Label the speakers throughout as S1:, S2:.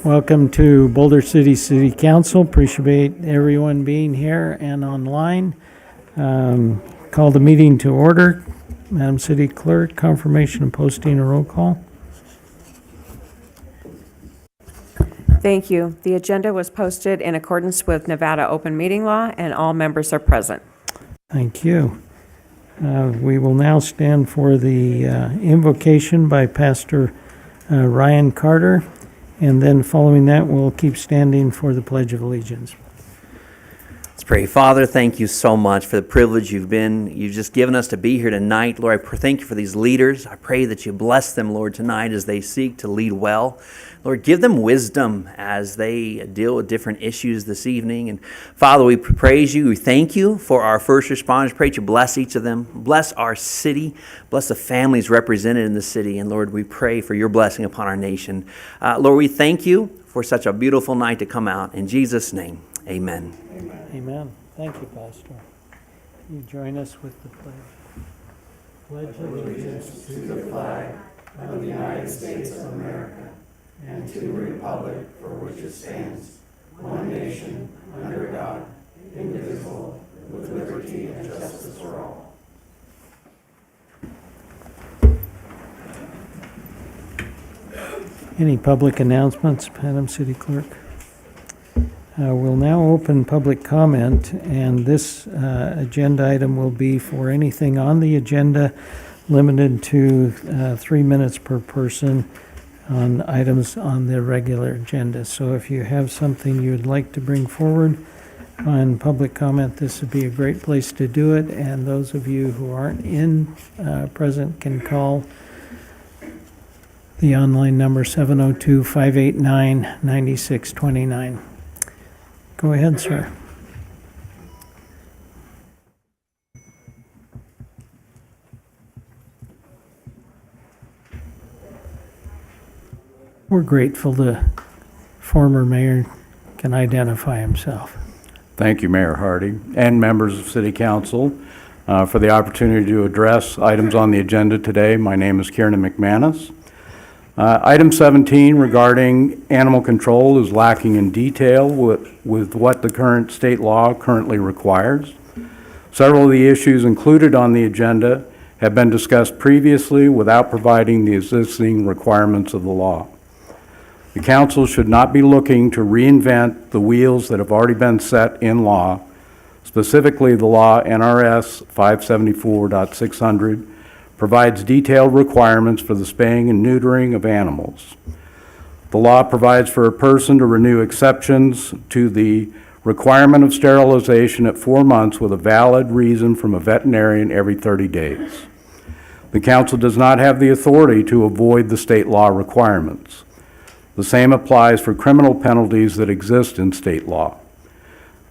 S1: Welcome to Boulder City City Council. Appreciate everyone being here and online. Call the meeting to order. Madam City Clerk, confirmation of posting a roll call.
S2: Thank you. The agenda was posted in accordance with Nevada open meeting law, and all members are present.
S1: Thank you. We will now stand for the invocation by Pastor Ryan Carter, and then following that, we'll keep standing for the Pledge of Allegiance.
S3: Let's pray. Father, thank you so much for the privilege you've just given us to be here tonight. Lord, I thank you for these leaders. I pray that you bless them, Lord, tonight as they seek to lead well. Lord, give them wisdom as they deal with different issues this evening. And Father, we praise you. We thank you for our first responders. Pray that you bless each of them. Bless our city. Bless the families represented in the city. And Lord, we pray for your blessing upon our nation. Lord, we thank you for such a beautiful night to come out. In Jesus' name, amen.
S1: Amen. Amen. Thank you, Pastor. You join us with the pledge. Pledge allegiance to the flag of the United States of America and to the republic for which it stands, one nation, under God, indivisible, with liberty and justice for all. Any public announcements, Madam City Clerk? We'll now open public comment, and this agenda item will be for anything on the agenda, limited to 3 minutes per person on items on the regular agenda. So if you have something you would like to bring forward on public comment, this would be a great place to do it. And those of you who aren't present can call the online number 702-589-9629. Go ahead, sir. We're grateful the former mayor can identify himself.
S4: Thank you, Mayor Hardy, and members of City Council for the opportunity to address items on the agenda today. My name is Kieran McManus. Item 17 regarding animal control is lacking in detail with what the current state law currently requires. Several of the issues included on the agenda have been discussed previously without providing the existing requirements of the law. The council should not be looking to reinvent the wheels that have already been set in law, specifically the law NRS 574.600 provides detailed requirements for the spaying and neutering of animals. The law provides for a person to renew exceptions to the requirement of sterilization at 4 months with a valid reason from a veterinarian every 30 days. The council does not have the authority to avoid the state law requirements. The same applies for criminal penalties that exist in state law.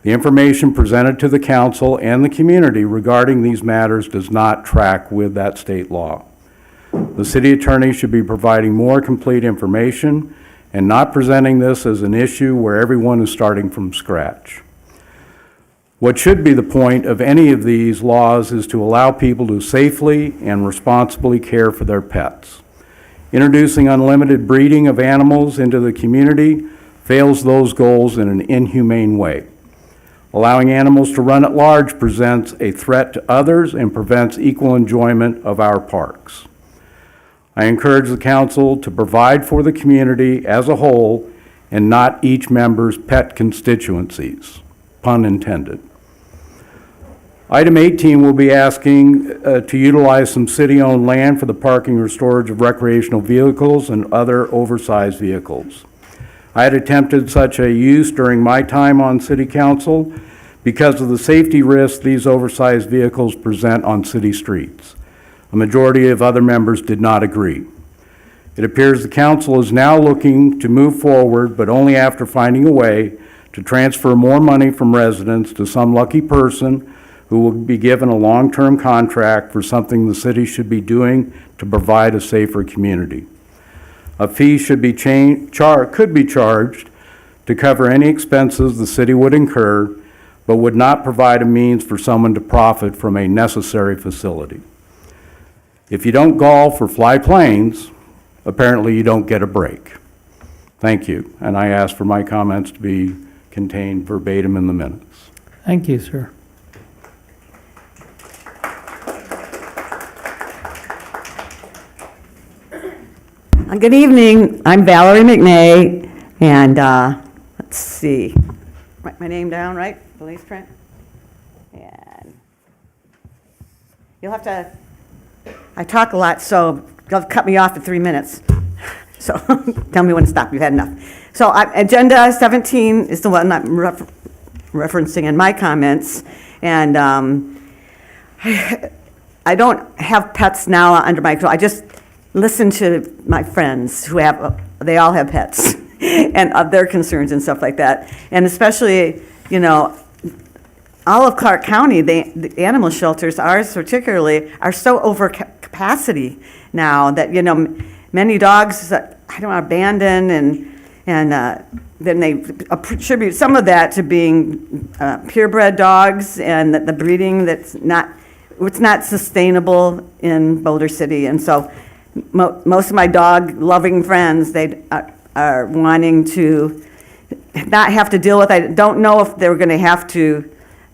S4: The information presented to the council and the community regarding these matters does not track with that state law. The city attorney should be providing more complete information and not presenting this as an issue where everyone is starting from scratch. What should be the point of any of these laws is to allow people to safely and responsibly care for their pets. Introducing unlimited breeding of animals into the community fails those goals in an inhumane way. Allowing animals to run at large presents a threat to others and prevents equal enjoyment of our parks. I encourage the council to provide for the community as a whole and not each member's pet constituencies, pun intended. Item 18 will be asking to utilize some city-owned land for the parking or storage of recreational vehicles and other oversized vehicles. I had attempted such a use during my time on City Council because of the safety risks these oversized vehicles present on city streets. A majority of other members did not agree. It appears the council is now looking to move forward, but only after finding a way to transfer more money from residents to some lucky person who will be given a long-term contract for something the city should be doing to provide a safer community. A fee could be charged to cover any expenses the city would incur, but would not provide a means for someone to profit from a necessary facility. If you don't golf or fly planes, apparently you don't get a break. Thank you, and I ask for my comments to be contained verbatim in the minutes.
S1: Thank you, sir.
S5: Good evening. I'm Valerie McNay, and let's see. Write my name down, right? Police print. And you'll have to. I talk a lot, so you'll cut me off at 3 minutes. So tell me when to stop. You've had enough. So agenda 17 is the one I'm referencing in my comments, and I don't have pets now under my control. I just listen to my friends who they all have pets and of their concerns and stuff like that. And especially, all of Clark County, the animal shelters, ours particularly, are so over capacity now that, many dogs, are abandoned and then they attribute some of that to being purebred dogs and that the breeding it's not sustainable in Boulder City. And so most of my dog-loving friends, they are wanting to not have to deal with. I don't know if they're going to have to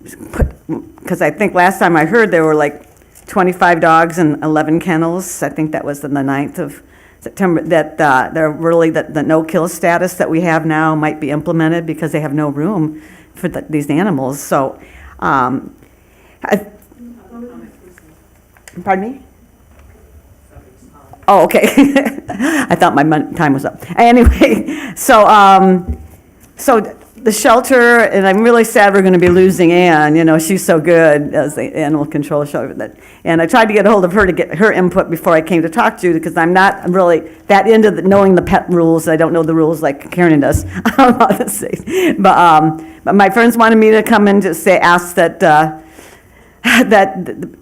S5: because I think last time I heard there were like 25 dogs and 11 kennels. I think that was on the 9th of September. That they're really the no-kill status that we have now might be implemented because they have no room for these animals. So, pardon me. Oh, okay. I thought my time was up. Anyway, so the shelter, and I'm really sad we're going to be losing Ann. She's so good as the animal control shelter. And I tried to get a hold of her to get her input before I came to talk to you because I'm not really that into knowing the pet rules. I don't know the rules like Karen does. But my friends wanted me to come in to ask that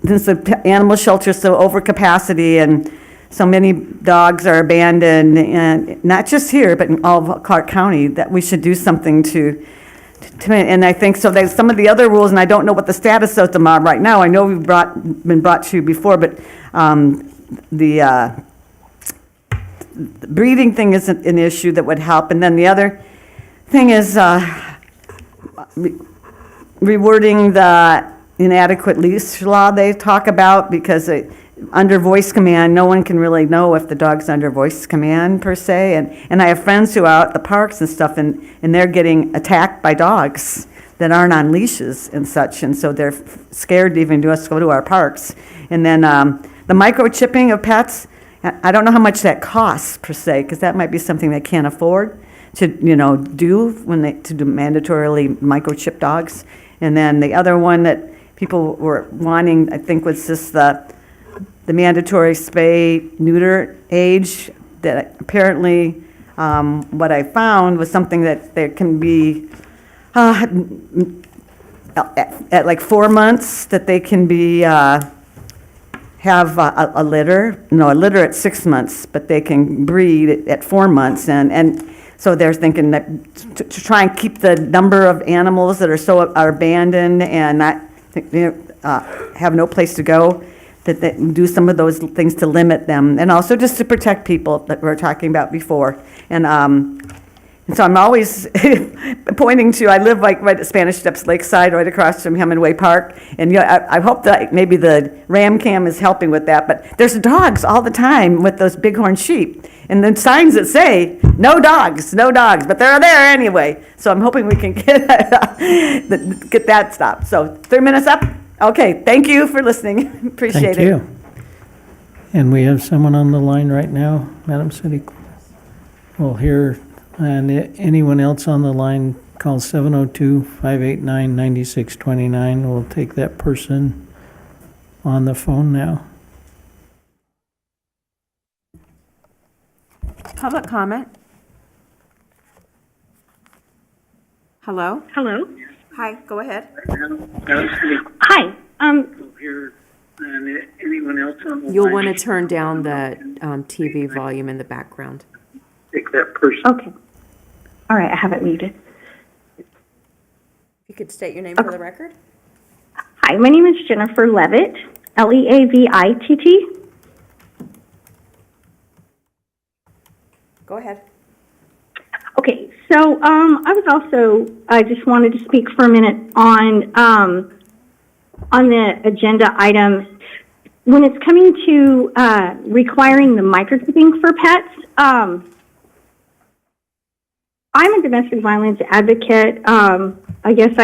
S5: since the animal shelter is so over capacity and so many dogs are abandoned, and not just here, but in all of Clark County, that we should do something to and I think so. There's some of the other rules, and I don't know what the status of them are right now. I know we've been brought to you before, but the breeding thing is an issue that would help. And then the other thing is rewording the inadequate leash law they talk about, because under voice command, no one can really know if the dog's under voice command per se. And I have friends who are out at the parks and stuff, and they're getting attacked by dogs that aren't on leashes and such, and so they're scared to even go to our parks. And then the microchipping of pets, I don't know how much that costs per se, because that might be something they can't afford to do to do mandatorily microchip dogs. And then the other one that people were wanting, I think, was just the mandatory spay neuter age, that apparently what I found was something that there can be at like 4 months, that they can be have a litter at 6 months, but they can breed at 4 months. And so they're thinking that to try and keep the number of animals that are abandoned and not have no place to go, that they do some of those things to limit them, and also just to protect people that we were talking about before. And so I'm always pointing to, I live like right at Spanish Steps Lakeside, right across from Hemingway Park, and I hope that maybe the Ram Cam is helping with that, but there's dogs all the time with those bighorn sheep, and then signs that say, no dogs, but they're there anyway. So I'm hoping we can get that stopped. So 3 minutes up? Okay, thank you for listening. Appreciate it.
S1: Thank you. And we have someone on the line right now, Madam City Clerk. We'll hear, and anyone else on the line, call 702-589-9629. We'll take that person on the phone now.
S2: Public comment? Hello?
S6: Hello.
S2: Hi, go ahead.
S6: Hi.
S7: Anyone else on the
S2: You'll
S7: line?
S2: want to turn down the TV volume in the background.
S7: Pick that person.
S6: Okay. All right, I have it muted.
S2: You could state your name for the record.
S6: Hi, my name is Jennifer Levitt, Leavitt.
S2: Go ahead.
S6: Okay, so I just wanted to speak for a minute on the agenda item. When it's coming to requiring the microchipping for pets, I'm a domestic violence advocate. I guess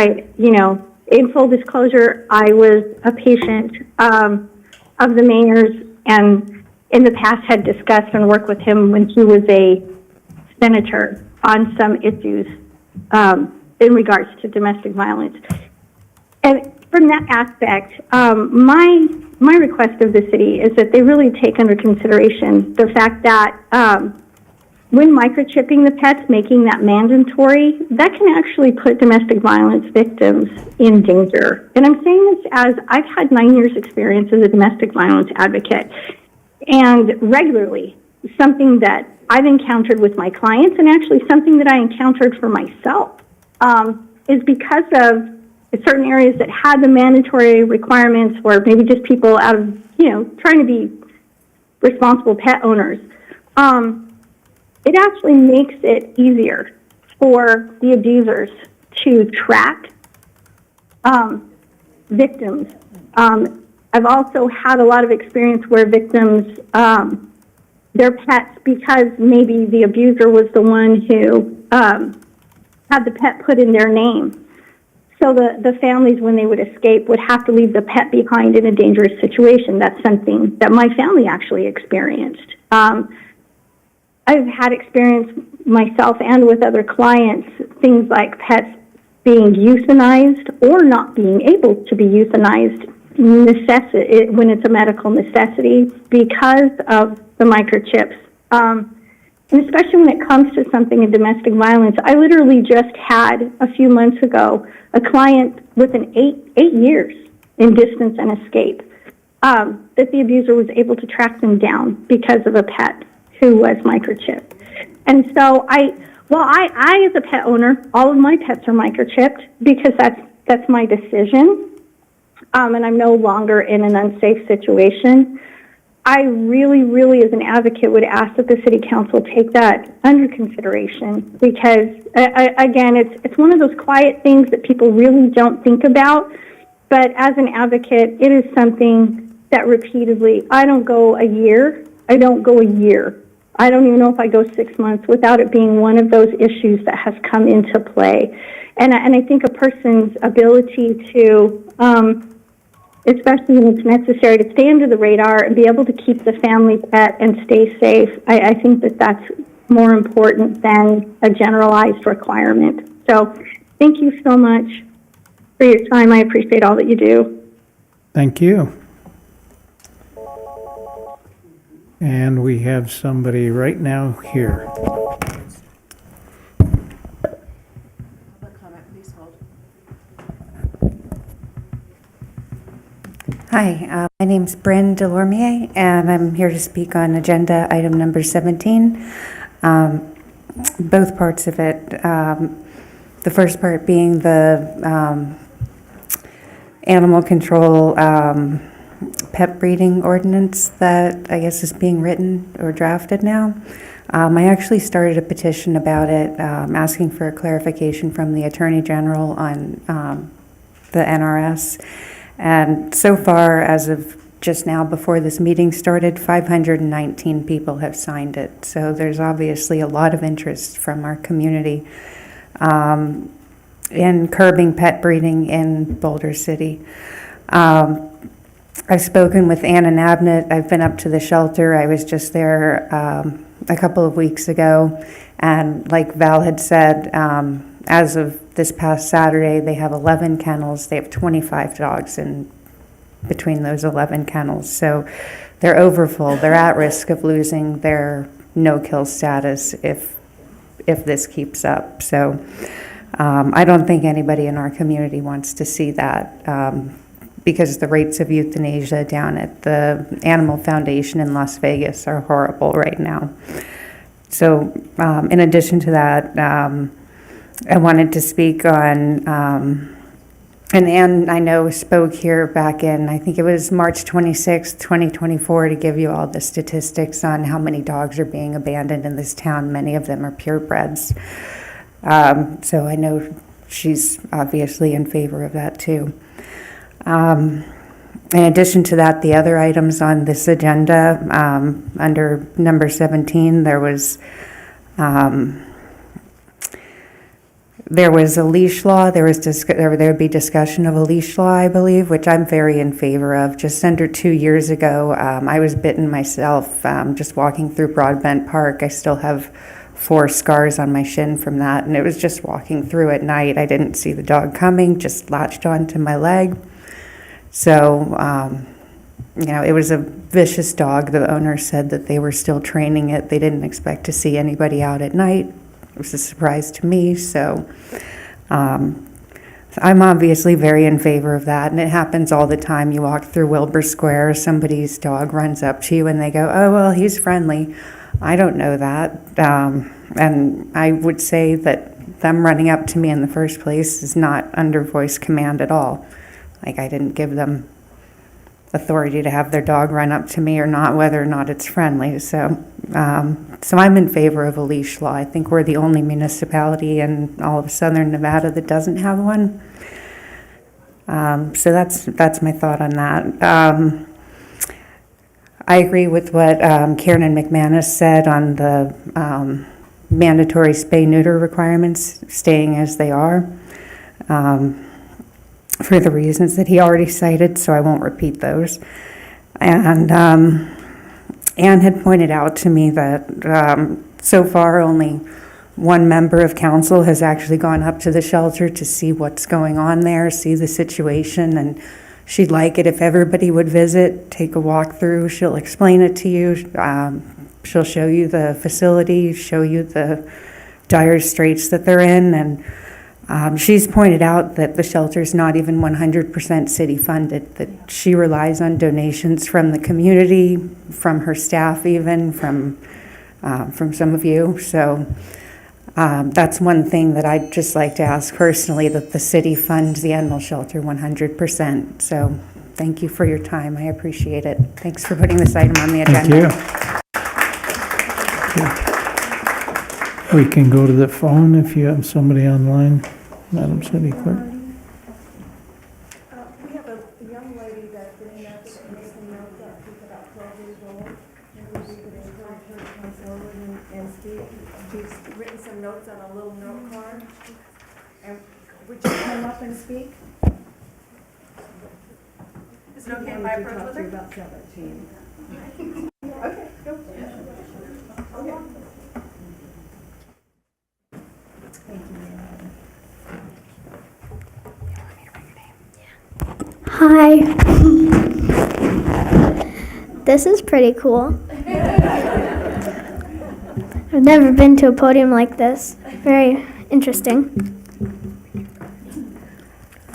S6: in full disclosure, I was a patient of the mayor's, and in the past had discussed and worked with him when he was a senator on some issues in regards to domestic violence. And from that aspect, my request of the city is that they really take under consideration the fact that when microchipping the pets, making that mandatory, that can actually put domestic violence victims in danger. And I'm saying this as I've had 9 years experience as a domestic violence advocate, and regularly something that I've encountered with my clients, and actually something that I encountered for myself, is because of certain areas that had the mandatory requirements, or maybe just people out of, trying to be responsible pet owners. It actually makes it easier for the abusers to track victims. I've also had a lot of experience where victims, their pets, because maybe the abuser was the one who had the pet put in their name. So the families, when they would escape, would have to leave the pet behind in a dangerous situation. That's something that my family actually experienced. I've had experience myself and with other clients, things like pets being euthanized or not being able to be euthanized when it's a medical necessity because of the microchips. And especially when it comes to something in domestic violence, I literally just had a few months ago a client with an 8 years in distance and escape, that the abuser was able to track them down because of a pet who was microchipped. And so I as a pet owner, all of my pets are microchipped because that's my decision, and I'm no longer in an unsafe situation. I really, really, as an advocate, would ask that the City Council take that under consideration because, again, it's one of those quiet things that people really don't think about, but as an advocate, it is something that repeatedly, I don't go a year. I don't even know if I go 6 months without it being one of those issues that has come into play. And I think a person's ability to, especially when it's necessary, to stay under the radar and be able to keep the family pet and stay safe, I think that that's more important than a generalized requirement. So thank you so much for your time. I appreciate all that you do.
S1: Thank you. And we have somebody right now here.
S8: Hi, my name's Bryn Delormier, and I'm here to speak on agenda item number 17. Both parts of it. The first part being the animal control pet breeding ordinance that I guess is being written or drafted now. I actually started a petition about it, asking for a clarification from the Attorney General on the NRS. And so far, as of just now, before this meeting started, 519 people have signed it. So there's obviously a lot of interest from our community in curbing pet breeding in Boulder City. I've spoken with Anna Nabnett. I've been up to the shelter. I was just there a couple of weeks ago. And like Val had said, as of this past Saturday, they have 11 kennels. They have 25 dogs in between those 11 kennels. So they're overfull. They're at risk of losing their no-kill status if this keeps up. So I don't think anybody in our community wants to see that because the rates of euthanasia down at the Animal Foundation in Las Vegas are horrible right now. So in addition to that, I wanted to speak on And Ann, I know, spoke here back in, I think it was March 26th, 2024, to give you all the statistics on how many dogs are being abandoned in this town. Many of them are purebreds. So I know she's obviously in favor of that too. In addition to that, the other items on this agenda, under number 17, there was a leash law. There would be discussion of a leash law, I believe, which I'm very in favor of. Just under 2 years ago, I was bitten myself just walking through Broadbent Park. I still have 4 scars on my shin from that, and it was just walking through at night. I didn't see the dog coming, just latched onto my leg. So, it was a vicious dog. The owner said that they were still training it. They didn't expect to see anybody out at night. It was a surprise to me, so I'm obviously very in favor of that, and it happens all the time. You walk through Wilbur Square, somebody's dog runs up to you, and they go, "Oh, well, he's friendly." I don't know that, and I would say that them running up to me in the first place is not under voice command at all. Like, I didn't give them authority to have their dog run up to me or not, whether or not it's friendly. So I'm in favor of a leash law. I think we're the only municipality in all of southern Nevada that doesn't have one. So that's my thought on that. I agree with what Karen and McManus said on the mandatory spay-neuter requirements staying as they are. For the reasons that he already cited, so I won't repeat those. And Anne had pointed out to me that so far only one member of council has actually gone up to the shelter to see what's going on there, see the situation, and she'd like it if everybody would visit, take a walk through. She'll explain it to you. She'll show you the facility, show you the dire straits that they're in, and she's pointed out that the shelter's not even 100% city funded, that she relies on donations from the community, from her staff even, from some of you. So that's one thing that I'd just like to ask personally, that the city funds the animal shelter 100%. So thank you for your time. I appreciate it. Thanks for putting this item on the agenda.
S1: Thank you. We can go to the phone if you have somebody online, Madam City Clerk.
S9: We have a young lady that's getting up and making notes up. She's about 12 years old. Maybe we could encourage her to come forward and speak. She's written some notes on a little note card. And would you come up and speak? Is it okay if I approach with her? About 17. Okay, go. Okay. Thank you.
S10: Hi. This is pretty cool. I've never been to a podium like this. Very interesting.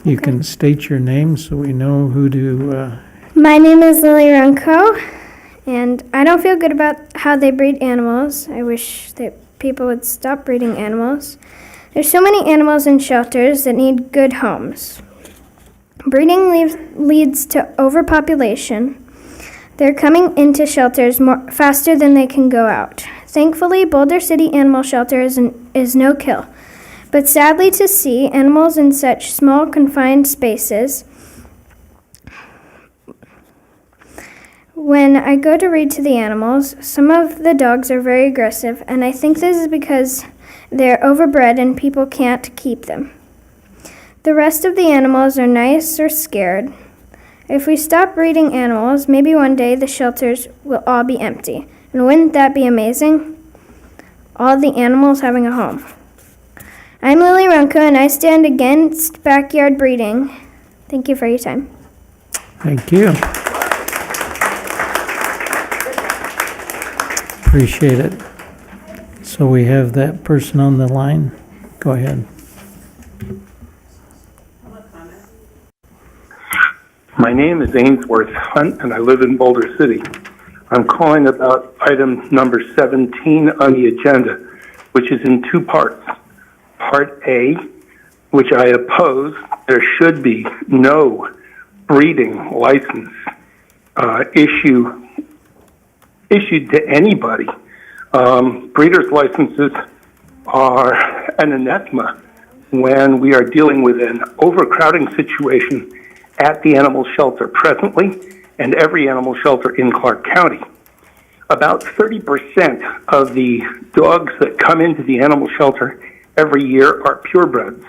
S1: You can state your name so we know who to...
S10: My name is Lily Runco, and I don't feel good about how they breed animals. I wish that people would stop breeding animals. There's so many animals in shelters that need good homes. Breeding leads to overpopulation. They're coming into shelters faster than they can go out. Thankfully, Boulder City Animal Shelter is no kill. But sadly to see animals in such small, confined spaces. When I go to read to the animals, some of the dogs are very aggressive, and I think this is because they're overbred and people can't keep them. The rest of the animals are nice or scared. If we stop breeding animals, maybe one day the shelters will all be empty. And wouldn't that be amazing? All the animals having a home. I'm Lily Runco, and I stand against backyard breeding. Thank you for your time.
S1: Thank you. Appreciate it. So we have that person on the line. Go ahead.
S7: My name is Ainsworth Hunt, and I live in Boulder City. I'm calling about item number 17 on the agenda, which is in 2 parts. Part A, which I oppose. There should be no breeding license issued to anybody. Breeders' licenses are an anathema when we are dealing with an overcrowding situation at the animal shelter presently and every animal shelter in Clark County. About 30% of the dogs that come into the animal shelter every year are purebreds.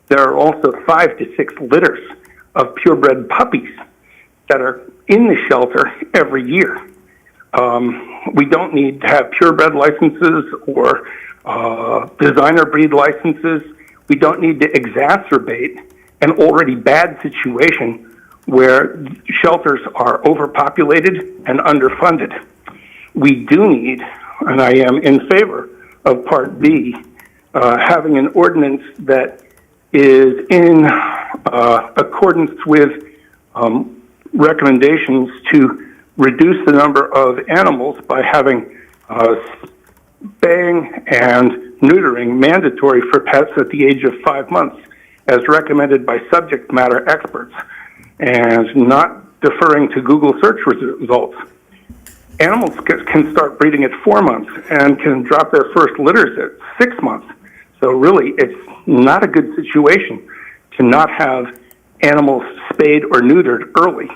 S7: There are also 5 to 6 litters of purebred puppies that are in the shelter every year. We don't need to have purebred licenses or designer breed licenses. We don't need to exacerbate an already bad situation where shelters are overpopulated and underfunded. We do need, and I am in favor of Part B, having an ordinance that is in accordance with recommendations to reduce the number of animals by having spaying and neutering mandatory for pets at the age of 5 months, as recommended by subject matter experts, and not deferring to Google search results. Animals can start breeding at 4 months and can drop their first litters at 6 months. So really, it's not a good situation to not have animals spayed or neutered early.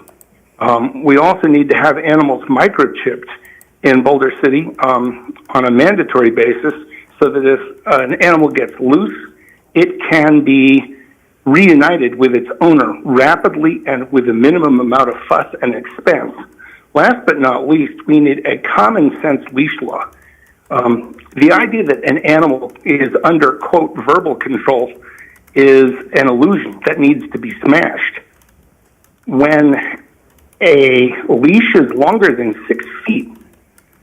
S7: We also need to have animals microchipped in Boulder City on a mandatory basis so that if an animal gets loose, it can be reunited with its owner rapidly and with a minimum amount of fuss and expense. Last but not least, we need a common sense leash law. The idea that an animal is under, quote, verbal control is an illusion that needs to be smashed. When a leash is longer than 6 feet,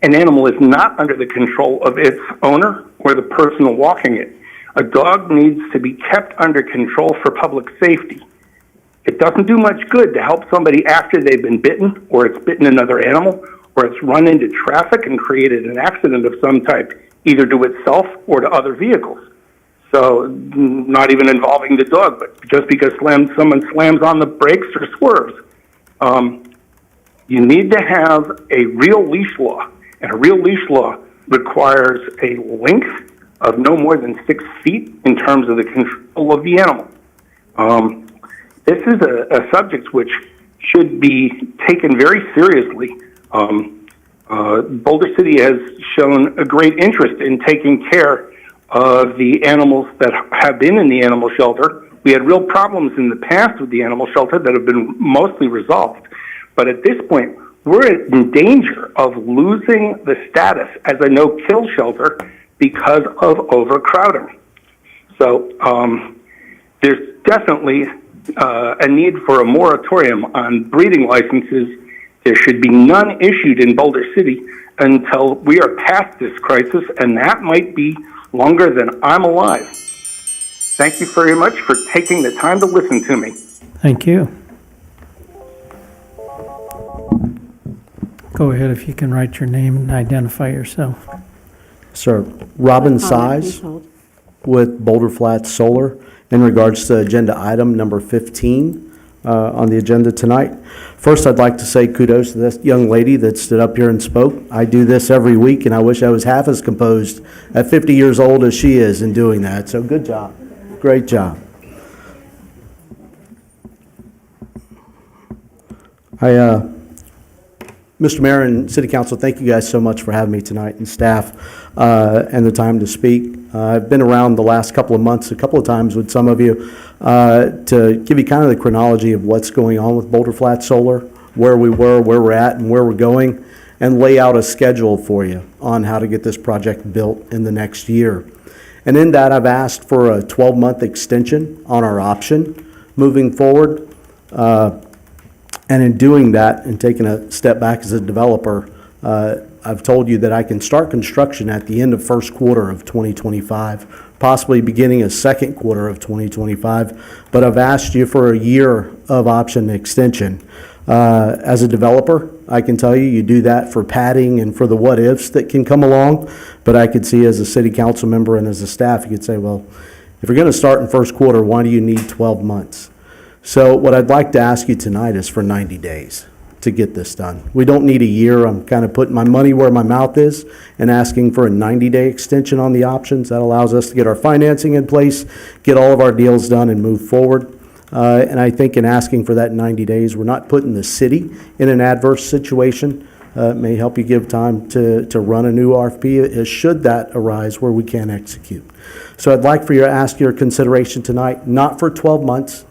S7: an animal is not under the control of its owner or the person walking it. A dog needs to be kept under control for public safety. It doesn't do much good to help somebody after they've been bitten, or it's bitten another animal, or it's run into traffic and created an accident of some type, either to itself or to other vehicles. So not even involving the dog, but just because someone slams on the brakes or swerves. You need to have a real leash law, and a real leash law requires a length of no more than 6 feet in terms of the control of the animal. This is a subject which should be taken very seriously. Boulder City has shown a great interest in taking care of the animals that have been in the animal shelter. We had real problems in the past with the animal shelter that have been mostly resolved. But at this point, we're in danger of losing the status as a no-kill shelter because of overcrowding. So there's definitely a need for a moratorium on breeding licenses. There should be none issued in Boulder City until we are past this crisis, and that might be longer than I'm alive. Thank you very much for taking the time to listen to me.
S1: Thank you. Go ahead if you can write your name and identify yourself.
S11: Sir, Robin Size with Boulder Flats Solar in regards to agenda item number 15 on the agenda tonight. First, I'd like to say kudos to this young lady that stood up here and spoke. I do this every week, and I wish I was half as composed at 50 years old as she is in doing that. So good job. Great job. Mr. Mayor and City Council, thank you guys so much for having me tonight, and staff, and the time to speak. I've been around the last couple of months a couple of times with some of you to give you kind of the chronology of what's going on with Boulder Flats Solar, where we were, where we're at, and where we're going, and lay out a schedule for you on how to get this project built in the next year. And in that, I've asked for a 12-month extension on our option moving forward. And in doing that and taking a step back as a developer, I've told you that I can start construction at the end of first quarter of 2025, possibly beginning of second quarter of 2025. But I've asked you for a year of option extension. As a developer, I can tell you, you do that for padding and for the what-ifs that can come along. But I could see as a city council member and as a staff, you could say, well, If you're going to start in first quarter, why do you need 12 months? So what I'd like to ask you tonight is for 90 days to get this done. We don't need a year. I'm kind of putting my money where my mouth is and asking for a 90-day extension on the options. That allows us to get our financing in place, get all of our deals done, and move forward. And I think in asking for that 90 days, we're not putting the city in an adverse situation. It may help you give time to run a new RFP should that arise where we can't execute. So I'd like for you to ask your consideration tonight, not for 12 months,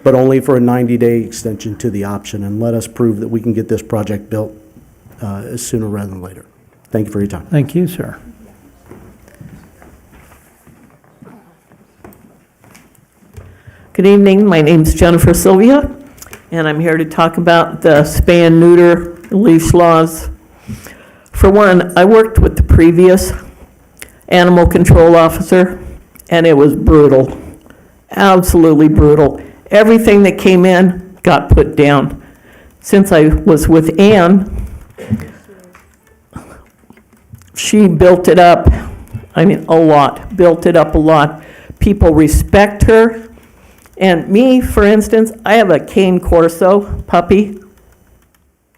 S11: but only for a 90-day extension to the option, and let us prove that we can get this project built sooner rather than later. Thank you for your time.
S1: Thank you, sir.
S12: Good evening. My name's Jennifer Sylvia, and I'm here to talk about the spay and neuter leash laws. For one, I worked with the previous animal control officer, and it was brutal, absolutely brutal. Everything that came in got put down. Since I was with Ann, she built it up, I mean, a lot, built it up a lot. People respect her. And me, for instance, I have a Cane Corso puppy.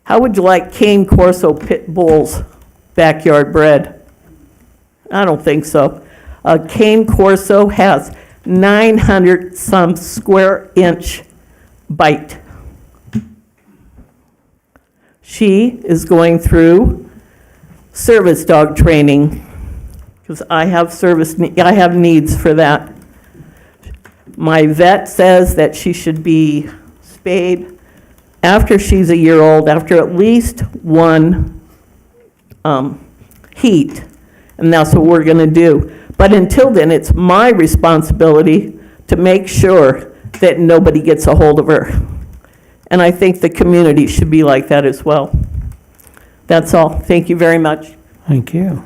S12: How would you like Cane Corso pit bulls backyard bred? I don't think so. A Cane Corso has 900 some square inch bite. She is going through service dog training because I have needs for that. My vet says that she should be spayed after she's a year old, after at least one heat, and that's what we're going to do. But until then, it's my responsibility to make sure that nobody gets a hold of her. And I think the community should be like that as well. That's all. Thank you very much.
S1: Thank you.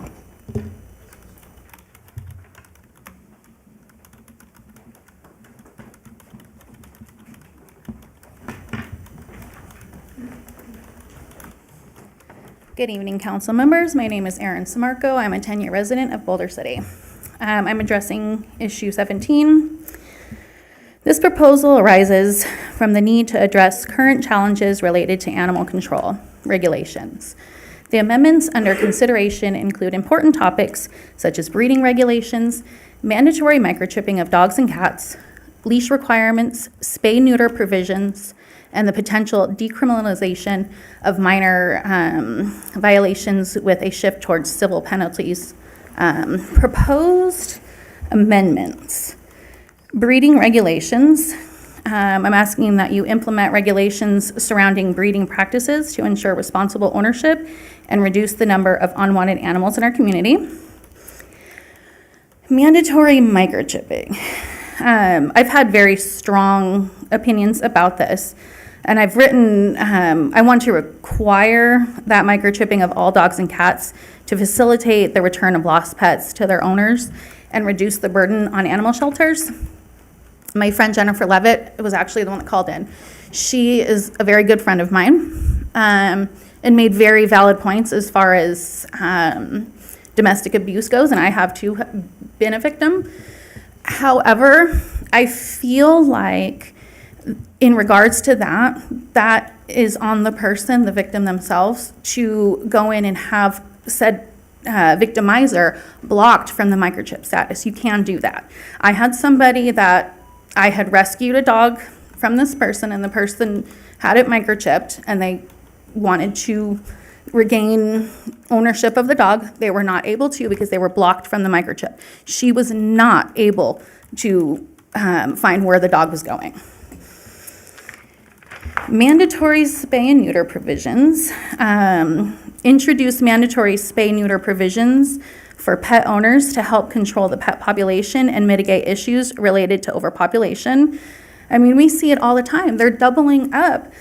S13: Good evening, council members. My name is Erin Samarco. I'm a 10-year resident of Boulder City. I'm addressing issue 17. This proposal arises from the need to address current challenges related to animal control regulations. The amendments under consideration include important topics such as breeding regulations, mandatory microchipping of dogs and cats, leash requirements, spay-neuter provisions, and the potential decriminalization of minor violations with a shift towards civil penalties. Proposed amendments. Breeding regulations. I'm asking that you implement regulations surrounding breeding practices to ensure responsible ownership and reduce the number of unwanted animals in our community. Mandatory microchipping. I've had very strong opinions about this. And I've written, I want to require that microchipping of all dogs and cats to facilitate the return of lost pets to their owners and reduce the burden on animal shelters. My friend Jennifer Levitt was actually the one that called in. She is a very good friend of mine and made very valid points as far as domestic abuse goes, and I have too been a victim. However, I feel like in regards to that, that is on the person, the victim themselves, to go in and have said victimizer blocked from the microchip status. You can do that. I had somebody that I had rescued a dog from this person, and the person had it microchipped, and they wanted to regain ownership of the dog. They were not able to because they were blocked from the microchip. She was not able to find where the dog was going. Mandatory spay and neuter provisions. Introduce mandatory spay neuter provisions for pet owners to help control the pet population and mitigate issues related to overpopulation. I mean, we see it all the time. They're doubling up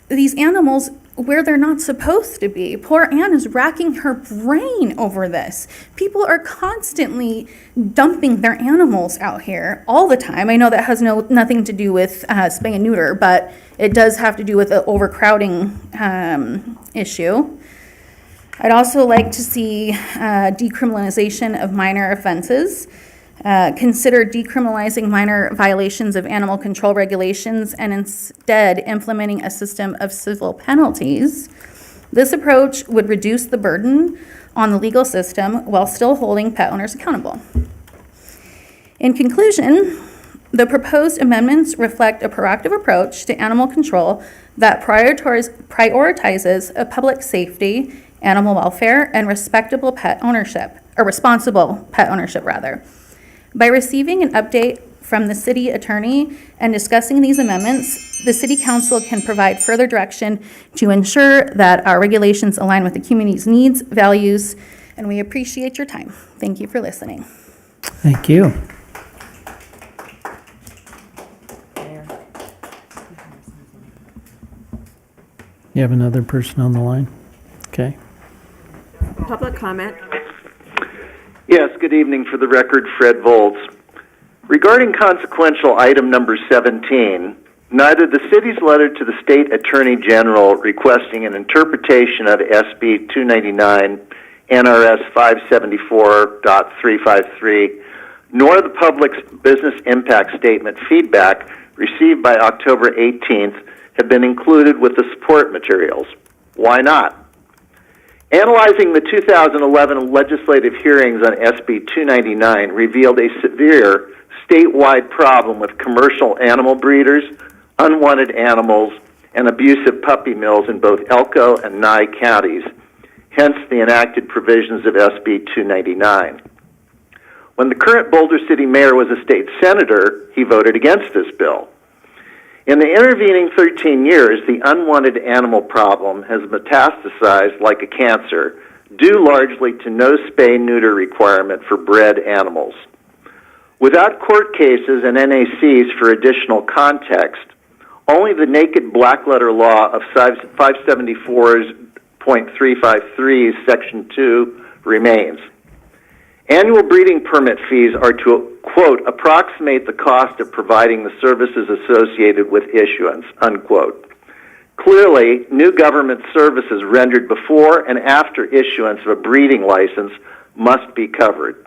S13: these animals where they're not supposed to be. Poor Anne is racking her brain over this. People are constantly dumping their animals out here all the time. I know that has nothing to do with spay and neuter, but it does have to do with the overcrowding issue. I'd also like to see decriminalization of minor offenses. consider decriminalizing minor violations of animal control regulations and instead implementing a system of civil penalties. This approach would reduce the burden on the legal system while still holding pet owners accountable. In conclusion, the proposed amendments reflect a proactive approach to animal control that prioritizes public safety, animal welfare, and responsible pet ownership. By receiving an update from the city attorney and discussing these amendments, the city council can provide further direction to ensure that our regulations align with the community's needs, values, and we appreciate your time. Thank you for listening.
S1: Thank you. You have another person on the line? Okay.
S2: Public comment.
S14: Yes, good evening. For the record, Fred Volz. Regarding consequential item number 17, neither the city's letter to the state attorney general requesting an interpretation of SB 299 NRS 574.353, nor the public's business impact statement feedback received by October 18th have been included with the support materials. Why not? Analyzing the 2011 legislative hearings on SB 299 revealed a severe statewide problem with commercial animal breeders, unwanted animals, and abusive puppy mills in both Elko and Nye counties, hence the enacted provisions of SB 299. When the current Boulder City mayor was a state senator, he voted against this bill. In the intervening 13 years, the unwanted animal problem has metastasized like a cancer, due largely to no spay-neuter requirement for bred animals. Without court cases and NACs for additional context, only the naked black-letter law of 574.353, Section 2, remains. Annual breeding permit fees are to, quote, approximate the cost of providing the services associated with issuance, unquote. Clearly, new government services rendered before and after issuance of a breeding license must be covered.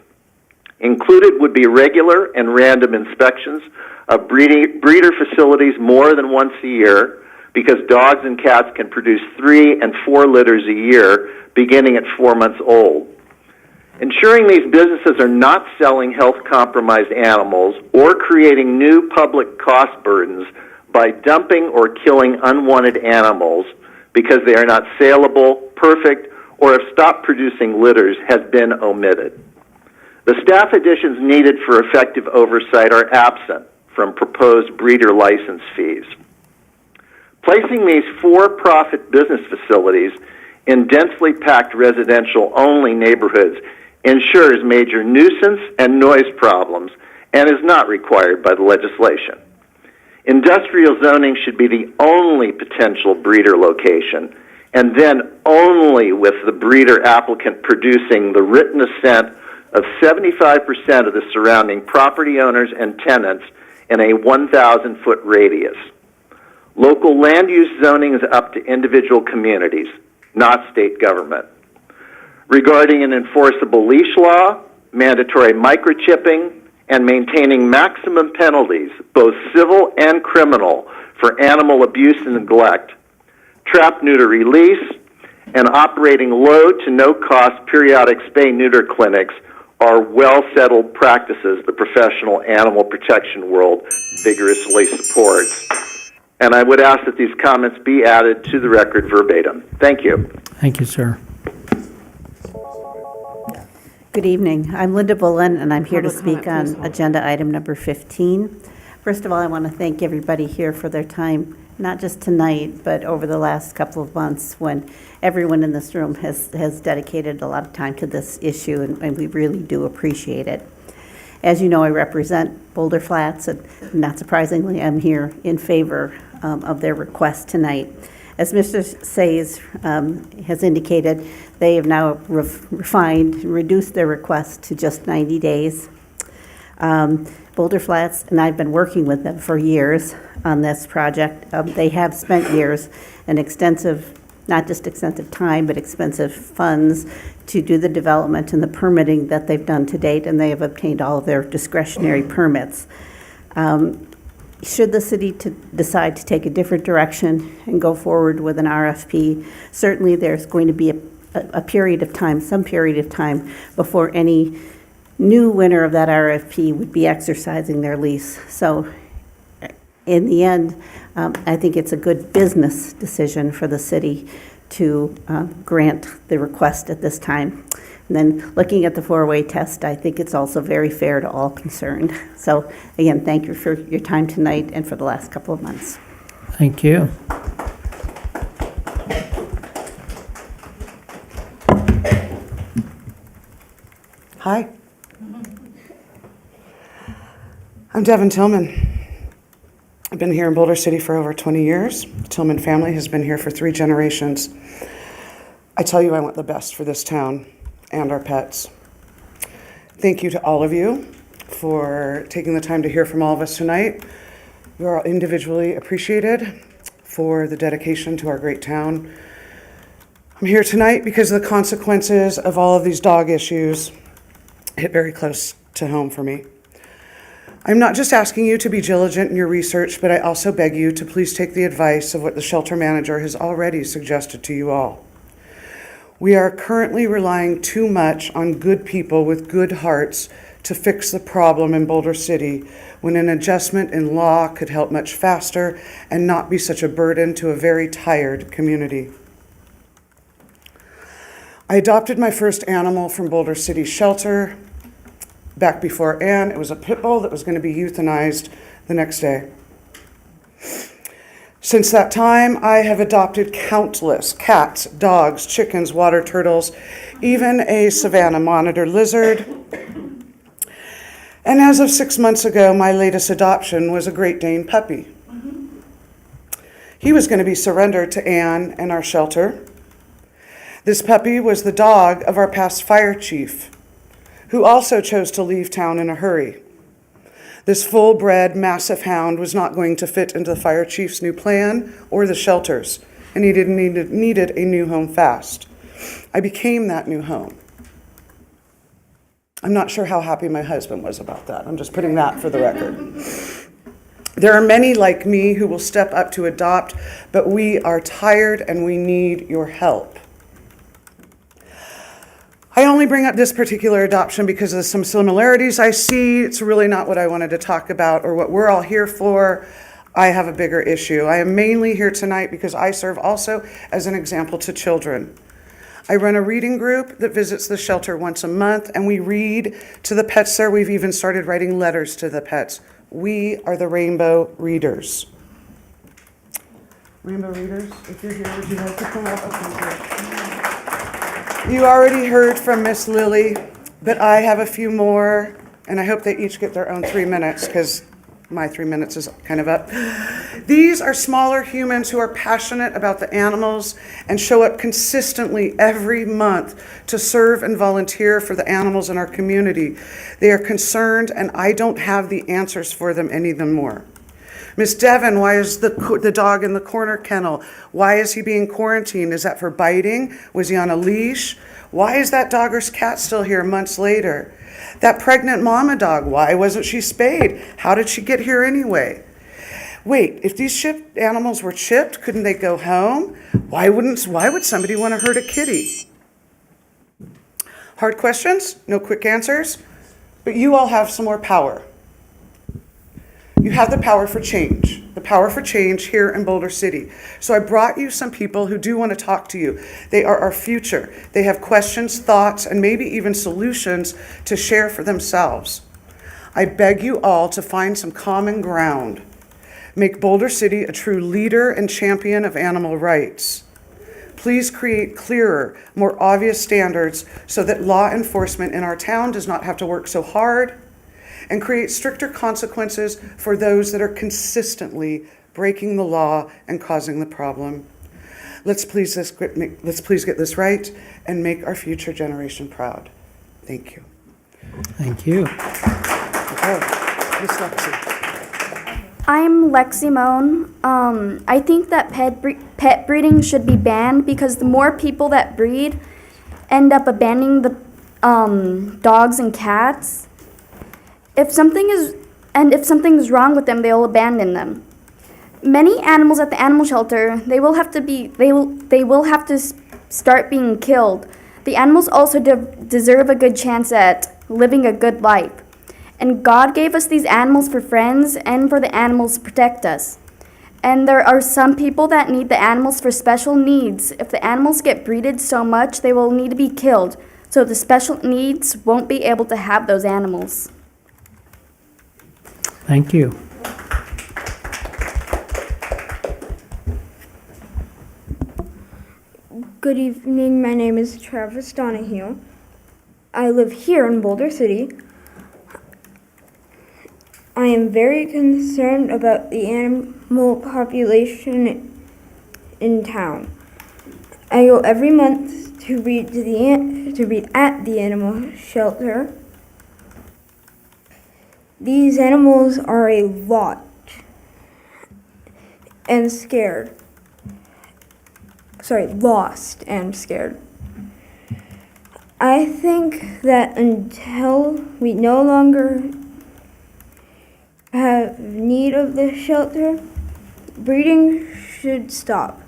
S14: Included would be regular and random inspections of breeder facilities more than once a year, because dogs and cats can produce 3 and 4 litters a year, beginning at 4 months old. Ensuring these businesses are not selling health-compromised animals or creating new public cost burdens by dumping or killing unwanted animals because they are not saleable, perfect, or have stopped producing litters has been omitted. The staff additions needed for effective oversight are absent from proposed breeder license fees. Placing these for-profit business facilities in densely packed residential-only neighborhoods ensures major nuisance and noise problems and is not required by the legislation. Industrial zoning should be the only potential breeder location, and then only with the breeder applicant producing the written assent of 75% of the surrounding property owners and tenants in a 1,000-foot radius. Local land use zoning is up to individual communities, not state government. Regarding an enforceable leash law, mandatory microchipping, and maintaining maximum penalties, both civil and criminal, for animal abuse and neglect, trap-neuter release, and operating low to no-cost periodic spay-neuter clinics are well-settled practices the professional animal protection world vigorously supports. And I would ask that these comments be added to the record verbatim. Thank you.
S1: Thank you, sir.
S15: Good evening. I'm Linda Bullen, and I'm here to speak on agenda item number 15. First of all, I want to thank everybody here for their time, not just tonight, but over the last couple of months when everyone in this room has dedicated a lot of time to this issue, and we really do appreciate it. As you know, I represent Boulder Flats, and not surprisingly, I'm here in favor of their request tonight. As Mr. Sayes has indicated, they have now refined and reduced their request to just 90 days. Boulder Flats, and I've been working with them for years on this project. They have spent years and extensive, not just extensive time, but expensive funds to do the development and the permitting that they've done to date, and they have obtained all of their discretionary permits. Should the city decide to take a different direction and go forward with an RFP, certainly there's going to be a period of time, some period of time, before any new winner of that RFP would be exercising their lease. So in the end, I think it's a good business decision for the city to grant the request at this time. And then looking at the four-way test, I think it's also very fair to all concerned. So again, thank you for your time tonight and for the last couple of months.
S1: Thank you.
S16: Hi. I'm Devin Tillman. I've been here in Boulder City for over 20 years. The Tillman family has been here for 3 generations. I tell you, I want the best for this town and our pets. Thank you to all of you for taking the time to hear from all of us tonight. You are all individually appreciated for the dedication to our great town. I'm here tonight because the consequences of all of these dog issues hit very close to home for me. I'm not just asking you to be diligent in your research, but I also beg you to please take the advice of what the shelter manager has already suggested to you all. We are currently relying too much on good people with good hearts to fix the problem in Boulder City, when an adjustment in law could help much faster and not be such a burden to a very tired community. I adopted my first animal from Boulder City Shelter back before Ann. It was a pit bull that was going to be euthanized the next day. Since that time, I have adopted countless cats, dogs, chickens, water turtles, even a savanna monitor lizard. And as of 6 months ago, my latest adoption was a Great Dane puppy. He was going to be surrendered to Ann and our shelter. This puppy was the dog of our past fire chief, who also chose to leave town in a hurry. This full-bred, massive hound was not going to fit into the fire chief's new plan or the shelter's, and he needed a new home fast. I became that new home. I'm not sure how happy my husband was about that. I'm just putting that for the record. There are many like me who will step up to adopt, but we are tired and we need your help. I only bring up this particular adoption because of some similarities I see. It's really not what I wanted to talk about or what we're all here for. I have a bigger issue. I am mainly here tonight because I serve also as an example to children. I run a reading group that visits the shelter once a month, and we read to the pets there. We've even started writing letters to the pets. We are the Rainbow Readers. Rainbow Readers, if you're here, would you like to come up? Okay, you already heard from Miss Lily, but I have a few more, and I hope they each get their own 3 minutes, because my 3 minutes is kind of up. These are smaller humans who are passionate about the animals and show up consistently every month to serve and volunteer for the animals in our community. They are concerned, and I don't have the answers for them any more. Miss Devon, why is the dog in the corner kennel? Why is he being quarantined? Is that for biting? Was he on a leash? Why is that dog or cat still here months later? That pregnant mama dog, why wasn't she spayed? How did she get here anyway? Wait, if these shipped animals were chipped, couldn't they go home? Why would somebody want to hurt a kitty? Hard questions, no quick answers, but you all have some more power. You have the power for change here in Boulder City. So I brought you some people who do want to talk to you. They are our future. They have questions, thoughts, and maybe even solutions to share for themselves. I beg you all to find some common ground. Make Boulder City a true leader and champion of animal rights. Please create clearer, more obvious standards so that law enforcement in our town does not have to work so hard, and create stricter consequences for those that are consistently breaking the law and causing the problem. Let's please get this right and make our future generation proud. Thank you.
S1: Thank you.
S16: Okay. Miss Lexi.
S17: I'm Lexi Moan. I think that pet breeding should be banned because the more people that breed, end up abandoning the dogs and cats. If something's wrong with them, they'll abandon them. Many animals at the animal shelter, they will have to start being killed. The animals also deserve a good chance at living a good life. And God gave us these animals for friends and for the animals to protect us. And there are some people that need the animals for special needs. If the animals get breeded so much, they will need to be killed. So the special needs won't be able to have those animals.
S1: Thank you.
S10: Good evening, my name is Travis Donahue. I live here in Boulder City. I am very concerned about the animal population in town. I go every month to read at the animal shelter. These animals are a lot and scared. Lost and scared. I think that until we no longer have need of the shelter, breeding should stop.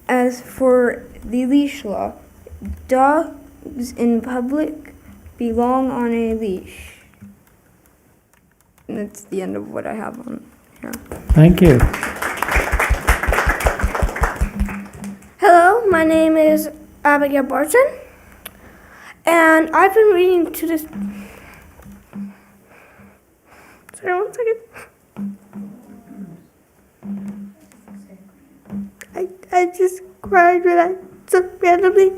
S10: As for the leash law, dogs in public belong on a leash. And that's the end of what I have on here.
S1: Thank you.
S10: Hello, my name is Abigail Barton, and I've been reading to this. Sorry, 1 second. I just cried when I took randomly.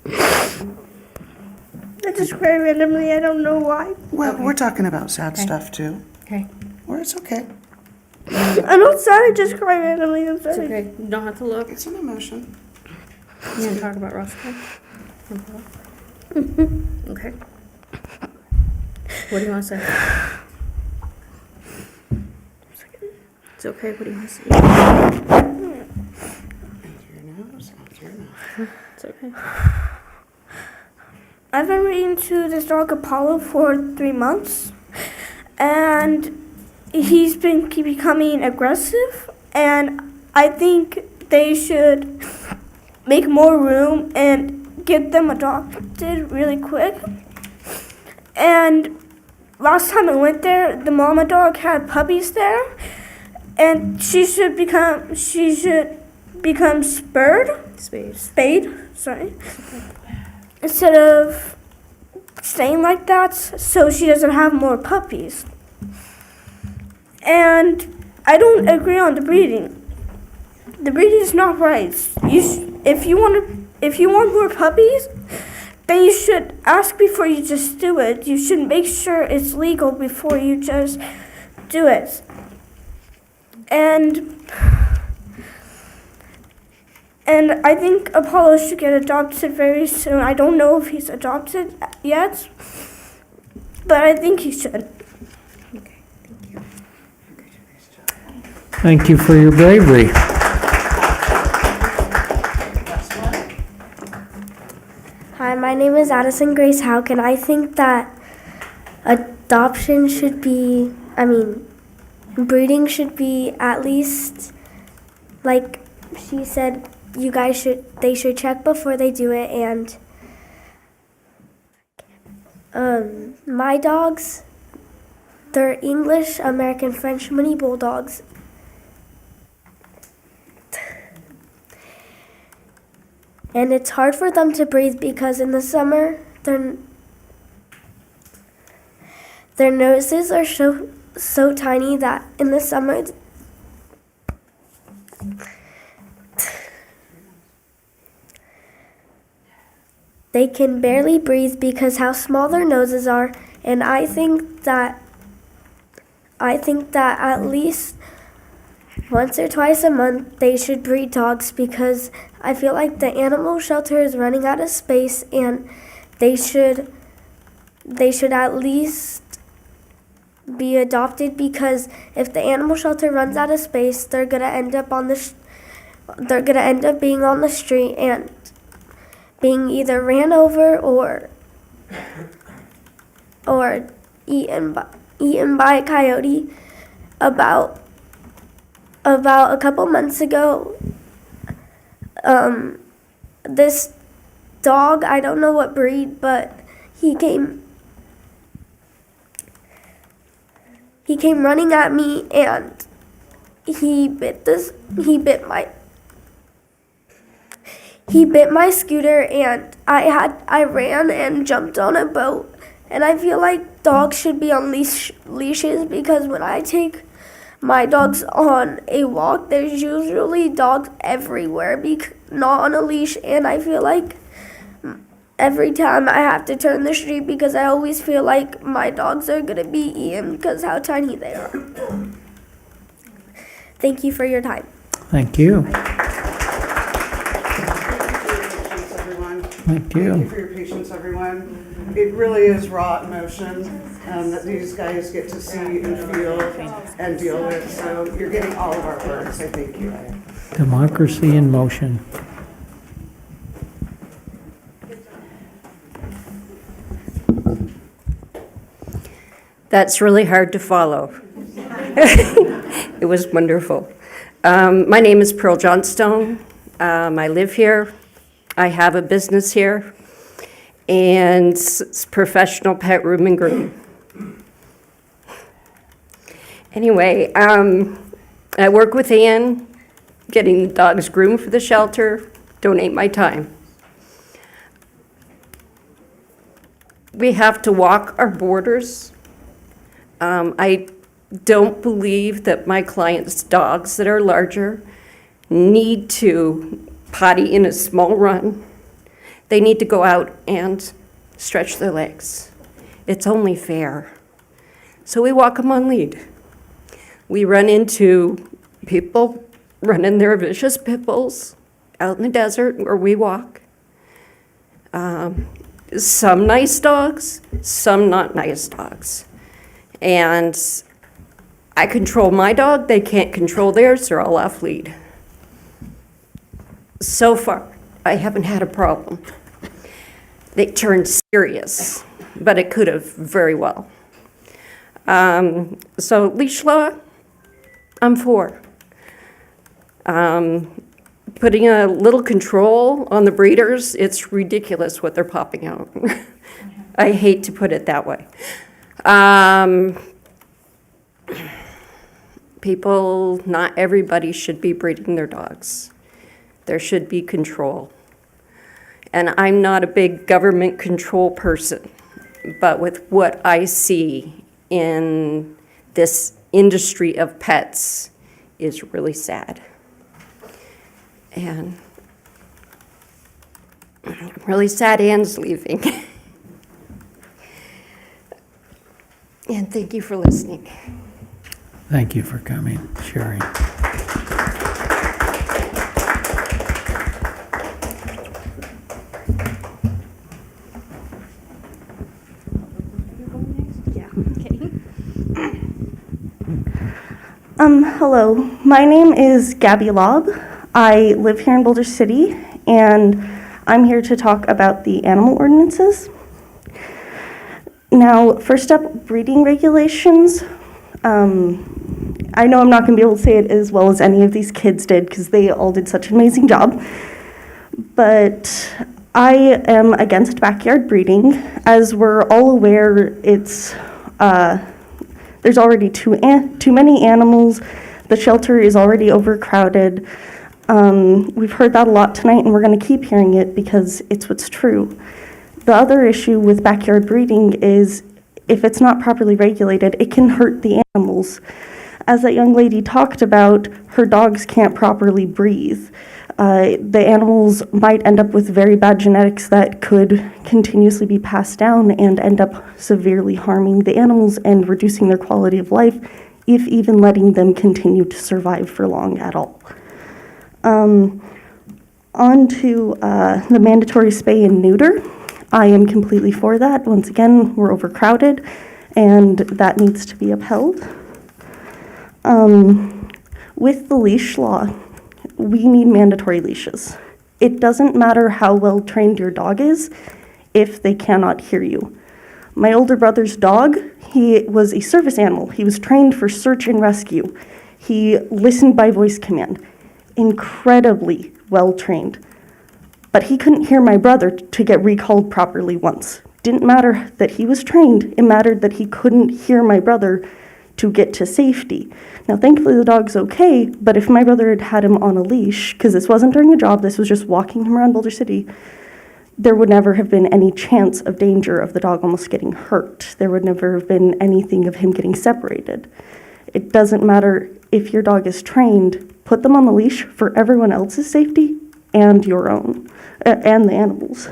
S10: I just cried randomly. I don't know why.
S16: Well, we're talking about sad stuff too.
S13: Okay.
S16: Or it's okay.
S10: I'm not sad. I just cried randomly. I'm sorry.
S13: It's okay. You don't have to look.
S16: It's an emotion.
S13: You want to talk about Roscoe? Okay. What do you want to say? It's okay. What do you want to say? It's okay.
S10: I've been reading to this dog Apollo for 3 months, and he's been becoming aggressive, and I think they should make more room and get them adopted really quick. And last time I went there, the mama dog had puppies there, and she should become spayed, sorry, instead of staying like that, so she doesn't have more puppies. And I don't agree on the breeding. The breeding is not right. If you want more puppies, then you should ask before you just do it. You should make sure it's legal before you just do it. And I think Apollo should get adopted very soon. I don't know if he's adopted yet, but I think he should.
S1: Thank you for your bravery.
S10: Hi, my name is Addison Grace Houck, and I think that adoption should be, breeding should be at least, like she said, they should check before they do it. And my dogs, they're English, American, French mini bulldogs. And it's hard for them to breathe because in the summer, their noses are so tiny that in the summer, they can barely breathe because how small their noses are. And I think that at least once or twice a month they should breed dogs, because I feel like the animal shelter is running out of space, and they should at least be adopted, because if the animal shelter runs out of space, they're gonna end up being on the street, and being either ran over or eaten by a coyote. About a couple months ago, this dog, I don't know what breed, but he came running at me, and he bit my scooter, and I ran and jumped on a boat. And I feel like dogs should be on leashes, because when I take my dogs on a walk, there's usually dogs everywhere, not on a leash, and I feel like every time I have to turn the street, because I always feel like my dogs are gonna be eaten because how tiny they are. Thank you for your time.
S1: Thank you. Thank
S16: Thank you
S1: you.
S16: for your patience, everyone. It really is raw emotion that these guys get to see and feel and deal with. So you're getting all of our words. I thank you.
S1: Democracy in motion.
S18: That's really hard to follow. It was wonderful. My name is Pearl Johnstone. I live here. I have a business here, and it's professional pet room and groom. Anyway, I work with Ann, getting the dogs groomed for the shelter, donate my time. We have to walk our borders. I don't believe that my clients' dogs that are larger need to potty in a small run. They need to go out and stretch their legs. It's only fair. So we walk them on lead. We run into people running their vicious pit bulls out in the desert where we walk. Some nice dogs, some not nice dogs. And I control my dog, they can't control theirs, they're all off lead. So far, I haven't had a problem. They turned serious, but it could have very well. So leash law, I'm for. Putting a little control on the breeders, it's ridiculous what they're popping out. I hate to put it that way. People, not everybody should be breeding their dogs. There should be control. And I'm not a big government control person, but with what I see in this industry of pets is really sad. And I'm really sad Ann's leaving. And thank you for listening.
S1: Thank you for coming, sharing.
S19: Hello, my name is Gabby Lobb. I live here in Boulder City, and I'm here to talk about the animal ordinances. Now, first up, breeding regulations. I know I'm not going to be able to say it as well as any of these kids did because they all did such an amazing job, but I am against backyard breeding. As we're all aware, it's there's already too many animals. The shelter is already overcrowded. We've heard that a lot tonight, and we're going to keep hearing it because it's what's true. The other issue with backyard breeding is if it's not properly regulated, it can hurt the animals. As that young lady talked about, her dogs can't properly breathe. The animals might end up with very bad genetics that could continuously be passed down and end up severely harming the animals and reducing their quality of life, if even letting them continue to survive for long at all. On to the mandatory spay and neuter. I am completely for that. Once again, we're overcrowded, and that needs to be upheld. With the leash law, we need mandatory leashes. It doesn't matter how well trained your dog is if they cannot hear you. My older brother's dog, he was a service animal. He was trained for search and rescue. He listened by voice command. Incredibly well trained. But he couldn't hear my brother to get recalled properly once. Didn't matter that he was trained, it mattered that he couldn't hear my brother to get to safety. Now, thankfully, the dog's okay, but if my brother had had him on a leash, because this wasn't during a job, this was just walking him around Boulder City, there would never have been any chance of danger of the dog almost getting hurt. There would never have been anything of him getting separated. It doesn't matter if your dog is trained, put them on the leash for everyone else's safety and your own, and the animals.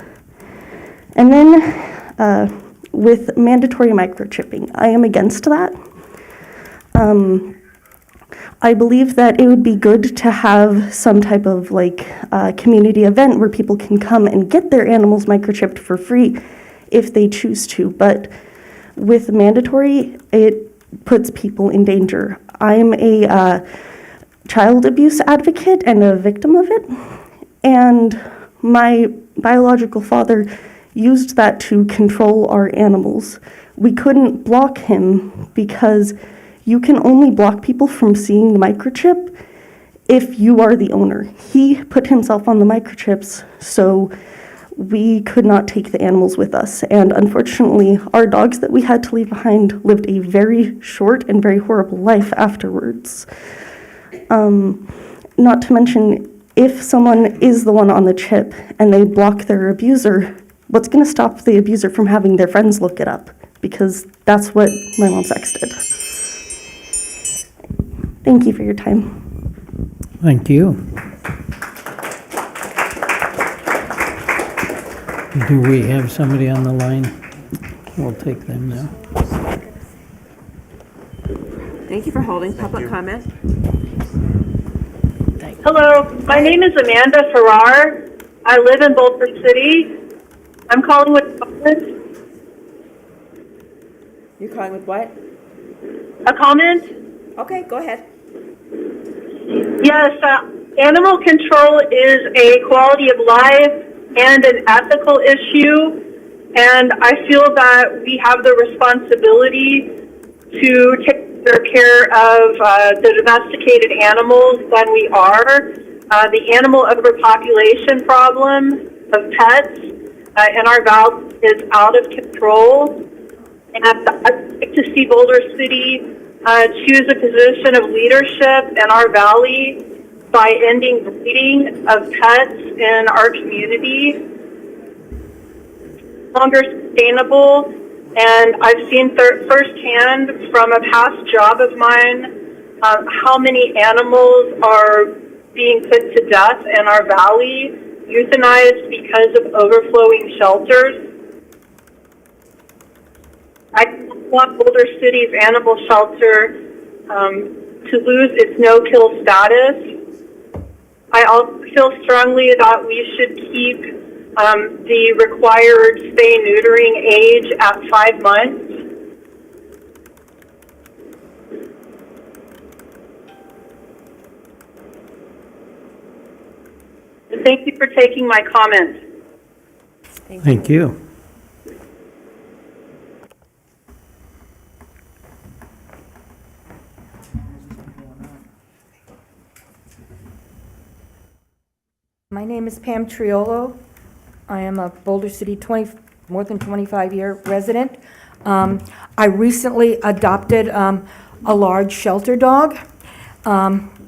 S19: And then with mandatory microchipping, I am against that. I believe that it would be good to have some type of community event where people can come and get their animals microchipped for free if they choose to. But with mandatory, it puts people in danger. I'm a child abuse advocate and a victim of it. And my biological father used that to control our animals. We couldn't block him because you can only block people from seeing the microchip if you are the owner. He put himself on the microchips, so we could not take the animals with us. And unfortunately, our dogs that we had to leave behind lived a very short and very horrible life afterwards. Not to mention, if someone is the one on the chip and they block their abuser, what's going to stop the abuser from having their friends look it up? Because that's what my mom's ex did. Thank you for your time.
S1: Thank you. Do we have somebody on the line? We'll take them now.
S2: Thank you for holding public comment.
S20: Hello, my name is Amanda Farrar. I live in Boulder City. I'm calling with comments.
S2: You're calling with what?
S20: A comment?
S2: Okay, go ahead.
S20: Yes, animal control is a quality of life and an ethical issue, and I feel that we have the responsibility to take better care of the domesticated animals than we are. The animal overpopulation problem of pets in our valley is out of control, and I'd like to see Boulder City choose a position of leadership in our valley by ending breeding of pets in our community. Longer sustainable, and I've seen firsthand from a past job of mine how many animals are being put to death in our valley, euthanized because of overflowing shelters. I don't want Boulder City's animal shelter to lose its no-kill status. I also feel strongly that we should keep the required spay-neutering age at 5 months. Thank you for taking my comments.
S1: Thank you.
S21: My name is Pam Triolo. I am a Boulder City more than 25-year resident. I recently adopted a large shelter dog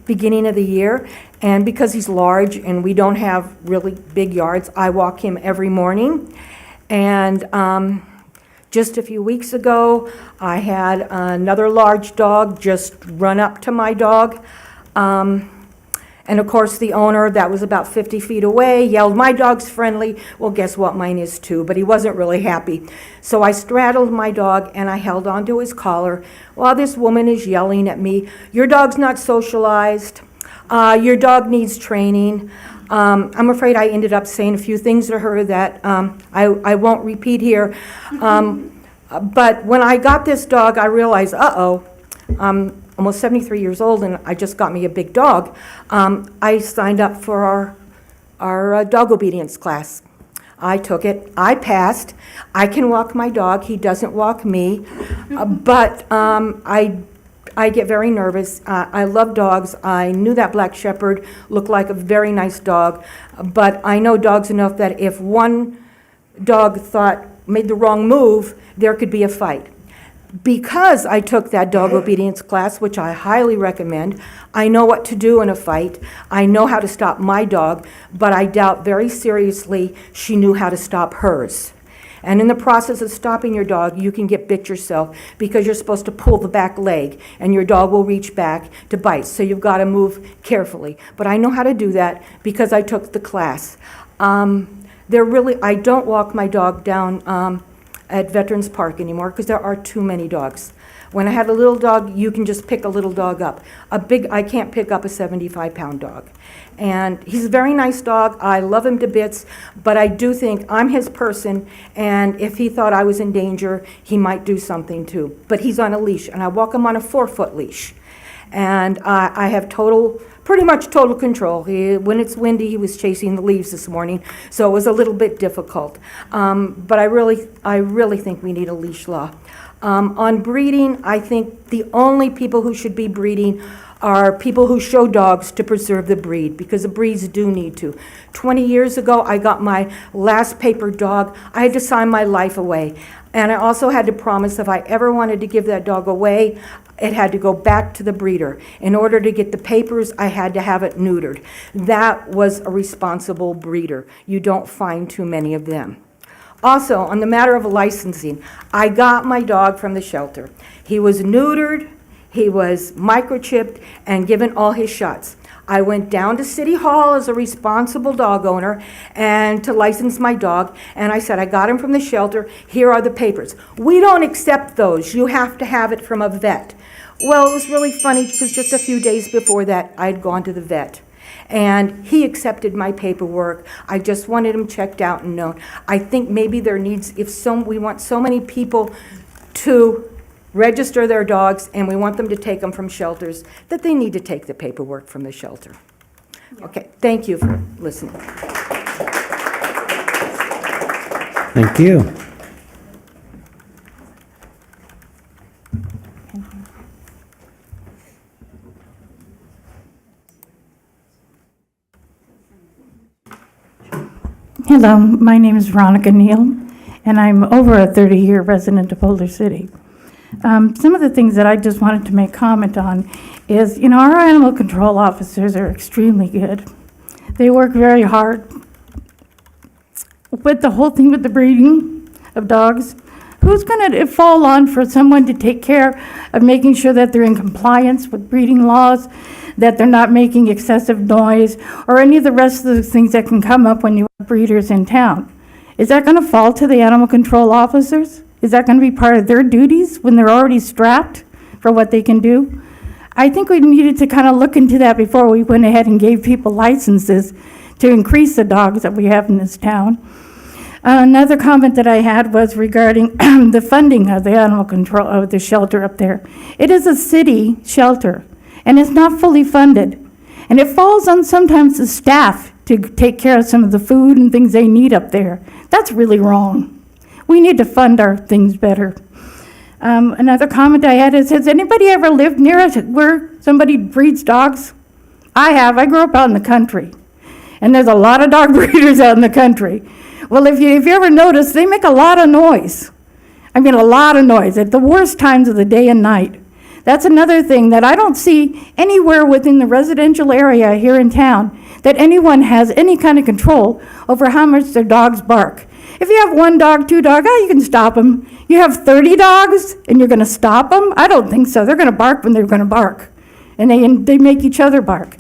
S21: beginning of the year, and because he's large and we don't have really big yards, I walk him every morning. And just a few weeks ago, I had another large dog just run up to my dog. And of course, the owner that was about 50 feet away yelled, "My dog's friendly." Well, guess what? Mine is too, but he wasn't really happy. So I straddled my dog and I held onto his collar while this woman is yelling at me, "Your dog's not socialized. Your dog needs training." I'm afraid I ended up saying a few things to her that I won't repeat here. But when I got this dog, I realized, I'm almost 73 years old and I just got me a big dog. I signed up for our our dog obedience class. I took it. I passed. I can walk my dog. He doesn't walk me. But I get very nervous. I love dogs. I knew that Black Shepherd looked like a very nice dog. But I know dogs enough that if one dog made the wrong move, there could be a fight. Because I took that dog obedience class, which I highly recommend, I know what to do in a fight. I know how to stop my dog, but I doubt very seriously she knew how to stop hers. And in the process of stopping your dog, you can get bit yourself because you're supposed to pull the back leg and your dog will reach back to bite. So you've got to move carefully. But I know how to do that because I took the class. I don't walk my dog down at Veterans Park anymore because there are too many dogs. When I had a little dog, you can just pick a little dog up. I can't pick up a 75-pound dog. And he's a very nice dog. I love him to bits, but I do think I'm his person, and if he thought I was in danger, he might do something too. But he's on a leash, and I walk him on a 4-foot leash. And I have pretty much total control. When it's windy, he was chasing the leaves this morning, so it was a little bit difficult. But I really think we need a leash law. On breeding, I think the only people who should be breeding are people who show dogs to preserve the breed, because the breeds do need to. 20 years ago, I got my last paper dog. I had to sign my life away. And I also had to promise if I ever wanted to give that dog away, it had to go back to the breeder. In order to get the papers, I had to have it neutered. That was a responsible breeder. You don't find too many of them. Also, on the matter of licensing, I got my dog from the shelter. He was neutered, he was microchipped, and given all his shots. I went down to City Hall as a responsible dog owner and to license my dog, and I said, I got him from the shelter, here are the papers. We don't accept those, you have to have it from a vet. Well, it was really funny because just a few days before that, I'd gone to the vet. And he accepted my paperwork. I just wanted him checked out and known. I think maybe there needs, we want so many people to register their dogs and we want them to take them from shelters, that they need to take the paperwork from the shelter. Okay, thank you for listening.
S1: Thank you.
S3: Hello, my name is Veronica Neal, and I'm over a 30-year resident of Boulder City. Some of the things that I just wanted to make comment on is, our animal control officers are extremely good. They work very hard with the whole thing with the breeding of dogs. Who's going to fall on for someone to take care of making sure that they're in compliance with breeding laws, that they're not making excessive noise, or any of the rest of the things that can come up when you have breeders in town? Is that going to fall to the animal control officers? Is that going to be part of their duties when they're already strapped for what they can do? I think we needed to kind of look into that before we went ahead and gave people licenses to increase the dogs that we have in this town. Another comment that I had was regarding the funding of the animal control, of the shelter up there. It is a city shelter, and it's not fully funded. And it falls on sometimes the staff to take care of some of the food and things they need up there. That's really wrong. We need to fund our things better. Another comment I had is, has anybody ever lived near where somebody breeds dogs? I have. I grew up out in the country. And there's a lot of dog breeders out in the country. Well, if you ever notice, they make a lot of noise. I mean, a lot of noise at the worst times of the day and night. That's another thing that I don't see anywhere within the residential area here in town, that anyone has any kind of control over how much their dogs bark. If you have 1 dog, 2 dogs, you can stop them. You have 30 dogs and you're going to stop them? I don't think so. They're going to bark when they're going to bark. And they make each other bark.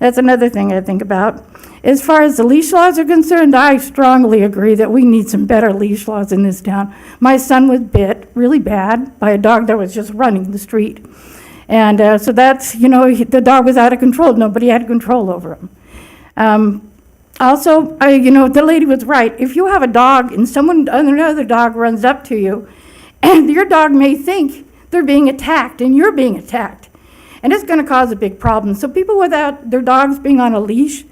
S3: That's another thing I think about. As far as the leash laws are concerned, I strongly agree that we need some better leash laws in this town. My son was bit really bad by a dog that was just running the street. And so that's, the dog was out of control. Nobody had control over him. Also, the lady was right. If you have a dog and another dog runs up to you, and your dog may think they're being attacked and you're being attacked, and it's going to cause a big problem. So people without their dogs being on a leash,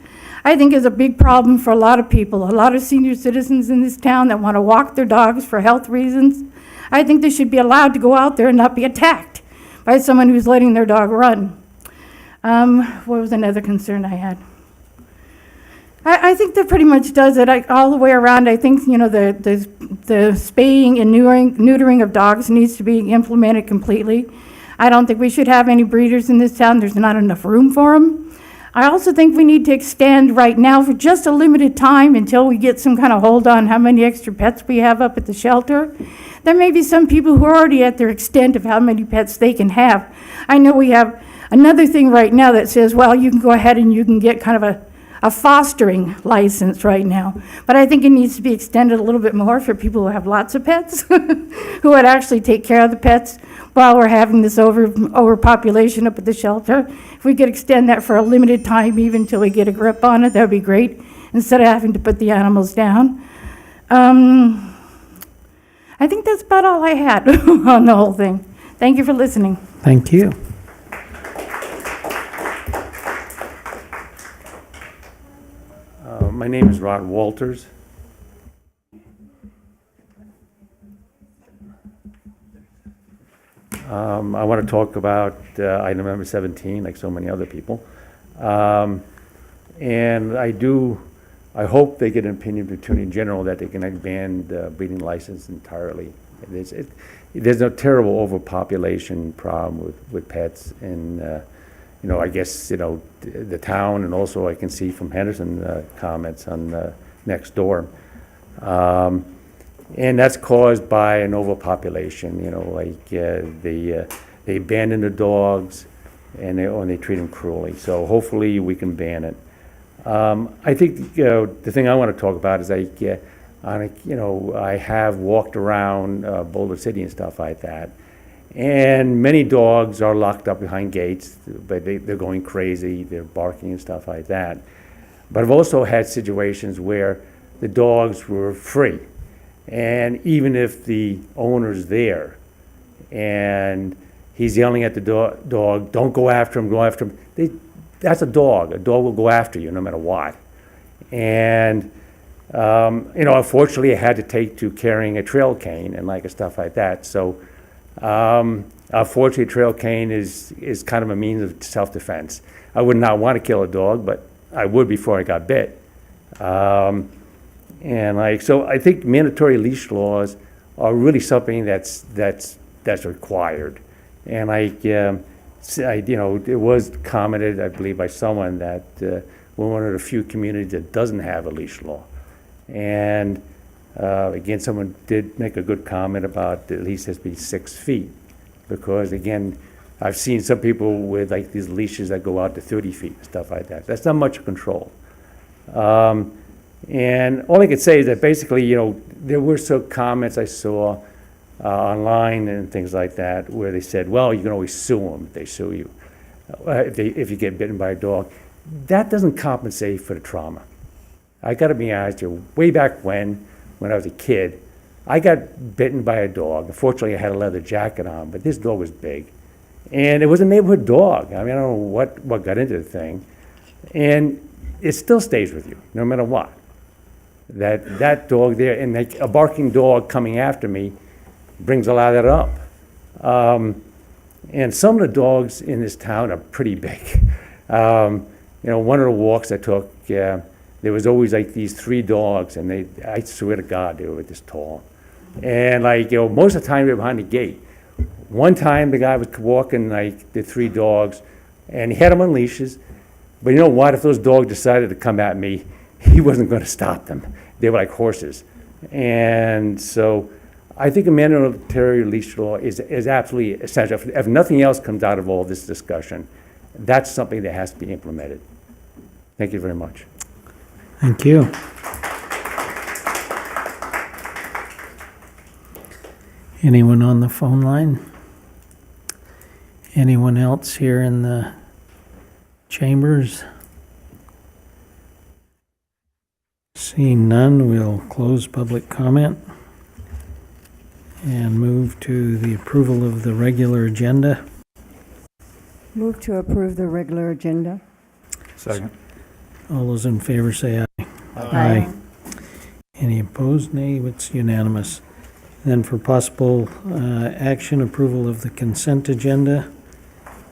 S3: I think is a big problem for a lot of people, a lot of senior citizens in this town that want to walk their dogs for health reasons. I think they should be allowed to go out there and not be attacked by someone who's letting their dog run. What was another concern I had? I think that pretty much does it all the way around. I think, you know, the spaying and neutering of dogs needs to be implemented completely. I don't think we should have any breeders in this town. There's not enough room for them. I also think we need to extend right now for just a limited time until we get some kind of hold on how many extra pets we have up at the shelter. There may be some people who are already at their extent of how many pets they can have. I know we have another thing right now that says, well, you can go ahead and you can get kind of a fostering license right now. But I think it needs to be extended a little bit more for people who have lots of pets, who would actually take care of the pets while we're having this overpopulation up at the shelter. If we could extend that for a limited time, even until we get a grip on it, that would be great, instead of having to put the animals down. I think that's about all I had on the whole thing. Thank you for listening.
S1: Thank you.
S4: My name is Rod Walters. I want to talk about item number 17, like so many other people. And I hope they get an opinion from the Attorney General that they can ban the breeding license entirely. There's a terrible overpopulation problem with pets, and you know, I guess, you know, the town, and also I can see from Henderson comments on next door. And that's caused by an overpopulation, you know, like they abandon the dogs and they treat them cruelly. So hopefully we can ban it. I think, you know, the thing I want to talk about is you know, I have walked around Boulder City and stuff like that. And many dogs are locked up behind gates, but they're going crazy, they're barking and stuff like that. But I've also had situations where the dogs were free. And even if the owner's there and he's yelling at the dog, don't go after him, go after him. That's a dog. A dog will go after you no matter what. And, you know, unfortunately I had to take to carrying a trail cane and like stuff like that. So, unfortunately, a trail cane is kind of a means of self-defense. I would not want to kill a dog, but I would before I got bit. And like, so I think mandatory leash laws are really something that's required. And like, you know, it was commented, I believe, by someone that we're one of the few communities that doesn't have a leash law. And again, someone did make a good comment about the leash has to be 6 feet, because again, I've seen some people with like these leashes that go out to 30 feet and stuff like that. That's not much control. And all I could say is that basically, you know, there were some comments I saw online and things like that where they said, well, you can always sue them if they sue you, if you get bitten by a dog. That doesn't compensate for the trauma. I got to be honest here, way back when I was a kid, I got bitten by a dog. Unfortunately, I had a leather jacket on, but this dog was big. And it was a neighborhood dog. I mean, I don't know what got into the thing. And it still stays with you, no matter what. That dog there, and like a barking dog coming after me brings a lot of that up. And some of the dogs in this town are pretty big. You know, one of the walks I took, there was always like these 3 dogs, and I swear to God, they were this tall. And like, you know, most of the time they were behind the gate. One time the guy was walking like the 3 dogs, and he had them on leashes. But you know what? If those dogs decided to come at me, he wasn't going to stop them. They were like horses. And so I think a mandatory leash law is absolutely essential. If nothing else comes out of all this discussion, that's something that has to be implemented. Thank you very much.
S1: Thank you. Anyone on the phone line? Anyone else here in the chambers? Seeing none, we'll close public comment and move to the approval of the regular agenda.
S22: Move to approve the regular agenda.
S1: Second. All those in favor say aye. Aye. Any opposed? Nay. It's unanimous. Then for possible action, approval of the consent agenda.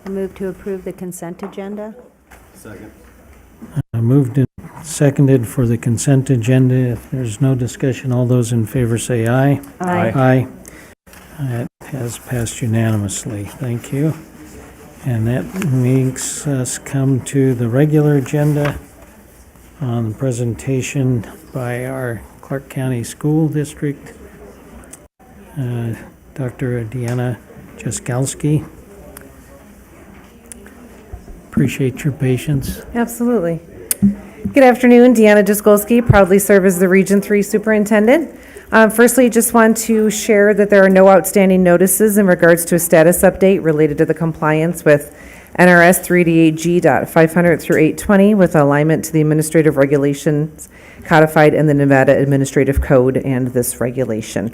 S5: I move to approve the consent agenda.
S11: Second.
S1: Moved and seconded for the consent agenda. If there's no discussion, all those in favor say aye.
S5: Aye.
S1: It has passed unanimously. Thank you. And that makes us come to the regular agenda on the presentation by our Clark County School District, Dr. Deanna Jaskalski. Appreciate your patience.
S22: Absolutely. Good afternoon, Deanna Jaskolski, proudly serve as the Region 3 Superintendent. Firstly, just want to share that there are no outstanding notices in regards to a status update related to the compliance with NRS 3D8G.500 through 820 with alignment to the administrative regulations codified in the Nevada Administrative Code and this regulation.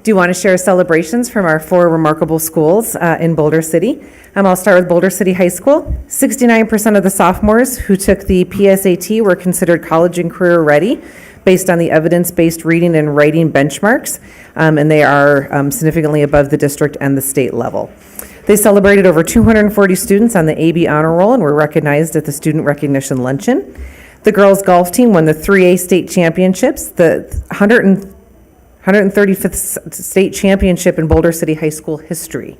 S22: Do want to share celebrations from our 4 remarkable schools in Boulder City. I'll start with Boulder City High School. 69% of the sophomores who took the PSAT were considered college and career ready based on the evidence-based reading and writing benchmarks, and they are significantly above the district and the state level. They celebrated over 240 students on the AB Honor Roll and were recognized at the Student Recognition Luncheon. The girls golf team won the 3A state championships, the 135th state championship in Boulder City High School history.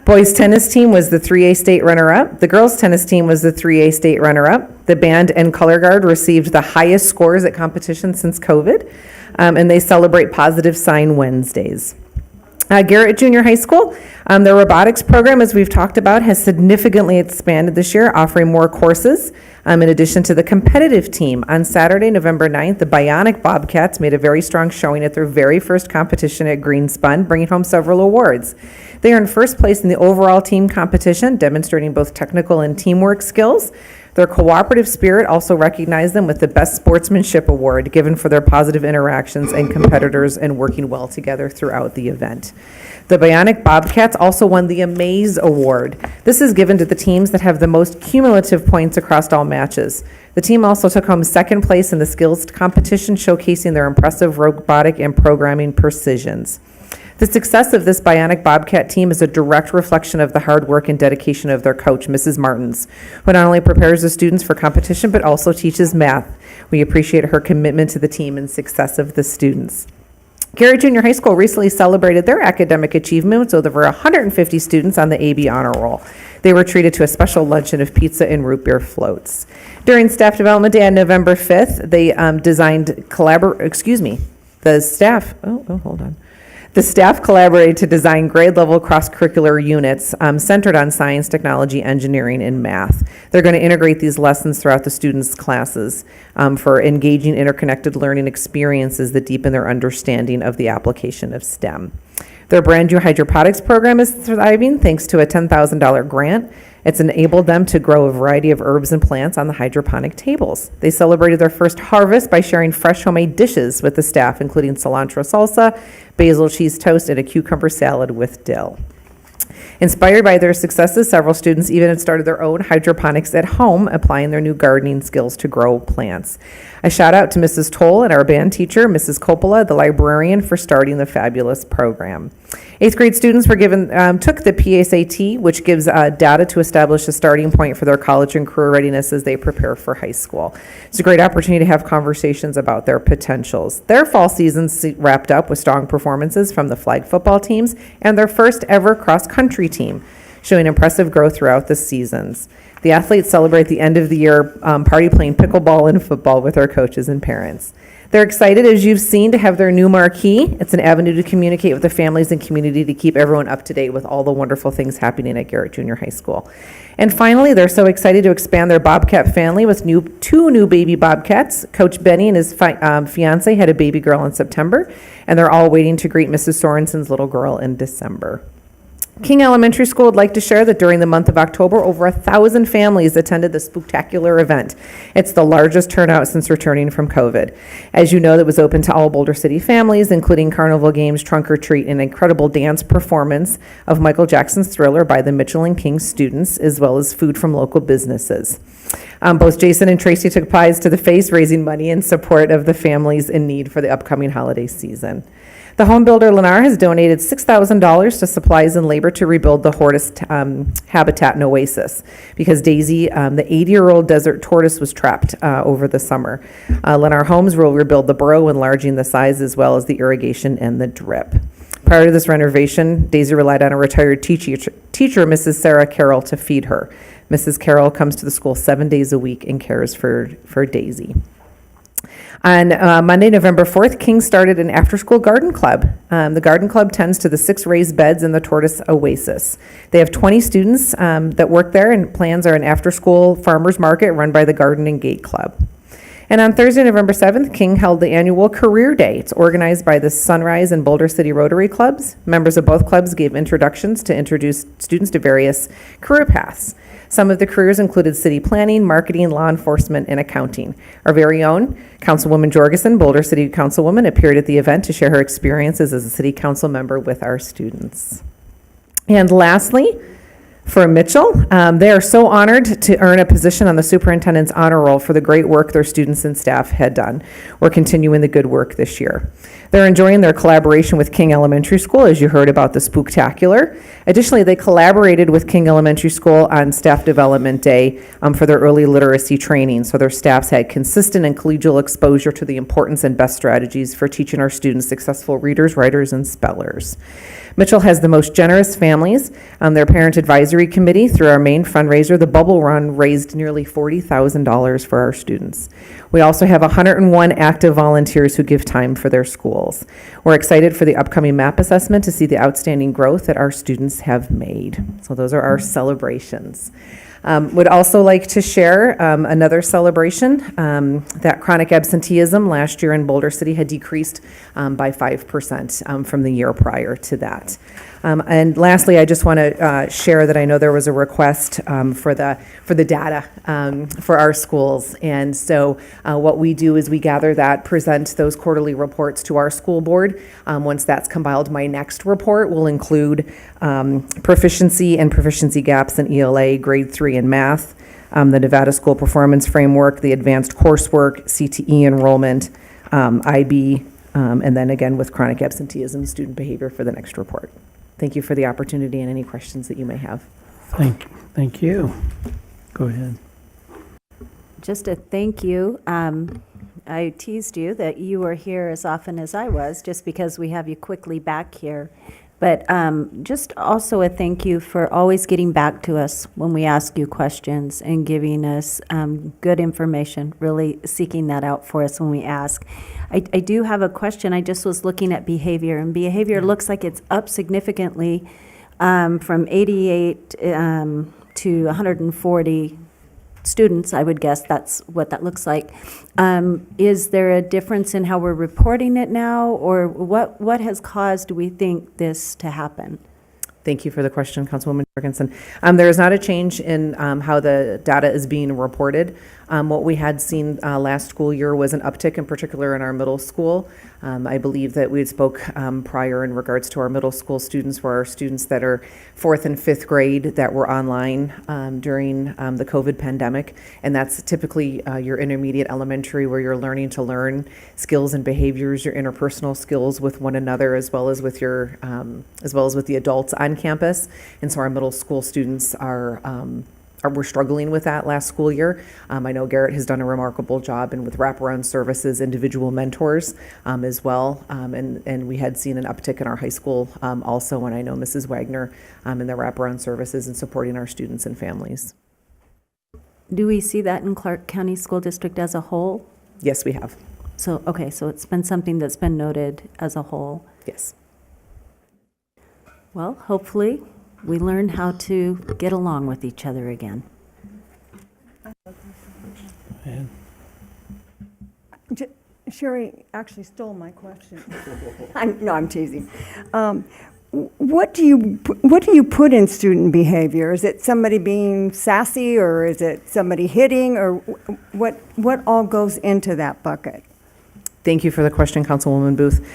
S22: Boys tennis team was the 3A state runner-up. The girls tennis team was the 3A state runner-up. The band and color guard received the highest scores at competition since COVID, and they celebrate Positive Sign Wednesdays. Garrett Junior High School, their robotics program, as we've talked about, has significantly expanded this year, offering more courses. In addition to the competitive team, on Saturday, November 9th, the Bionic Bobcats made a very strong showing at their very first competition at Greenspun, bringing home several awards. They earned first place in the overall team competition, demonstrating both technical and teamwork skills. Their cooperative spirit also recognized them with the Best Sportsmanship Award, given for their positive interactions and competitors and working well together throughout the event. The Bionic Bobcats also won the Amaze Award. This is given to the teams that have the most cumulative points across all matches. The team also took home second place in the skills competition, showcasing their impressive robotic and programming precisions. The success of this Bionic Bobcat team is a direct reflection of the hard work and dedication of their coach, Mrs. Martins, who not only prepares the students for competition, but also teaches math. We appreciate her commitment to the team and success of the students. Garrett Junior High School recently celebrated their academic achievements with over 150 students on the AB Honor Roll. They were treated to a special luncheon of pizza and root beer floats. During Staff Development Day on November 5th, they The staff collaborated to design grade-level cross-curricular units centered on science, technology, engineering, and math. They're going to integrate these lessons throughout the students' classes for engaging interconnected learning experiences that deepen their understanding of the application of STEM. Their brand new hydroponics program is thriving thanks to a $10,000 grant. It's enabled them to grow a variety of herbs and plants on the hydroponic tables. They celebrated their first harvest by sharing fresh homemade dishes with the staff, including cilantro salsa, basil cheese toast, and a cucumber salad with dill. Inspired by their successes, several students even had started their own hydroponics at home, applying their new gardening skills to grow plants. A shout out to Mrs. Toll and our band teacher, Mrs. Coppola, the librarian, for starting the fabulous program. 8th grade students were took the PSAT, which gives data to establish a starting point for their college and career readiness as they prepare for high school. It's a great opportunity to have conversations about their potentials. Their fall season wrapped up with strong performances from the flag football teams and their first ever cross-country team, showing impressive growth throughout the seasons. The athletes celebrate the end of the year party playing pickleball and football with their coaches and parents. They're excited, as you've seen, to have their new marquee. It's an avenue to communicate with the families and community to keep everyone up to date with all the wonderful things happening at Garrett Junior High School. And finally, they're so excited to expand their Bobcat family with two new baby Bobcats. Coach Benny and his fiance had a baby girl in September, and they're all waiting to greet Mrs. Sorensen's little girl in December. King Elementary School would like to share that during the month of October, over 1,000 families attended the Spooktacular event. It's the largest turnout since returning from COVID. As you know, that was open to all Boulder City families, including carnival games, trunk or treat, and incredible dance performance of Michael Jackson's Thriller by the Mitchell and King students, as well as food from local businesses. Both Jason and Tracy took pies to the face, raising money in support of the families in need for the upcoming holiday season. The home builder Lennar has donated $6,000 to supplies and labor to rebuild the tortoise habitat in Oasis because Daisy, the 80-year-old desert tortoise, was trapped over the summer. Lennar Homes will rebuild the burrow, enlarging the size as well as the irrigation and the drip. Prior to this renovation, Daisy relied on a retired teacher, Mrs. Sarah Carroll, to feed her. Mrs. Carroll comes to the school 7 days a week and cares for Daisy. On Monday, November 4th, King started an after-school garden club. The garden club tends to the 6 raised beds in the Tortoise Oasis. They have 20 students that work there, and plans are an after-school farmers market run by the Garden and Gate Club. And on Thursday, November 7th, King held the annual Career Day. It's organized by the Sunrise and Boulder City Rotary Clubs. Members of both clubs gave introductions to introduce students to various career paths. Some of the careers included city planning, marketing, law enforcement, and accounting. Our very own Councilwoman Jorgensen, Boulder City Councilwoman, appeared at the event to share her experiences as a city council member with our students. And lastly, for Mitchell, they are so honored to earn a position on the superintendent's honor roll for the great work their students and staff had done. We're continuing the good work this year. They're enjoying their collaboration with King Elementary School, as you heard about the Spooktacular. Additionally, they collaborated with King Elementary School on Staff Development Day for their early literacy training, so their staffs had consistent and collegial exposure to the importance and best strategies for teaching our students successful readers, writers, and spellers. Mitchell has the most generous families. Their parent advisory committee, through our main fundraiser, the Bubble Run, raised nearly $40,000 for our students. We also have 101 active volunteers who give time for their schools. We're excited for the upcoming MAP assessment to see the outstanding growth that our students have made. So those are our celebrations. Would also like to share another celebration, that chronic absenteeism last year in Boulder City had decreased by 5% from the year prior to that. And lastly, I just want to share that I know there was a request for the data for our schools. And so what we do is we gather that, present those quarterly reports to our school board. Once that's compiled, my next report will include proficiency and proficiency gaps in ELA, grade 3 in math, the Nevada School Performance Framework, the advanced coursework, CTE enrollment, IB, and then again with chronic absenteeism, student behavior for the next report. Thank you for the opportunity and any questions that you may have.
S1: Thank you. Go ahead.
S5: Just a thank you. I teased you that you were here as often as I was, just because we have you quickly back here. But just also a thank you for always getting back to us when we ask you questions and giving us good information, really seeking that out for us when we ask. I do have a question. I just was looking at behavior, and behavior looks like it's up significantly from 88 to 140 students, I would guess that's what that looks like. Is there a difference in how we're reporting it now, or what has caused, do we think, this to happen?
S22: Thank you for the question, Councilwoman Jorgensen. There is not a change in how the data is being reported. What we had seen last school year was an uptick, in particular in our middle school. I believe that we had spoke prior in regards to our middle school students, were our students that are 4th and 5th grade that were online during the COVID pandemic. And that's typically your intermediate elementary, where you're learning to learn skills and behaviors, your interpersonal skills with one another, as well as with your as well as with the adults on campus. And so our middle school students we're struggling with that last school year. I know Garrett has done a remarkable job, and with wraparound services, individual mentors as well. And we had seen an uptick in our high school also, and I know Mrs. Wagner in the wraparound services and supporting our students and families.
S5: Do we see that in Clark County School District as a whole?
S22: Yes, we have.
S5: So, okay, so it's been something that's been noted as a whole.
S22: Yes.
S5: Well, hopefully we learn how to get along with each other again.
S9: Sherry actually stole my question. I'm teasing.
S6: what do you put in student behavior? Is it somebody being sassy, or is it somebody hitting, or what all goes into that bucket?
S22: Thank you for the question, Councilwoman Booth.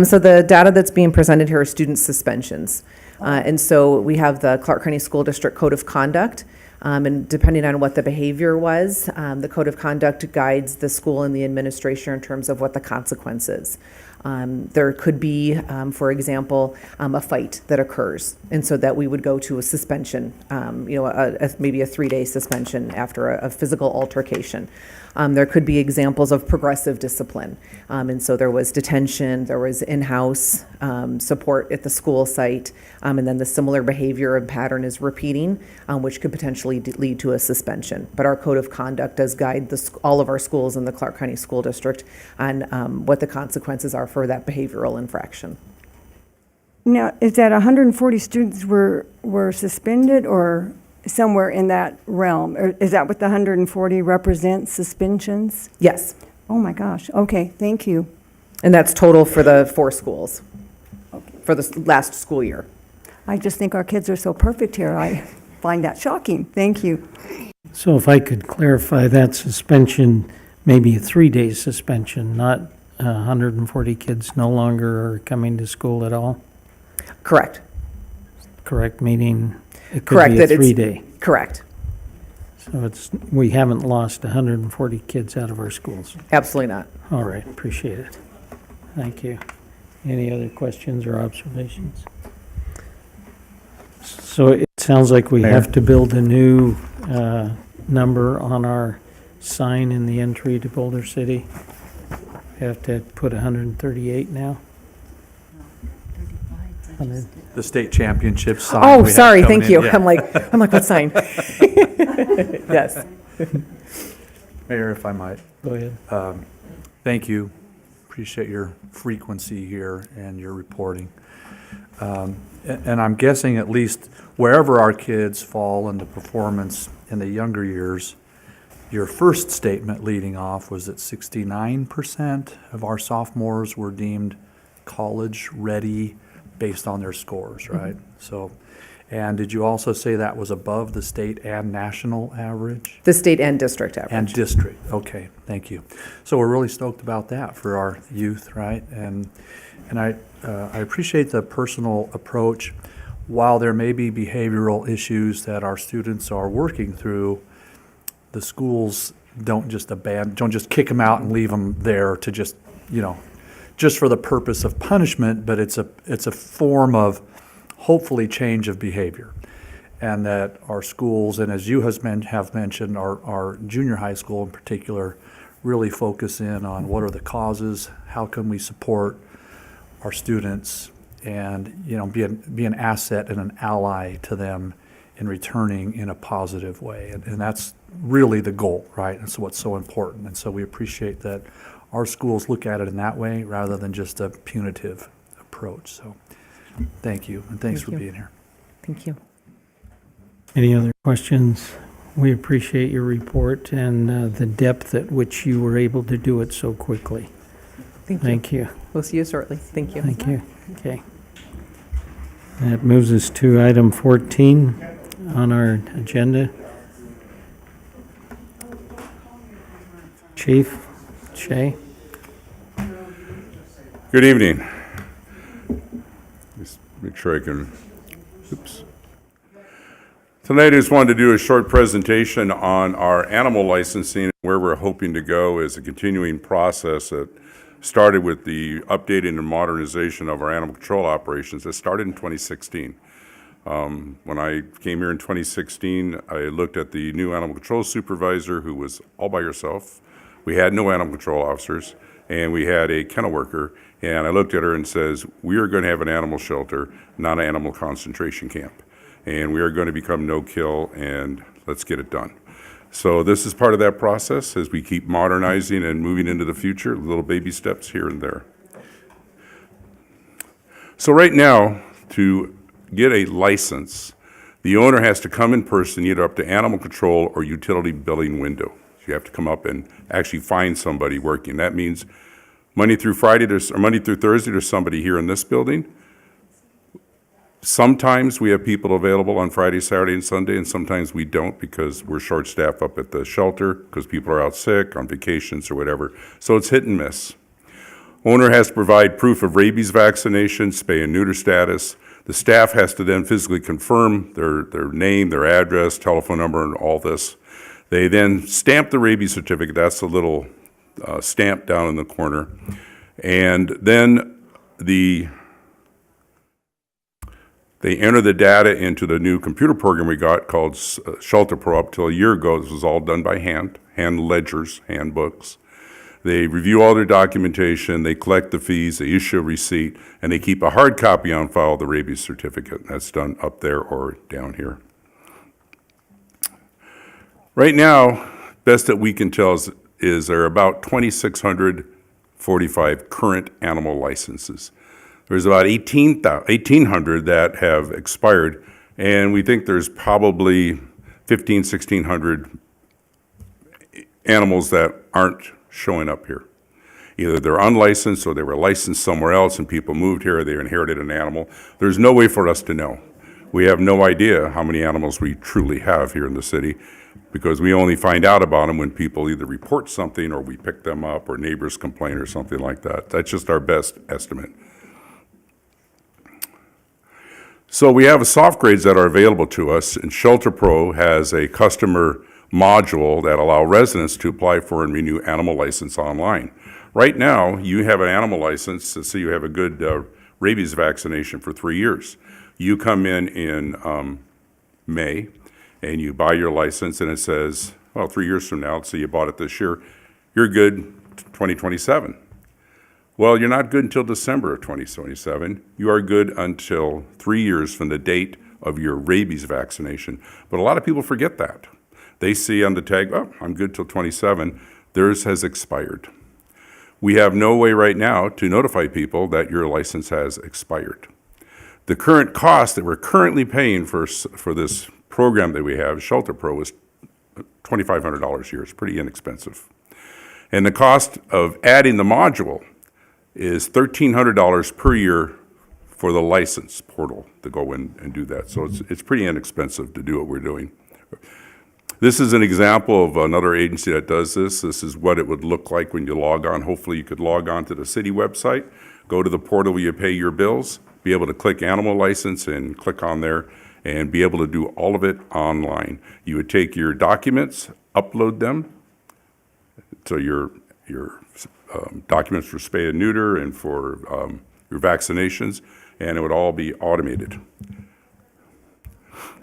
S22: So the data that's being presented here are student suspensions. And so we have the Clark County School District Code of Conduct. And depending on what the behavior was, the Code of Conduct guides the school and the administration in terms of what the consequence is. There could be, for example, a fight that occurs, and so that we would go to a suspension, maybe a 3-day suspension after a physical altercation. There could be examples of progressive discipline, and so there was detention, there was in-house support at the school site, and then the similar behavior and pattern is repeating, which could potentially lead to a suspension. But our Code of Conduct does guide all of our schools in the Clark County School District on what the consequences are for that behavioral infraction.
S6: Now, is that 140 students were suspended, or somewhere in that realm? Or is that what the 140 represents, suspensions?
S22: Yes.
S6: Oh my gosh. Okay, thank you.
S22: And that's total for the 4 schools for the last school year.
S6: I just think our kids are so perfect here. I find that shocking. Thank you.
S1: So if I could clarify, that suspension, maybe a 3-day suspension, not 140 kids no longer are coming to school at all?
S22: Correct.
S1: Correct, meaning it could
S22: Correct,
S1: be a
S22: that it's-
S1: 3-day.
S22: Correct.
S1: So we haven't lost 140 kids out of our schools.
S22: Absolutely not.
S1: All right, appreciate it. Thank you. Any other questions or observations? So it sounds like we have to build a new number on our sign in the entry to Boulder City. We have to put 138 now.
S8: The state championship sign.
S22: Oh,
S8: we have
S22: sorry,
S8: coming
S22: thank
S8: in,
S22: you.
S8: yeah.
S22: I'm like, what sign? Yes.
S8: Mayor, if I might.
S1: Go ahead.
S8: Thank you. Appreciate your frequency here and your reporting. And I'm guessing at least wherever our kids fall into performance in the younger years, your first statement leading off was that 69% of our sophomores were deemed college ready based on their scores, right? So, and did you also say that was above the state and national average?
S22: The state and district average.
S8: And district, okay, thank you. So we're really stoked about that for our youth, right? And I appreciate the personal approach. While there may be behavioral issues that our students are working through, the schools don't just kick them out and leave them there to just for the purpose of punishment, but it's a form of hopefully change of behavior. And that our schools, and as you have mentioned, our junior high school in particular, really focus in on what are the causes, how can we support our students, and be an asset and an ally to them in returning in a positive way. And that's really the goal, right? That's what's so important. And so we appreciate that our schools look at it in that way rather than just a punitive approach. So thank you, and thanks for being here.
S22: Thank you.
S1: Any other questions? We appreciate your report and the depth at which you were able to do it so quickly.
S22: Thank you. We'll see you shortly. Thank you.
S1: Thank you. Okay. That moves us to item 14 on our agenda. Chief Shea.
S23: Good evening. Just make sure I can, oops. Tonight I just wanted to do a short presentation on our animal licensing, where we're hoping to go as a continuing process that started with the updating and modernization of our animal control operations that started in 2016. When I came here in 2016, I looked at the new animal control supervisor who was all by herself. We had no animal control officers, and we had a kennel worker, and I looked at her and says, we are going to have an animal shelter, not an animal concentration camp. And we are going to become no-kill, and let's get it done. So this is part of that process as we keep modernizing and moving into the future, little baby steps here and there. So right now, to get a license, the owner has to come in person either up to animal control or utility billing window. You have to come up and actually find somebody working. That means Monday through Thursday, there's somebody here in this building. Sometimes we have people available on Friday, Saturday, and Sunday, and sometimes we don't because we're short-staffed up at the shelter because people are out sick, on vacations, or whatever. So it's hit and miss. Owner has to provide proof of rabies vaccination, spay and neuter status. The staff has to then physically confirm their name, their address, telephone number, and all this. They then stamp the rabies certificate. That's the little stamp down in the corner. And then they enter the data into the new computer program we got called Shelter Pro. Up till a year ago, this was all done by hand ledgers, handbooks. They review all their documentation, they collect the fees, they issue a receipt, and they keep a hard copy on file of the rabies certificate. That's done up there or down here. Right now, best that we can tell is there are about 2,645 current animal licenses. There's about 1,800 that have expired, and we think there's probably 1,600 animals that aren't showing up here. Either they're unlicensed or they were licensed somewhere else and people moved here or they inherited an animal. There's no way for us to know. We have no idea how many animals we truly have here in the city because we only find out about them when people either report something or we pick them up or neighbors complain or something like that. That's just our best estimate. So we have soft grades that are available to us, and Shelter Pro has a customer module that allow residents to apply for and renew animal license online. Right now, you have an animal license, so you have a good rabies vaccination for 3 years. You come in May, and you buy your license, and it says, well, 3 years from now, let's say you bought it this year, you're good 2027. Well, you're not good until December of 2027. You are good until 3 years from the date of your rabies vaccination. But a lot of people forget that. They see on the tag, oh, I'm good till 27. Theirs has expired. We have no way right now to notify people that your license has expired. The current cost that we're currently paying for this program that we have, Shelter Pro, is $2,500 a year. It's pretty inexpensive. And the cost of adding the module is $1,300 per year for the license portal to go in and do that. So it's pretty inexpensive to do what we're doing. This is an example of another agency that does this. This is what it would look like when you log on. Hopefully you could log on to the city website, go to the portal where you pay your bills, be able to click animal license and click on there and be able to do all of it online. You would take your documents, upload them, so your documents for spay and neuter and for your vaccinations, and it would all be automated.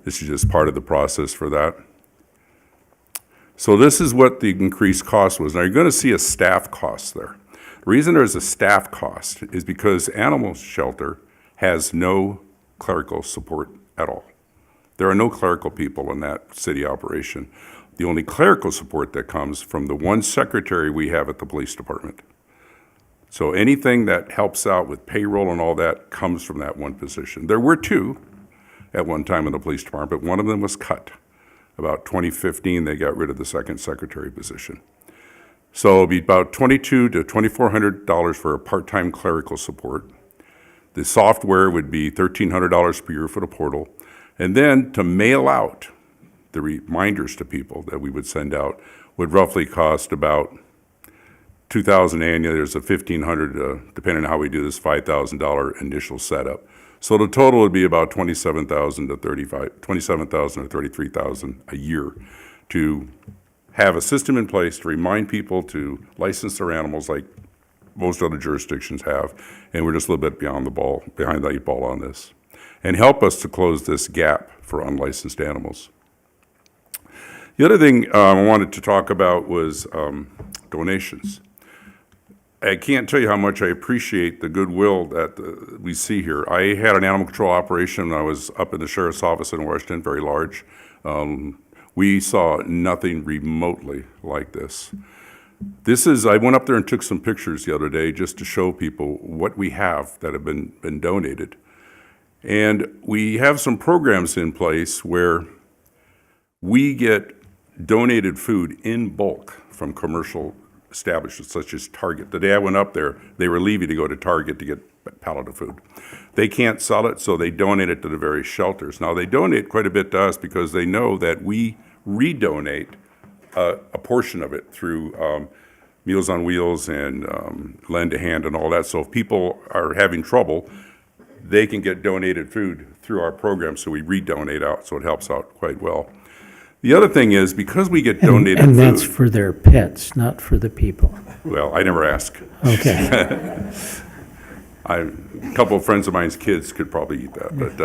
S23: This is just part of the process for that. So this is what the increased cost was. Now you're going to see a staff cost there. The reason there's a staff cost is because animal shelter has no clerical support at all. There are no clerical people in that city operation. The only clerical support that comes from the one secretary we have at the police department. So anything that helps out with payroll and all that comes from that one position. There were two at one time in the police department, but one of them was cut. About 2015, they got rid of the second secretary position. So it'll be about $2,200 to $2,400 for a part-time clerical support. The software would be $1,300 per year for the portal. And then to mail out the reminders to people that we would send out would roughly cost about $2,000 annually. There's a $1,500, depending on how we do this, $5,000 initial setup. So the total would be about $27,000 to $33,000 a year to have a system in place to remind people to license their animals like most other jurisdictions have, and we're just a little bit behind the eight ball on this, and help us to close this gap for unlicensed animals. The other thing I wanted to talk about was donations. I can't tell you how much I appreciate the goodwill that we see here. I had an animal control operation when I was up in the sheriff's office in Washington, very large. We saw nothing remotely like this. I went up there and took some pictures the other day just to show people what we have that have been donated. And we have some programs in place where we get donated food in bulk from commercial establishments such as Target. The day I went up there, they were leaving to go to Target to get pallet of food. They can't sell it, so they donate it to the various shelters. Now, they donate quite a bit to us because they know that we redonate a portion of it through Meals on Wheels and Lend a Hand and all that. So if people are having trouble, they can get donated food through our program, so we redonate out, so it helps out quite well. The other thing is, because we get donated
S1: And
S23: food...
S1: that's for their pets, not for the people.
S23: Well, I never ask.
S1: Okay.
S23: A couple of friends of mine's kids could probably eat that, but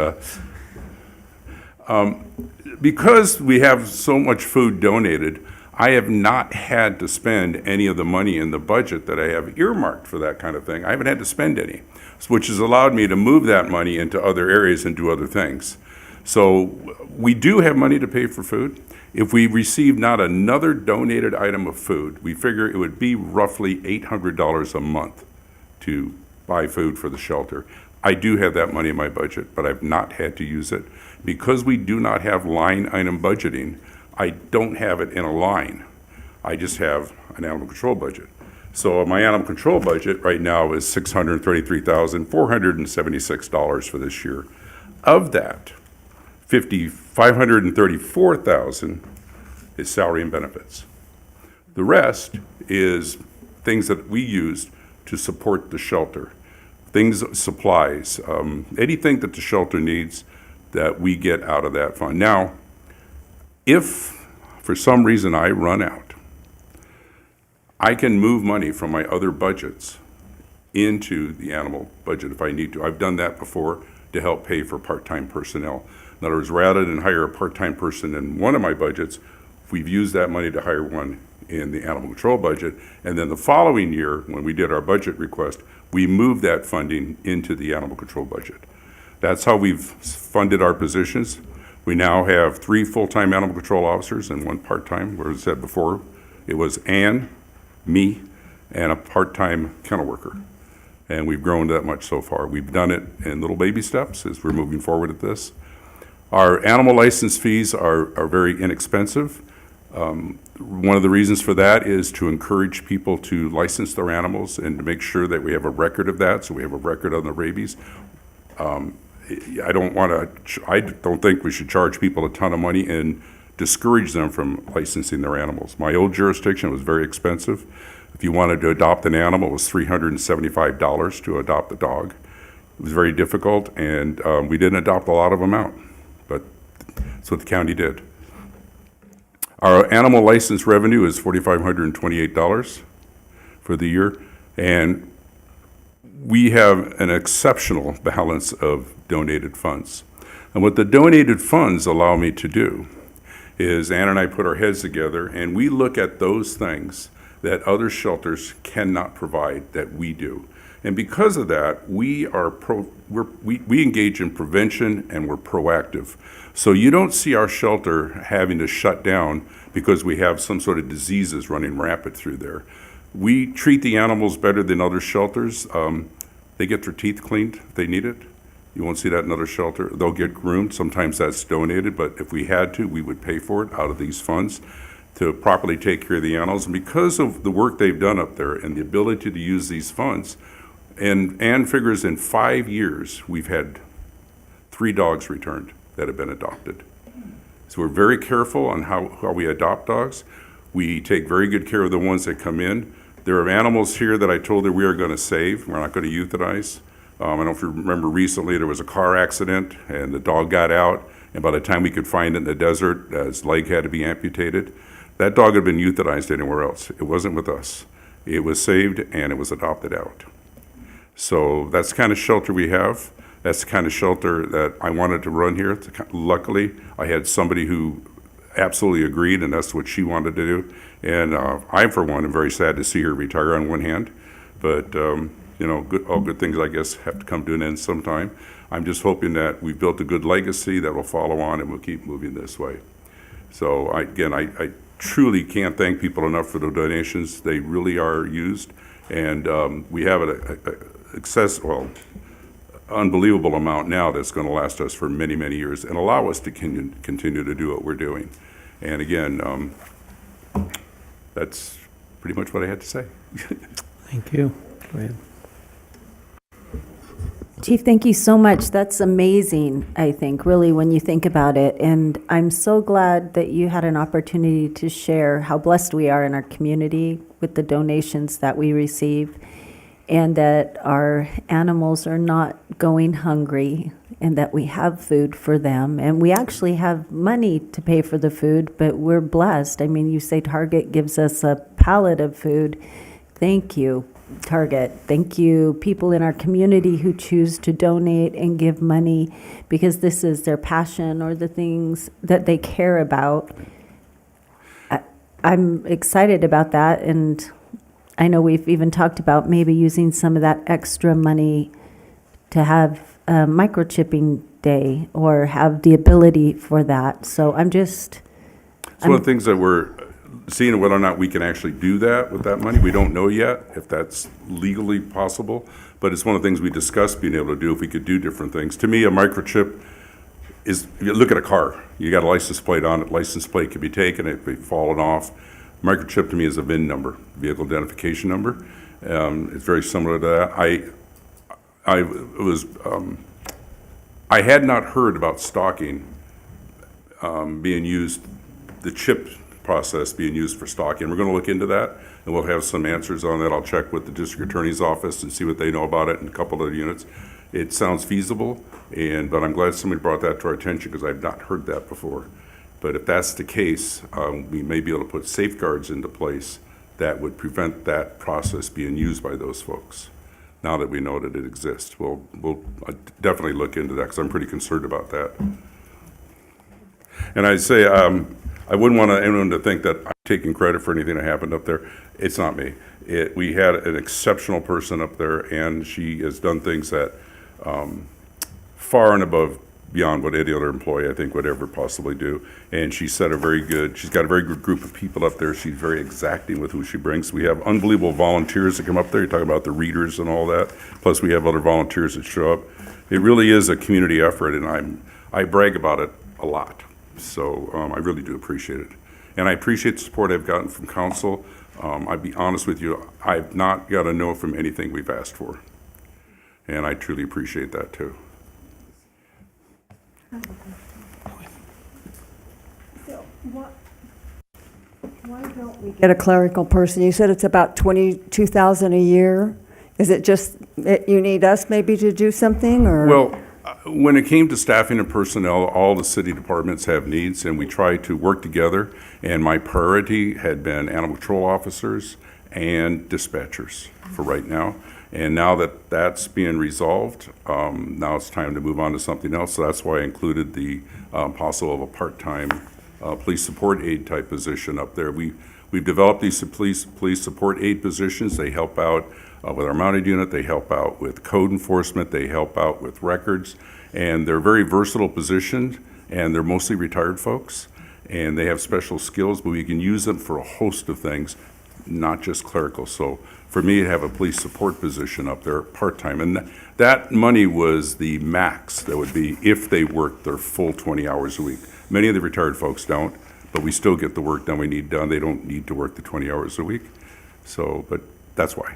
S23: because we have so much food donated, I have not had to spend any of the money in the budget that I have earmarked for that kind of thing. I haven't had to spend any, which has allowed me to move that money into other areas and do other things. So we do have money to pay for food. If we receive not another donated item of food, we figure it would be roughly $800 a month to buy food for the shelter. I do have that money in my budget, but I've not had to use it. Because we do not have line item budgeting, I don't have it in a line. I just have an animal control budget. So my animal control budget right now is $633,476 for this year. Of that, $534,000 is salary and benefits. The rest is things that we use to support the shelter. Things, supplies, anything that the shelter needs that we get out of that fund. Now, if for some reason I run out, I can move money from my other budgets into the animal budget if I need to. I've done that before to help pay for part-time personnel. In other words, rather than hire a part-time person in one of my budgets, we've used that money to hire one in the animal control budget. And then the following year, when we did our budget request, we moved that funding into the animal control budget. That's how we've funded our positions. We now have 3 full-time animal control officers and 1 part-time. Where I said before, it was Ann, me, and a part-time kennel worker. And we've grown that much so far. We've done it in little baby steps as we're moving forward at this. Our animal license fees are very inexpensive. One of the reasons for that is to encourage people to license their animals and to make sure that we have a record of that, so we have a record on the rabies. I don't think we should charge people a ton of money and discourage them from licensing their animals. My old jurisdiction was very expensive. If you wanted to adopt an animal, it was $375 to adopt a dog. It was very difficult, and we didn't adopt a lot of them out, but that's what the county did. Our animal license revenue is $4,528 for the year, and we have an exceptional balance of donated funds. And what the donated funds allow me to do is Ann and I put our heads together and we look at those things that other shelters cannot provide that we do. And because of that, we engage in prevention and we're proactive. So you don't see our shelter having to shut down because we have some sort of diseases running rampant through there. We treat the animals better than other shelters. They get their teeth cleaned if they need it. You won't see that in other shelter. They'll get groomed. Sometimes that's donated, but if we had to, we would pay for it out of these funds to properly take care of the animals. And because of the work they've done up there and the ability to use these funds, and Ann figures in 5 years, we've had 3 dogs returned that have been adopted. So we're very careful on how we adopt dogs. We take very good care of the ones that come in. There are animals here that I told her we are going to save. We're not going to euthanize. I don't know if you remember recently there was a car accident and the dog got out, and by the time we could find it in the desert, his leg had to be amputated. That dog had been euthanized anywhere else. It wasn't with us. It was saved and it was adopted out. So that's the kind of shelter we have. That's the kind of shelter that I wanted to run here. Luckily, I had somebody who absolutely agreed, and that's what she wanted to do. And I, for one, am very sad to see her retire on one hand. But, all good things, I guess, have to come to an end sometime. I'm just hoping that we've built a good legacy that will follow on and we'll keep moving this way. So, I truly can't thank people enough for the donations. They really are used. And we have an unbelievable amount now that's going to last us for many, many years and allow us to continue to do what we're doing. And again, that's pretty much what I had to say.
S1: Thank you. Go ahead.
S5: Chief, thank you so much. That's amazing, I think, really, when you think about it. And I'm so glad that you had an opportunity to share how blessed we are in our community with the donations that we receive, and that our animals are not going hungry, and that we have food for them. And we actually have money to pay for the food, but we're blessed. I mean, you say Target gives us a pallet of food. Thank you, Target. Thank you, people in our community who choose to donate and give money because this is their passion or the things that they care about. I'm excited about that, and I know we've even talked about maybe using some of that extra money to have a microchipping day or have the ability for that. So
S23: It's one of the things that we're seeing whether or not we can actually do that with that money. We don't know yet if that's legally possible, but it's one of the things we discussed being able to do if we could do different things. To me, a microchip is, you look at a car, you got a license plate on it, license plate could be taken, it could be fallen off. Microchip to me is a VIN number, vehicle identification number. It's very similar to that. I had not heard about stalking being used, the chip process being used for stalking. We're going to look into that, and we'll have some answers on that. I'll check with the district attorney's office and see what they know about it in a couple of the units. It sounds feasible, but I'm glad somebody brought that to our attention because I've not heard that before. But if that's the case, we may be able to put safeguards into place that would prevent that process being used by those folks. Now that we know that it exists, we'll definitely look into that because I'm pretty concerned about that. And I'd say I wouldn't want anyone to think that I'm taking credit for anything that happened up there. It's not me. We had an exceptional person up there, and she has done things that far and above beyond what any other employee I think would ever possibly do. And she's got a very good group of people up there. She's very exacting with who she brings. We have unbelievable volunteers that come up there. You talk about the readers and all that. Plus we have other volunteers that show up. It really is a community effort, and I brag about it a lot. So I really do appreciate it. And I appreciate the support I've gotten from council. I'll be honest with you, I've not got a no from anything we've asked for. And I truly appreciate that too.
S6: So why don't we get a clerical person? You said it's about $22,000 a year. Is it just you need us maybe to do something, or?
S23: Well, when it came to staffing and personnel, all the city departments have needs, and we try to work together. And my priority had been animal control officers and dispatchers for right now. And now that that's being resolved, now it's time to move on to something else. So that's why I included the possible of a part-time police support aide type position up there. We've developed these police support aide positions. They help out with our mounted unit. They help out with code enforcement. They help out with records. And they're very versatile positions, and they're mostly retired folks. And they have special skills, but we can use them for a host of things, not just clerical. So for me to have a police support position up there part-time, and that money was the max that would be if they worked their full 20 hours a week. Many of the retired folks don't, but we still get the work done we need done. They don't need to work the 20 hours a week. So, but that's why.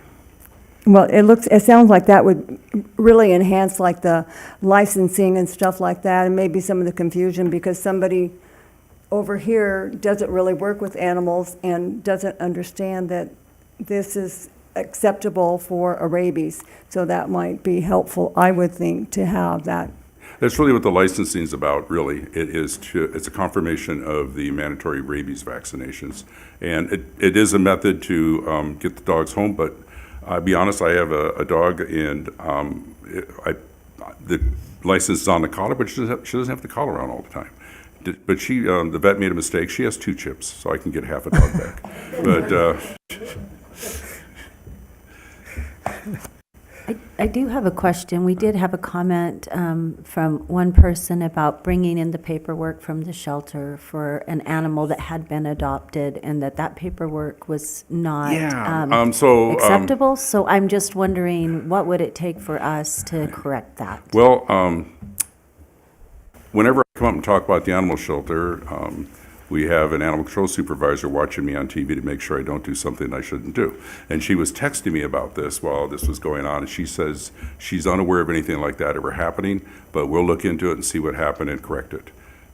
S6: Well, it sounds like that would really enhance like the licensing and stuff like that, and maybe some of the confusion because somebody over here doesn't really work with animals and doesn't understand that this is acceptable for a rabies. So that might be helpful, I would think, to have that.
S23: That's really what the licensing is about, really. It's a confirmation of the mandatory rabies vaccinations. And it is a method to get the dogs home, but I'll be honest, I have a dog, and the license is on the collar, but she doesn't have the collar on all the time. But the vet made a mistake. She has 2 chips, so I can get half a dog back. But
S5: I do have a question. We did have a comment from one person about bringing in the paperwork from the shelter for an animal that had been adopted, and that paperwork was not acceptable. So I'm just wondering, what would it take for us to correct that?
S23: Well, whenever I come up and talk about the animal shelter, we have an animal control supervisor watching me on TV to make sure I don't do something I shouldn't do. And she was texting me about this while this was going on, and she says she's unaware of anything like that ever happening, but we'll look into it and see what happened and correct it.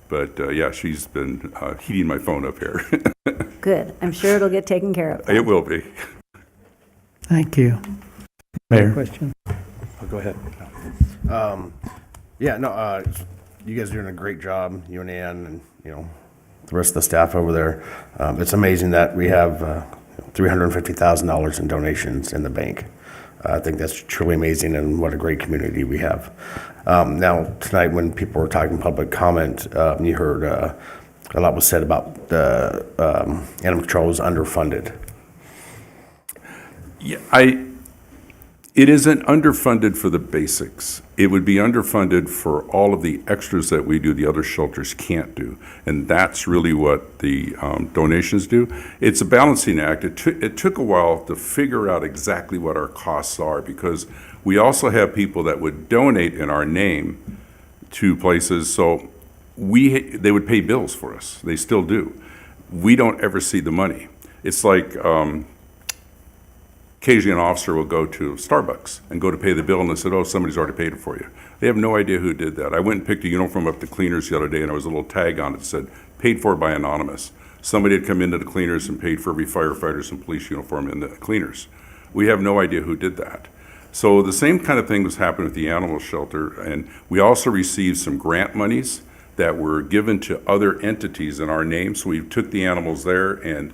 S23: But yeah, she's been heating my phone up here.
S5: Good. I'm sure it'll get taken care of.
S23: It will be.
S1: Thank you.
S11: Mayor.
S1: Question?
S8: Oh, go ahead.
S7: Yeah, no, you guys are doing a great job, you and Ann, and, you know, the rest of the staff over there. It's amazing that we have $350,000 in donations in the bank. I think that's truly amazing, and what a great community we have. Now, tonight, when people were talking public comment, you heard a lot was said about the animal control is underfunded.
S23: Yeah, it isn't underfunded for the basics. It would be underfunded for all of the extras that we do, the other shelters can't do. And that's really what the donations do. It's a balancing act. It took a while to figure out exactly what our costs are, because we also have people that would donate in our name to places. So they would pay bills for us. They still do. We don't ever see the money. It's like, occasionally an officer will go to Starbucks and go to pay the bill, and they said, oh, somebody's already paid it for you. They have no idea who did that. I went and picked a uniform up to Cleaners the other day, and there was a little tag on it that said, paid for by anonymous. Somebody had come into the Cleaners and paid for every firefighter's and police uniform in the Cleaners. We have no idea who did that. So the same kind of thing was happening with the animal shelter, and we also received some grant monies that were given to other entities in our name. So we took the animals there, and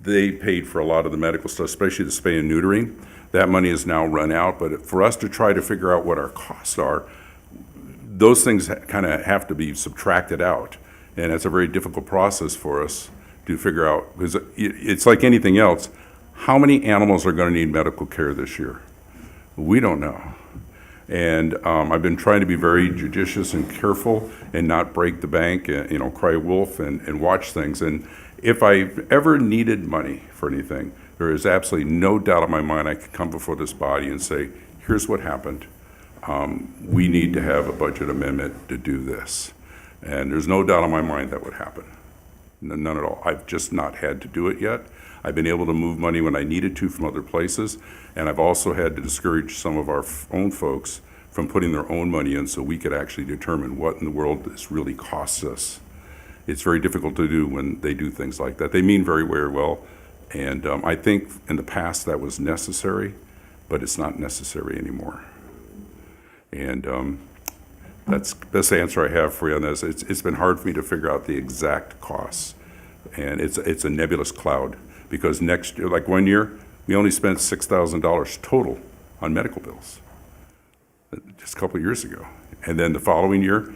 S23: they paid for a lot of the medical stuff, especially the spay and neutering. That money is now run out, but for us to try to figure out what our costs are, those things kind of have to be subtracted out. And it's a very difficult process for us to figure out, because it's like anything else. How many animals are going to need medical care this year? We don't know. And I've been trying to be very judicious and careful and not break the bank, cry wolf and watch things. And if I've ever needed money for anything, there is absolutely no doubt in my mind I could come before this body and say, here's what happened. We need to have a budget amendment to do this. And there's no doubt in my mind that would happen. None at all. I've just not had to do it yet. I've been able to move money when I needed to from other places, and I've also had to discourage some of our own folks from putting their own money in so we could actually determine what in the world this really costs us. It's very difficult to do when they do things like that. They mean very, very well, and I think in the past that was necessary, but it's not necessary anymore. And that's the best answer I have for you on this. It's been hard for me to figure out the exact costs, and it's a nebulous cloud, because next year, like 1 year, we only spent $6,000 total on medical bills, just a couple of years ago. And then the following year,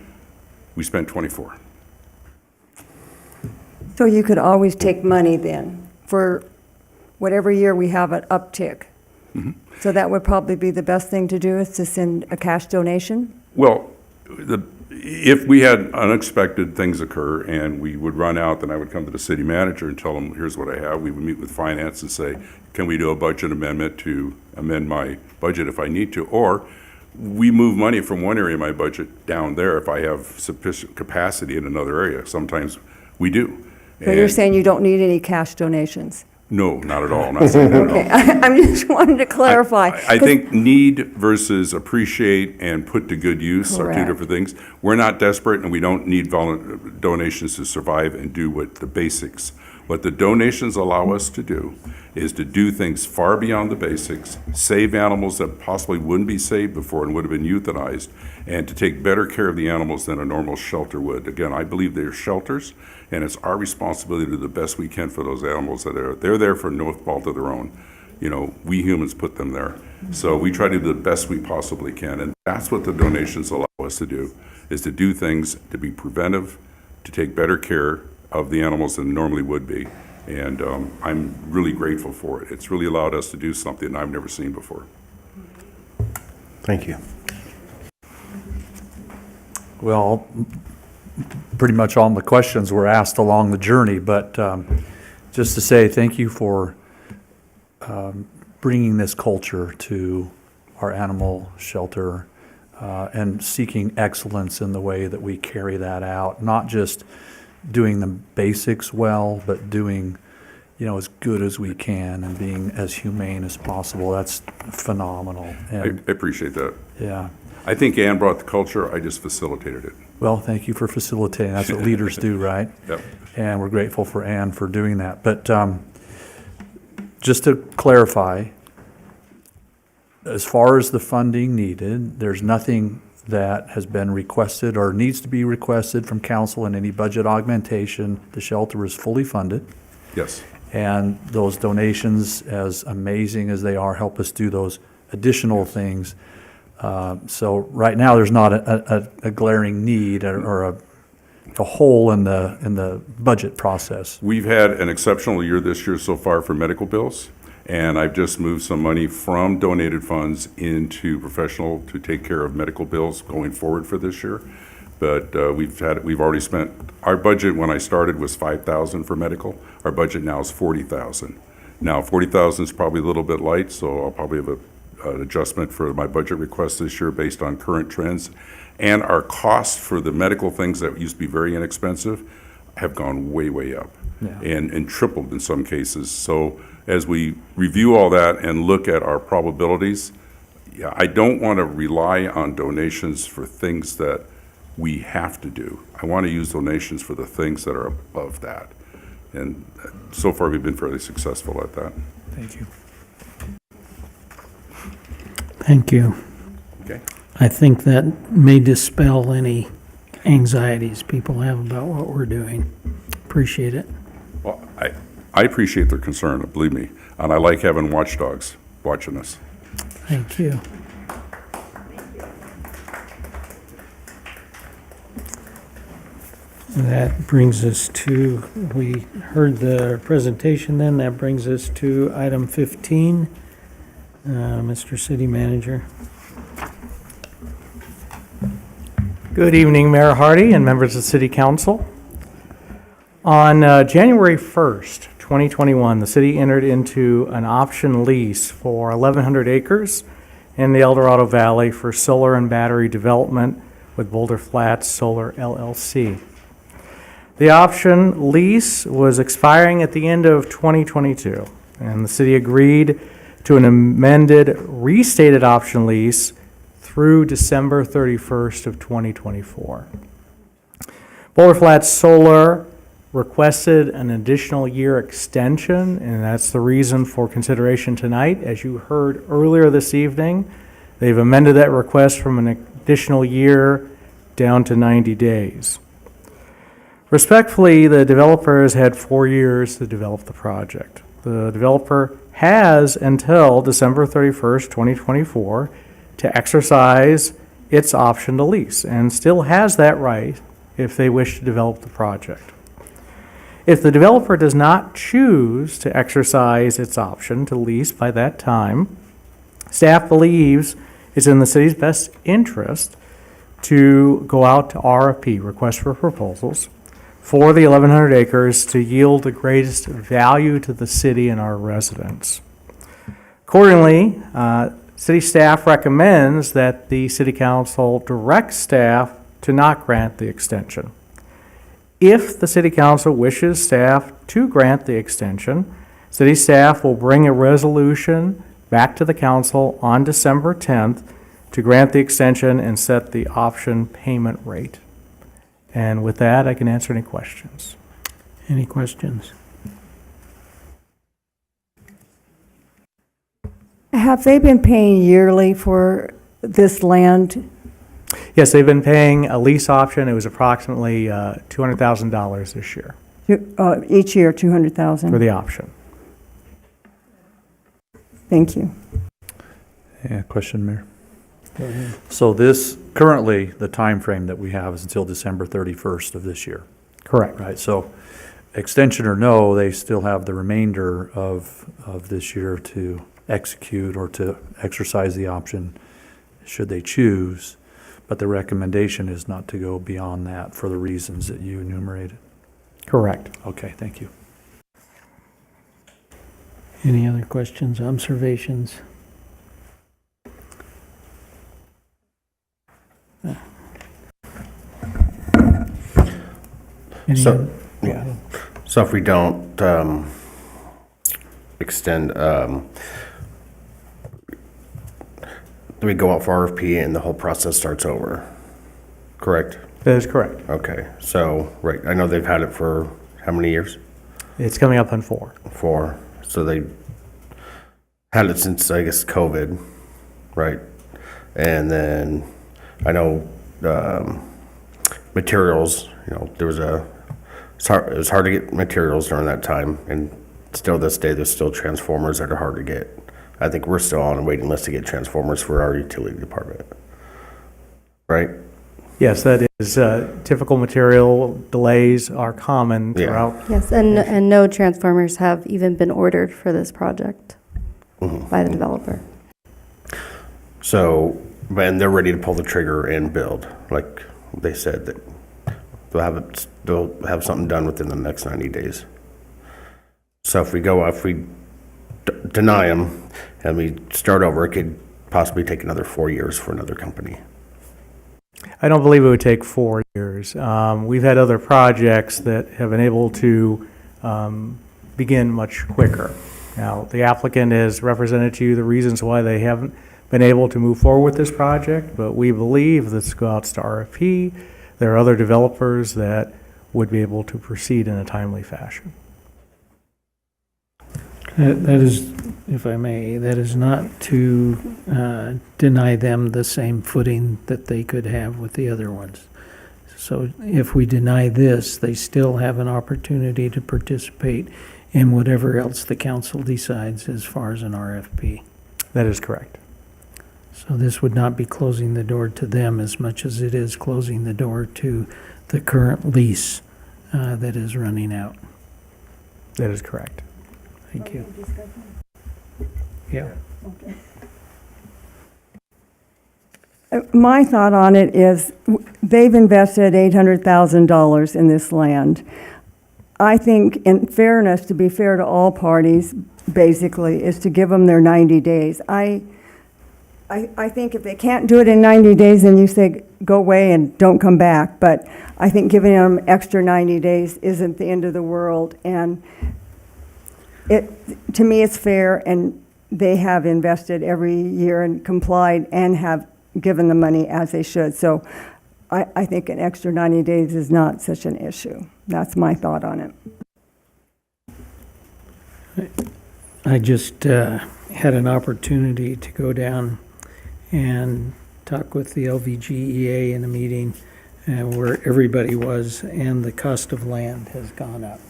S23: we spent 24.
S6: So you could always take money then for whatever year we have an uptick.
S23: Mm-hmm.
S6: So that would probably be the best thing to do, is to send a cash donation?
S23: Well, if we had unexpected things occur and we would run out, then I would come to the city manager and tell him, here's what I have. We would meet with finance and say, can we do a budget amendment to amend my budget if I need to? Or we move money from one area of my budget down there if I have sufficient capacity in another area. Sometimes we do.
S6: So you're saying you don't need any cash donations?
S23: No, not at all. I'm not saying that
S6: Okay,
S23: at all.
S6: I'm just wanting to clarify.
S23: I think need versus appreciate and put to good use are two
S6: Correct.
S23: different things. We're not desperate, and we don't need donations to survive and do what the basics. What the donations allow us to do is to do things far beyond the basics, save animals that possibly wouldn't be saved before and would have been euthanized, and to take better care of the animals than a normal shelter would. Again, I believe they're shelters, and it's our responsibility to do the best we can for those animals that they're there for no fault of their own. We humans put them there. So we try to do the best we possibly can, and that's what the donations allow us to do, is to do things to be preventive, to take better care of the animals than normally would be. And I'm really grateful for it. It's really allowed us to do something I've never seen before.
S7: Thank you.
S8: Well, pretty much all the questions were asked along the journey, but just to say thank you for bringing this culture to our animal shelter and seeking excellence in the way that we carry that out, not just doing the basics well, but doing, as good as we can and being as humane as possible. That's phenomenal.
S23: I
S8: And,
S23: appreciate that.
S8: yeah.
S23: I think Ann brought the culture, I just facilitated it.
S8: Well, thank you for facilitating. That's what leaders do, right?
S23: Yep.
S8: And we're grateful for Ann for doing that. But just to clarify, as far as the funding needed, there's nothing that has been requested or needs to be requested from council in any budget augmentation. The shelter is fully funded.
S23: Yes.
S8: And those donations, as amazing as they are, help us do those additional things. So right now, there's not a glaring need or a hole in the budget process.
S23: We've had an exceptional year this year so far for medical bills, and I've just moved some money from donated funds into professional to take care of medical bills going forward for this year. But we've already spent, our budget when I started was $5,000 for medical. Our budget now is $40,000. Now, $40,000 is probably a little bit light, so I'll probably have an adjustment for my budget request this year based on current trends. And our costs for the medical things that used to be very inexpensive have gone way, way up.
S8: Yeah.
S23: And tripled in some cases. So as we review all that and look at our probabilities, yeah, I don't want to rely on donations for things that we have to do. I want to use donations for the things that are above that. And so far, we've been fairly successful at that.
S8: Thank you.
S1: Thank you.
S23: Okay.
S1: I think that may dispel any anxieties people have about what we're doing. Appreciate it.
S23: Well, I appreciate their concern, believe me, and I like having watchdogs watching us.
S1: Thank you. That brings us to, we heard the presentation then, that brings us to item 15. Mr. City Manager.
S12: Good evening, Mayor Hardy and members of City Council. On January 1st, 2021, the city entered into an option lease for 1,100 acres in the El Dorado Valley for solar and battery development with Boulder Flats Solar LLC. The option lease was expiring at the end of 2022, and the city agreed to an amended, restated option lease through December 31st of 2024. Boulder Flats Solar requested an additional year extension, and that's the reason for consideration tonight. As you heard earlier this evening, they've amended that request from an additional year down to 90 days. Respectfully, the developer has had 4 years to develop the project. The developer has until December 31st, 2024 to exercise its option to lease and still has that right if they wish to develop the project. If the developer does not choose to exercise its option to lease by that time, staff believes it's in the city's best interest to go out to RFP, request for proposals, for the 1,100 acres to yield the greatest value to the city and our residents. Accordingly, city staff recommends that the city council direct staff to not grant the extension. If the city council wishes staff to grant the extension, city staff will bring a resolution back to the council on December 10th to grant the extension and set the option payment rate. And with that, I can answer any questions.
S1: Any questions?
S6: Have they been paying yearly for this land?
S12: Yes, they've been paying a lease option. It was approximately $200,000 this year
S6: Each year, 200,000?
S12: for the option.
S6: Thank you.
S8: Yeah, question, Mayor? So this, currently, the time frame that we have is until December 31st of this year.
S12: Correct.
S8: Right, so extension or no, they still have the remainder of this year to execute or to exercise the option should they choose. But the recommendation is not to go beyond that for the reasons that you enumerated.
S12: Correct.
S8: Okay, thank you.
S1: Any other questions, observations?
S7: So, yeah. So if we don't extend, do we go out for RFP and the whole process starts over? Correct?
S12: That is correct.
S7: Okay, so, right, I know they've had it for how many years?
S12: It's coming up on 4.
S7: 4. So they had it since, I guess, COVID, right? And then I know materials, it was hard to get materials during that time, and still this day there's still transformers that are hard to get. I think we're still on a waiting list to get transformers for our utility department, right?
S12: Yes, that is typical material delays are common throughout.
S14: Yes, and no transformers have even been ordered for this project by the developer.
S7: So, and they're ready to pull the trigger and build, like they said that they'll have something done within the next 90 days. So if we deny them and we start over, it could possibly take another 4 years for another company.
S12: I don't believe it would take 4 years. We've had other projects that have been able to begin much quicker. Now, the applicant has represented to you the reasons why they haven't been able to move forward with this project, but we believe this goes out to RFP. There are other developers that would be able to proceed in a timely fashion.
S1: That is, if I may, that is not to deny them the same footing that they could have with the other ones. So if we deny this, they still have an opportunity to participate in whatever else the council decides as far as an RFP.
S12: That is correct.
S1: So this would not be closing the door to them as much as it is closing the door to the current lease that is running out.
S12: That is correct.
S1: Thank you. Yeah.
S6: My thought on it is they've invested $800,000 in this land. I think in fairness, to be fair to all parties, basically, is to give them their 90 days. I think if they can't do it in 90 days, then you say, go away and don't come back. But I think giving them extra 90 days isn't the end of the world. And to me, it's fair, and they have invested every year and complied and have given the money as they should. So I think an extra 90 days is not such an issue. That's my thought on it.
S1: I just had an opportunity to go down and talk with the LVGEA in a meeting where everybody was, and the cost of land has gone up.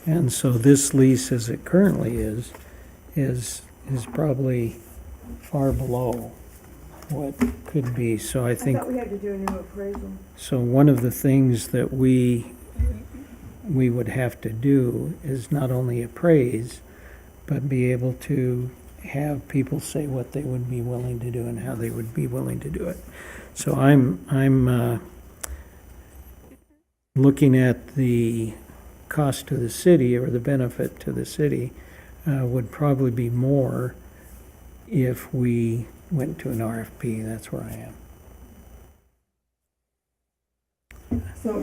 S1: And so this lease, as it currently is probably far below what could be. So I think.
S6: I thought we had to do a new appraisal.
S1: So one of the things that we would have to do is not only appraise, but be able to have people say what they would be willing to do and how they would be willing to do it. So I'm looking at the cost to the city, or the benefit to the city, would probably be more if we went to an RFP. That's where I am.
S6: So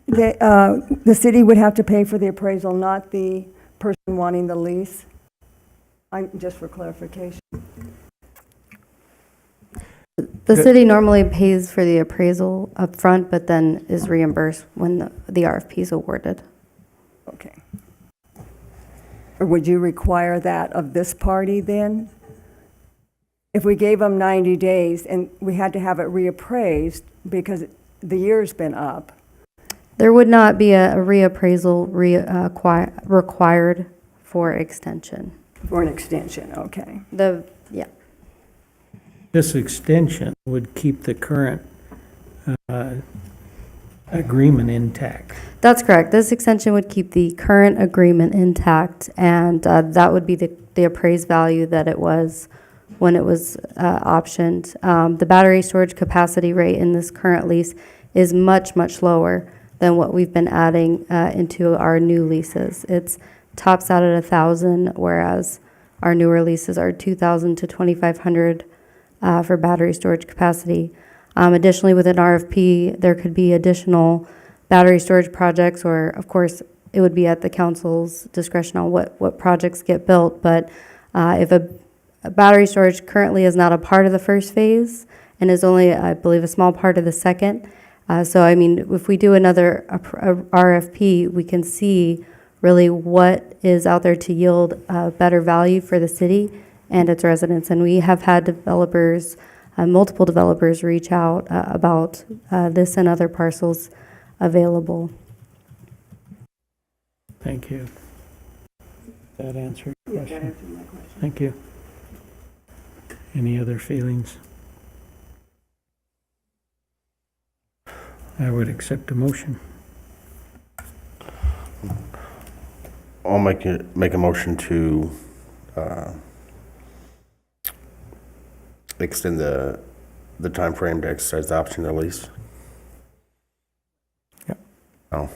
S6: the city would have to pay for the appraisal, not the person wanting the lease? Just for clarification.
S14: The city normally pays for the appraisal up front, but then is reimbursed when the RFP is awarded.
S6: Okay. Or would you require that of this party then? If we gave them 90 days and we had to have it reappraised because the year's been up?
S14: There would not be a reappraisal required for extension.
S6: For an extension, okay.
S14: Yeah.
S1: This extension would keep the current agreement intact.
S14: That's correct. This extension would keep the current agreement intact, and that would be the appraised value that it was when it was optioned. The battery storage capacity rate in this current lease is much, much lower than what we've been adding into our new leases. It's tops out at 1,000, whereas our newer leases are 2,000 to 2,500 for battery storage capacity. Additionally, with an RFP, there could be additional battery storage projects, or of course, it would be at the council's discretion on what projects get built. But if a battery storage currently is not a part of the first phase and is only, I believe, a small part of the second. So, I mean, if we do another RFP, we can see really what is out there to yield better value for the city and its residents. And we have had developers, multiple developers reach out about this and other parcels available.
S1: Thank you. That answered your question?
S6: That answered my question.
S1: Thank you. Any other feelings? I would accept a motion.
S7: I'll make a motion to extend the time frame to exercise the option to lease.
S12: Yep.
S7: Oh.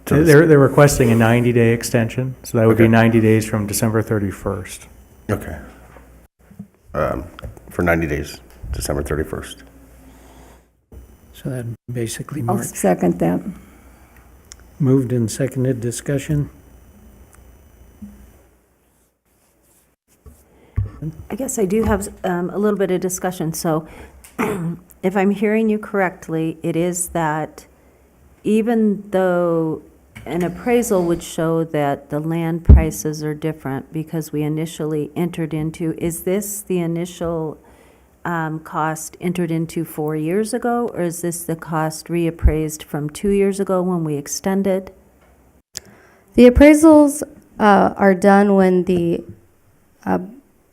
S12: They're requesting a 90-day extension, so that would be
S7: Okay.
S12: 90 days from December 31st.
S7: Okay. For 90 days, December 31st.
S1: So that basically
S6: I'll
S1: March.
S6: second that.
S1: Moved and seconded, discussion.
S5: I guess I do have a little bit of discussion. So if I'm hearing you correctly, it is that even though an appraisal would show that the land prices are different because we initially entered into, is this the initial cost entered into 4 years ago, or is this the cost reappraised from 2 years ago when we extended?
S14: The appraisals are done when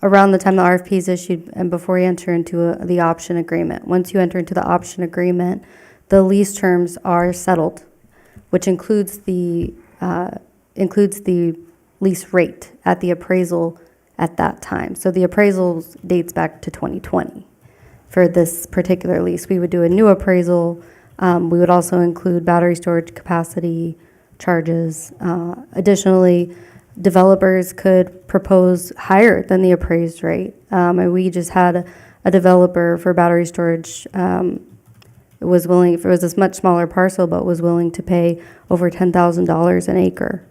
S14: around the time the RFP is issued and before you enter into the option agreement. Once you enter into the option agreement, the lease terms are settled, which includes the lease rate at the appraisal at that time. So the appraisal dates back to 2020 for this particular lease. We would do a new appraisal. We would also include battery storage capacity charges. Additionally, developers could propose higher than the appraised rate. And we just had a developer for battery storage was willing, if it was a much smaller parcel, but was willing to pay over $10,000 an acre.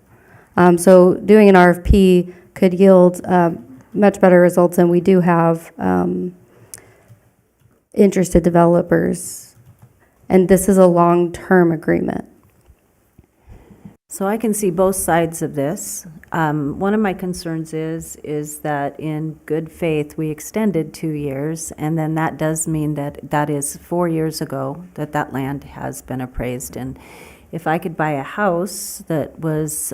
S14: So doing an RFP could yield much better results, and we do have interested developers. And this is a long-term agreement.
S5: So I can see both sides of this. One of my concerns is that in good faith, we extended 2 years, and then that does mean that is 4 years ago that land has been appraised. And if I could buy a house that was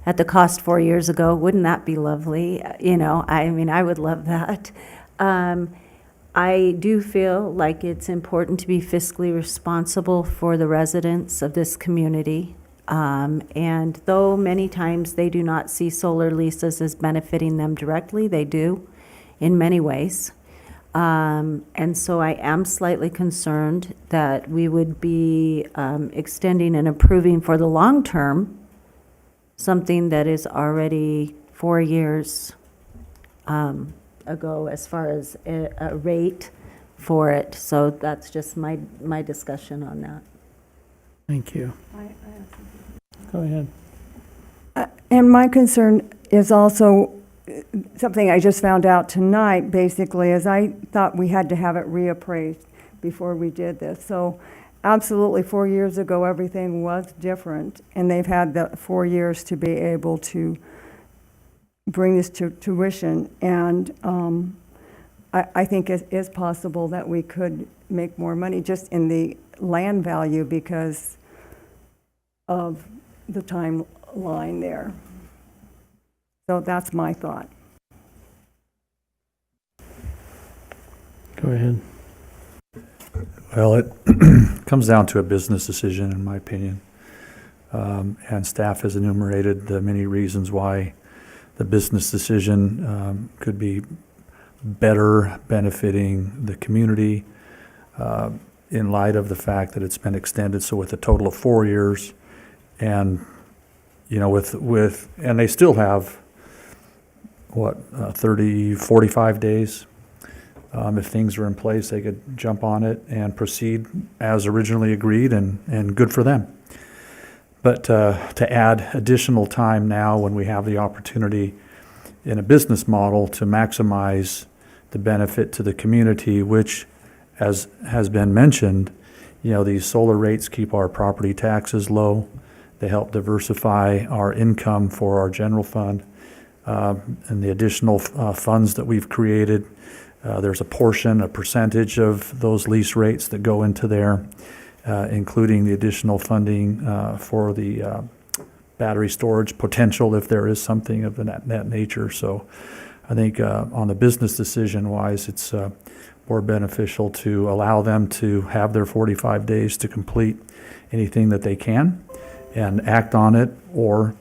S5: at the cost 4 years ago, wouldn't that be lovely? You know, I mean, I would love that. I do feel like it's important to be fiscally responsible for the residents of this community. And though many times they do not see solar leases as benefiting them directly, they do in many ways. And so I am slightly concerned that we would be extending and approving for the long term something that is already 4 years ago as far as a rate for it. So that's just my discussion on that.
S1: Thank you. Go ahead.
S6: And my concern is also something I just found out tonight, basically, is I thought we had to have it reappraised before we did this. So absolutely, 4 years ago, everything was different, and they've had the 4 years to be able to bring this to tuition. And I think it is possible that we could make more money just in the land value because of the timeline there. So that's my thought.
S1: Go ahead.
S8: Well, it comes down to a business decision, in my opinion. And staff has enumerated the many reasons why the business decision could be better benefiting the community in light of the fact that it's been extended. So with a total of 4 years, and you know, and they still have 45 days If things are in place, they could jump on it and proceed as originally agreed, and good for them. But to add additional time now when we have the opportunity in a business model to maximize the benefit to the community, which, as has been mentioned, these solar rates keep our property taxes low. They help diversify our income for our general fund. And the additional funds that we've created, there's a percentage of those lease rates that go into there, including the additional funding for the battery storage potential if there is something of that nature. So I think on the business decision wise, it's more beneficial to allow them to have their 45 days to complete anything that they can and act on it, or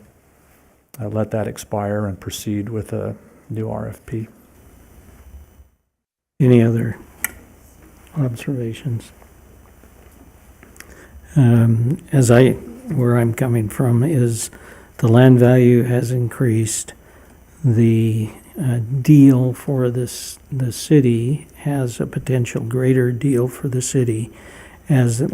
S8: let that expire and proceed with a new RFP.
S1: Any other observations? Where I'm coming from is the land value has increased. The deal for the city has a potential greater deal for the city as it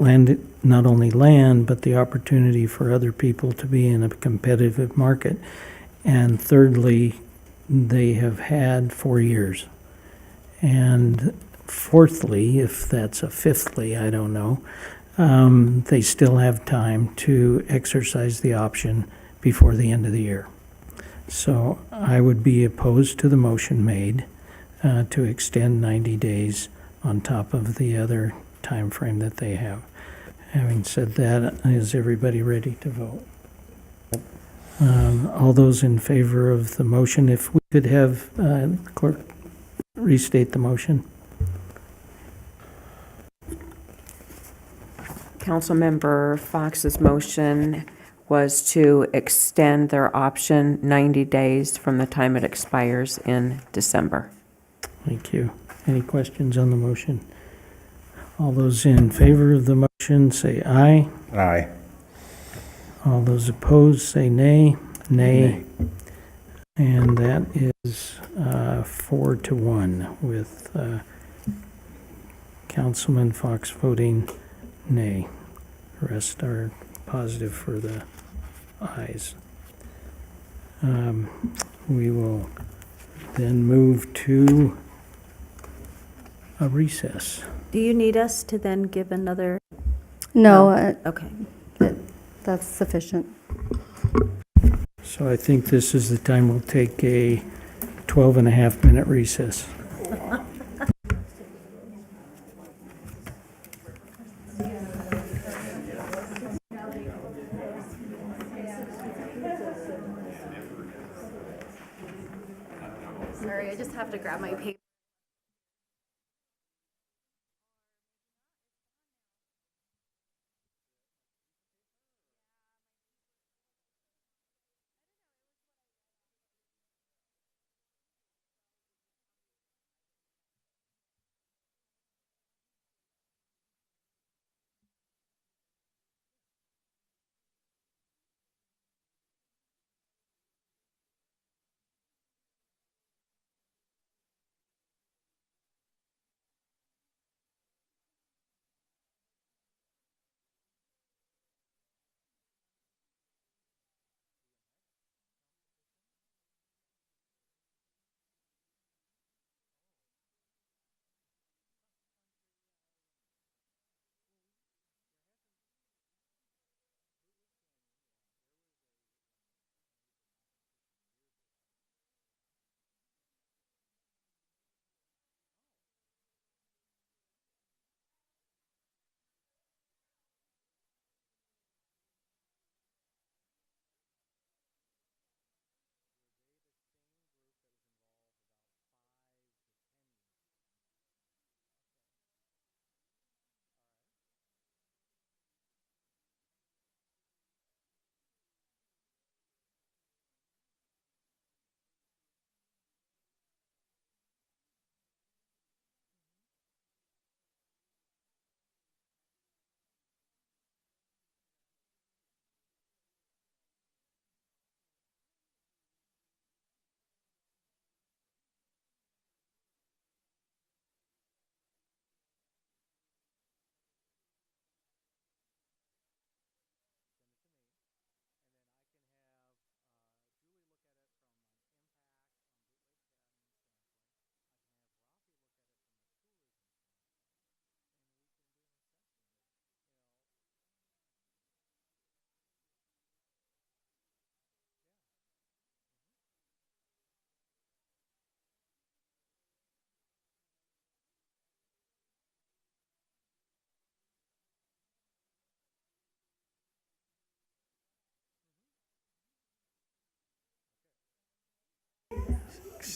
S1: not only land, but the opportunity for other people to be in a competitive market. And thirdly, they have had 4 years. And fourthly, if that's a fifthly, I don't know, they still have time to exercise the option before the end of the year. So I would be opposed to the motion made to extend 90 days on top of the other time frame that they have. Having said that, is everybody ready to vote? All those in favor of the motion, if we could have clerk restate the motion.
S2: Councilmember Fox's motion was to extend their option 90 days from the time it expires in December.
S1: Thank you. Any questions on the motion? All those in favor of the motion say aye.
S7: Aye.
S1: All those opposed say nay. Nay. And that is 4-1 with Councilman Fox voting nay. The rest are positive for the ayes. We will then move to a recess.
S5: Do you need us to then give another?
S14: No.
S5: Okay.
S14: That's sufficient.
S1: So I think this is the time we'll take a 12.5-minute recess.
S14: Sorry, I just have to grab my paper.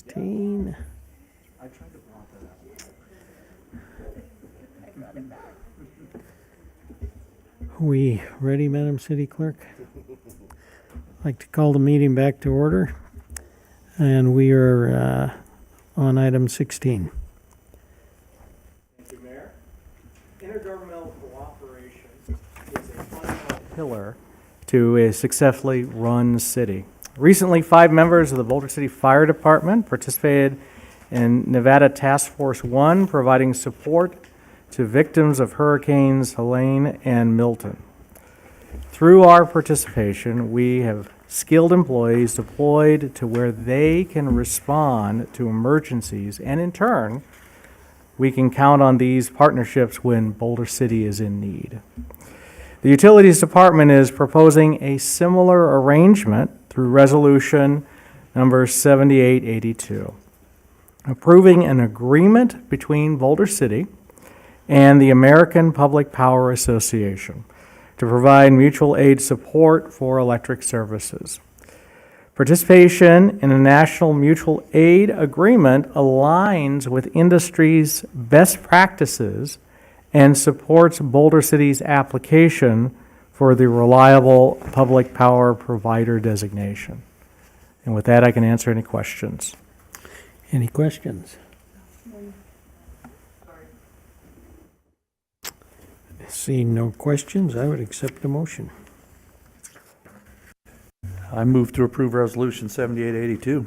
S1: 16. We ready, Madam City Clerk? I'd like to call the meeting back to order, and we are on item 16.
S12: Thank you, Mayor. Intergovernmental cooperation is a fundamental pillar to a successfully run city. Recently, 5 members of the Boulder City Fire Department participated in Nevada Task Force 1, providing support to victims of Hurricanes Helene and Milton. Through our participation, we have skilled employees deployed to where they can respond to emergencies, and in turn, we can count on these partnerships when Boulder City is in need. The Utilities Department is proposing a similar arrangement through Resolution number 7882, approving an agreement between Boulder City and the American Public Power Association to provide mutual aid support for electric services. Participation in a national mutual aid agreement aligns with industry's best practices and supports Boulder City's application for the Reliable Public Power Provider designation. And with that, I can answer any questions.
S1: Any questions? Seeing no questions, I would accept a motion.
S8: I move to approve Resolution 7882.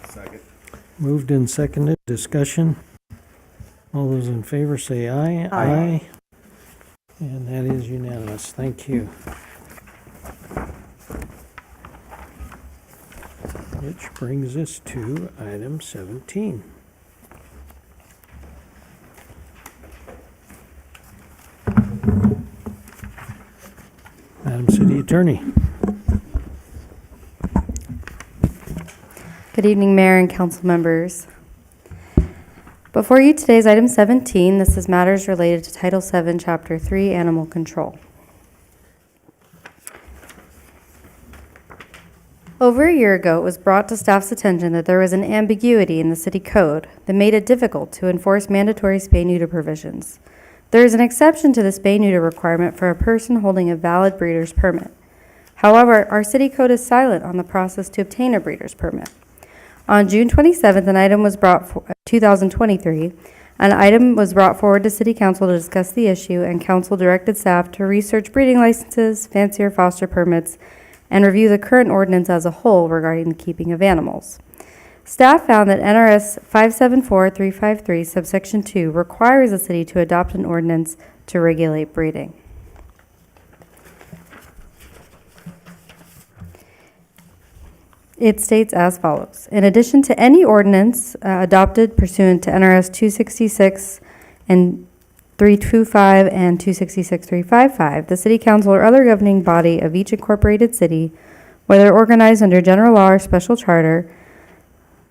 S7: Second.
S1: Moved and seconded. Discussion. All those in favor say aye. Aye. And that is unanimous. Thank you. Which brings us to item 17. Madam City Attorney.
S14: Good evening, Mayor and council members. Before you today is item 17. This is matters related to Title VII, Chapter 3, Animal Control. Over a year ago, it was brought to staff's attention that there was an ambiguity in the city code that made it difficult to enforce mandatory spay-neuter provisions. There is an exception to the spay-neuter requirement for a person holding a valid breeder's permit. However, our city code is silent on the process to obtain a breeder's permit. On June 27th, an item was brought 2023. An item was brought forward to City Council to discuss the issue, and Council directed staff to research breeding licenses, fancier foster permits, and review the current ordinance as a whole regarding the keeping of animals. Staff found that NRS 574353 subsection 2 requires the city to adopt an ordinance to regulate breeding. It states as follows. In addition to any ordinance adopted pursuant to NRS 266 and 325 and 266-355, the City Council or other governing body of each incorporated city, whether organized under general law or special charter,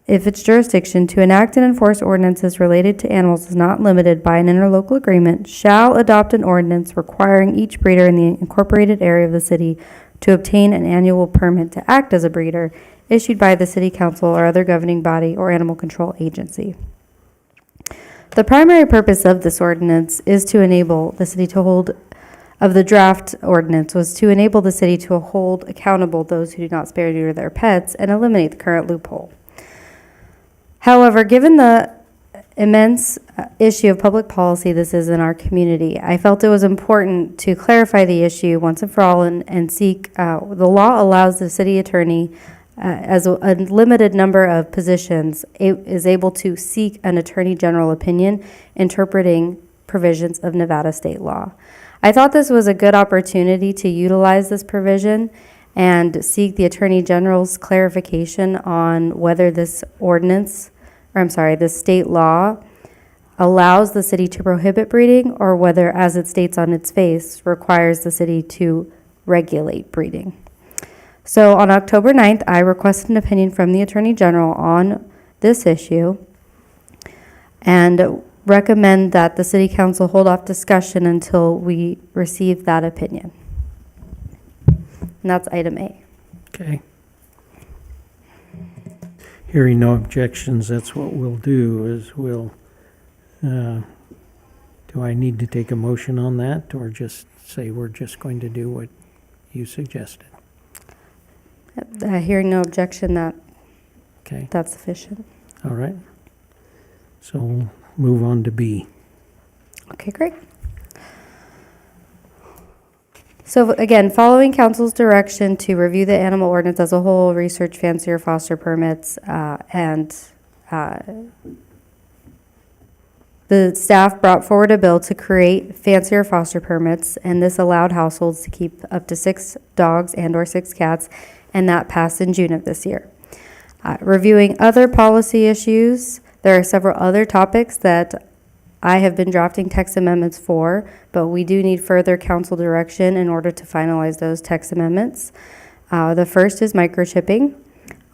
S14: if its jurisdiction to enact and enforce ordinances related to animals is not limited by an interlocal agreement, shall adopt an ordinance requiring each breeder in the incorporated area of the city to obtain an annual permit to act as a breeder issued by the City Council or other governing body or animal control agency. The primary purpose of this ordinance is to enable the city to hold, of the draft ordinance was to enable the city to hold accountable those who do not spay or neuter their pets and eliminate the current loophole. However, given the immense issue of public policy this is in our community, I felt it was important to clarify the issue once and for all and seek, the law allows the city attorney as a limited number of positions is able to seek an attorney general opinion interpreting provisions of Nevada state law. I thought this was a good opportunity to utilize this provision and seek the attorney general's clarification on whether this ordinance, or I'm sorry, this state law allows the city to prohibit breeding or whether, as it states on its face, requires the city to regulate breeding. So on October 9th, I requested an opinion from the Attorney General on this issue and recommend that the City Council hold off discussion until we receive that opinion. And that's item A.
S1: Okay. Hearing no objections, that's what we'll do, is we'll, do I need to take a motion on that, or just say we're just going to do what you suggested?
S14: Hearing no objection,
S1: Okay,
S14: that's sufficient.
S1: all right. So we'll move on to B.
S14: Okay, great. So again, following council's direction to review the animal ordinance as a whole, research fancier foster permits, and the staff brought forward a bill to create fancier foster permits, and this allowed households to keep up to 6 dogs and/or 6 cats, and that passed in June of this year. Reviewing other policy issues, there are several other topics that I have been drafting text amendments for, but we do need further council direction in order to finalize those text amendments. The first is microchipping.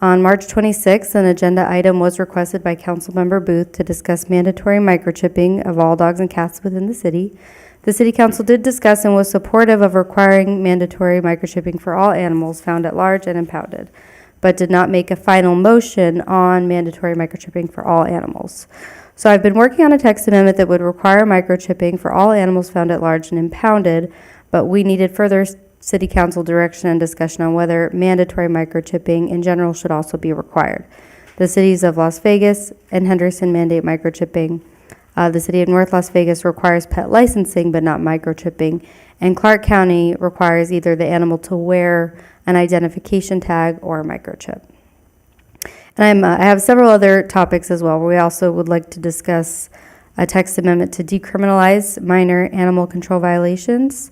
S14: On March 26th, an agenda item was requested by Councilmember Booth to discuss mandatory microchipping of all dogs and cats within the city. The City Council did discuss and was supportive of requiring mandatory microchipping for all animals found at large and impounded, but did not make a final motion on mandatory microchipping for all animals. So I've been working on a text amendment that would require microchipping for all animals found at large and impounded, but we needed further City Council direction and discussion on whether mandatory microchipping in general should also be required. The cities of Las Vegas and Henderson mandate microchipping. The city of North Las Vegas requires pet licensing but not microchipping, and Clark County requires either the animal to wear an identification tag or a microchip. And I have several other topics as well. We also would like to discuss a text amendment to decriminalize minor animal control violations,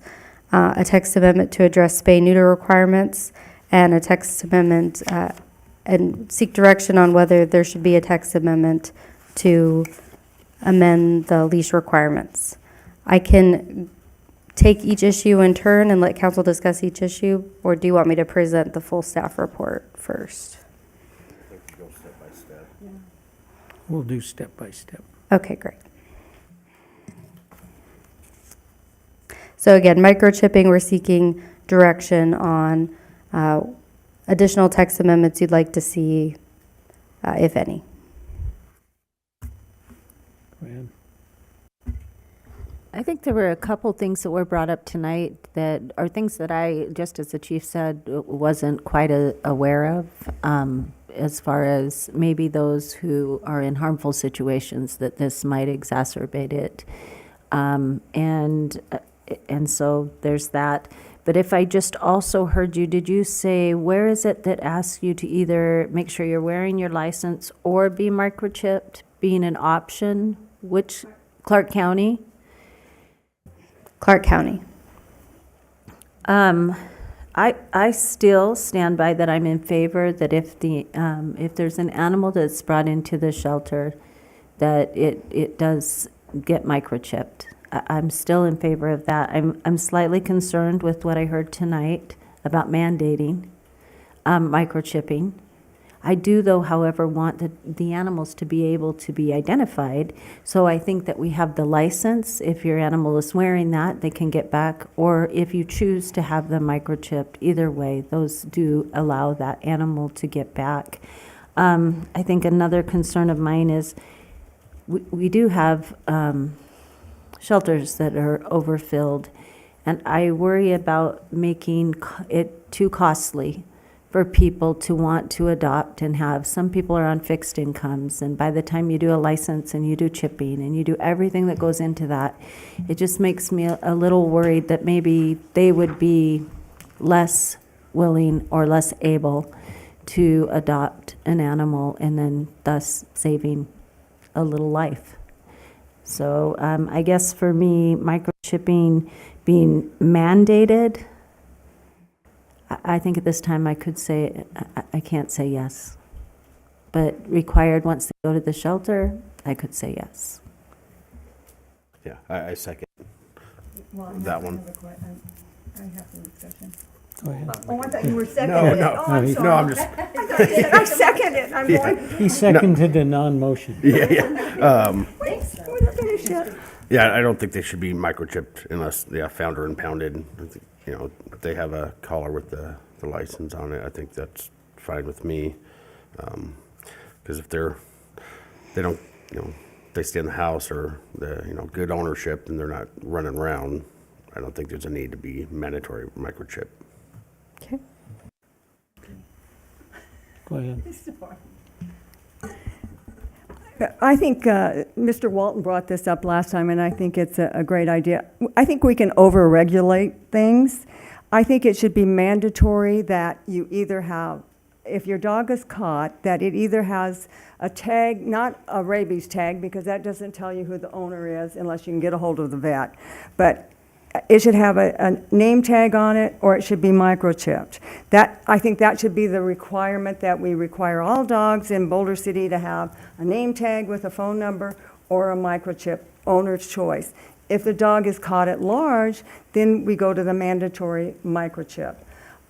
S14: a text amendment to address spay-neuter requirements, and a text amendment and seek direction on whether there should be a text amendment to amend the leash requirements. I can take each issue in turn and let council discuss each issue, or do you want me to present the full staff report first?
S1: We'll do step by step.
S14: Okay, great. So again, microchipping, we're seeking direction on additional text amendments you'd like to see, if any.
S1: Go ahead.
S5: I think there were a couple things that were brought up tonight that are things that I, just as the chief said, wasn't quite aware of, as far as maybe those who are in harmful situations, that this might exacerbate it. And so there's that. But if I just also heard you, did you say, where is it that asks you to either make sure you're wearing your license or be microchipped being an option? Which, Clark County?
S14: Clark County.
S5: I still stand by that I'm in favor that if there's an animal that's brought into the shelter, that it does get microchipped. I'm still in favor of that. I'm slightly concerned with what I heard tonight about mandating microchipping. I do, though, however, want the animals to be able to be identified. So I think that we have the license. If your animal is wearing that, they can get back. Or if you choose to have them microchipped, either way, those do allow that animal to get back. I think another concern of mine is we do have shelters that are overfilled. And I worry about making it too costly for people to want to adopt and have. Some people are on fixed incomes, and by the time you do a license and you do chipping and you do everything that goes into that, it just makes me a little worried that maybe they would be less willing or less able to adopt an animal and then thus saving a little life. So I guess for me, microchipping being mandated, I think at this time I could say, I can't say yes. But required once they go to the shelter, I could say yes.
S7: Yeah, I second that one.
S9: I have some discussion.
S1: Go ahead.
S9: Oh, I thought you were seconding
S7: No,
S9: it.
S7: no.
S9: Oh, I'm
S7: No,
S9: sorry.
S7: I'm just-
S9: I thought you said, I second it. I'm
S7: Yeah.
S9: going.
S1: He seconded a non-motion.
S7: Yeah.
S9: Thanks. We're not finished yet.
S7: Yeah, I don't think they should be microchipped unless they are found or impounded. I think, if they have a collar with the license on it, I think that's fine with me. Because if they don't, they stay in the house or good ownership and they're not running around, I don't think there's a need to be mandatory microchip.
S14: Okay.
S1: Go ahead.
S6: I think Mr. Walton brought this up last time, and I think it's a great idea. I think we can over-regulate things. I think it should be mandatory that you either have, if your dog is caught, that it either has a tag, not a rabies tag, because that doesn't tell you who the owner is unless you can get a hold of the vet, but it should have a name tag on it, or it should be microchipped. I think that should be the requirement, that we require all dogs in Boulder City to have a name tag with a phone number or a microchip, owner's choice. If the dog is caught at large, then we go to the mandatory microchip.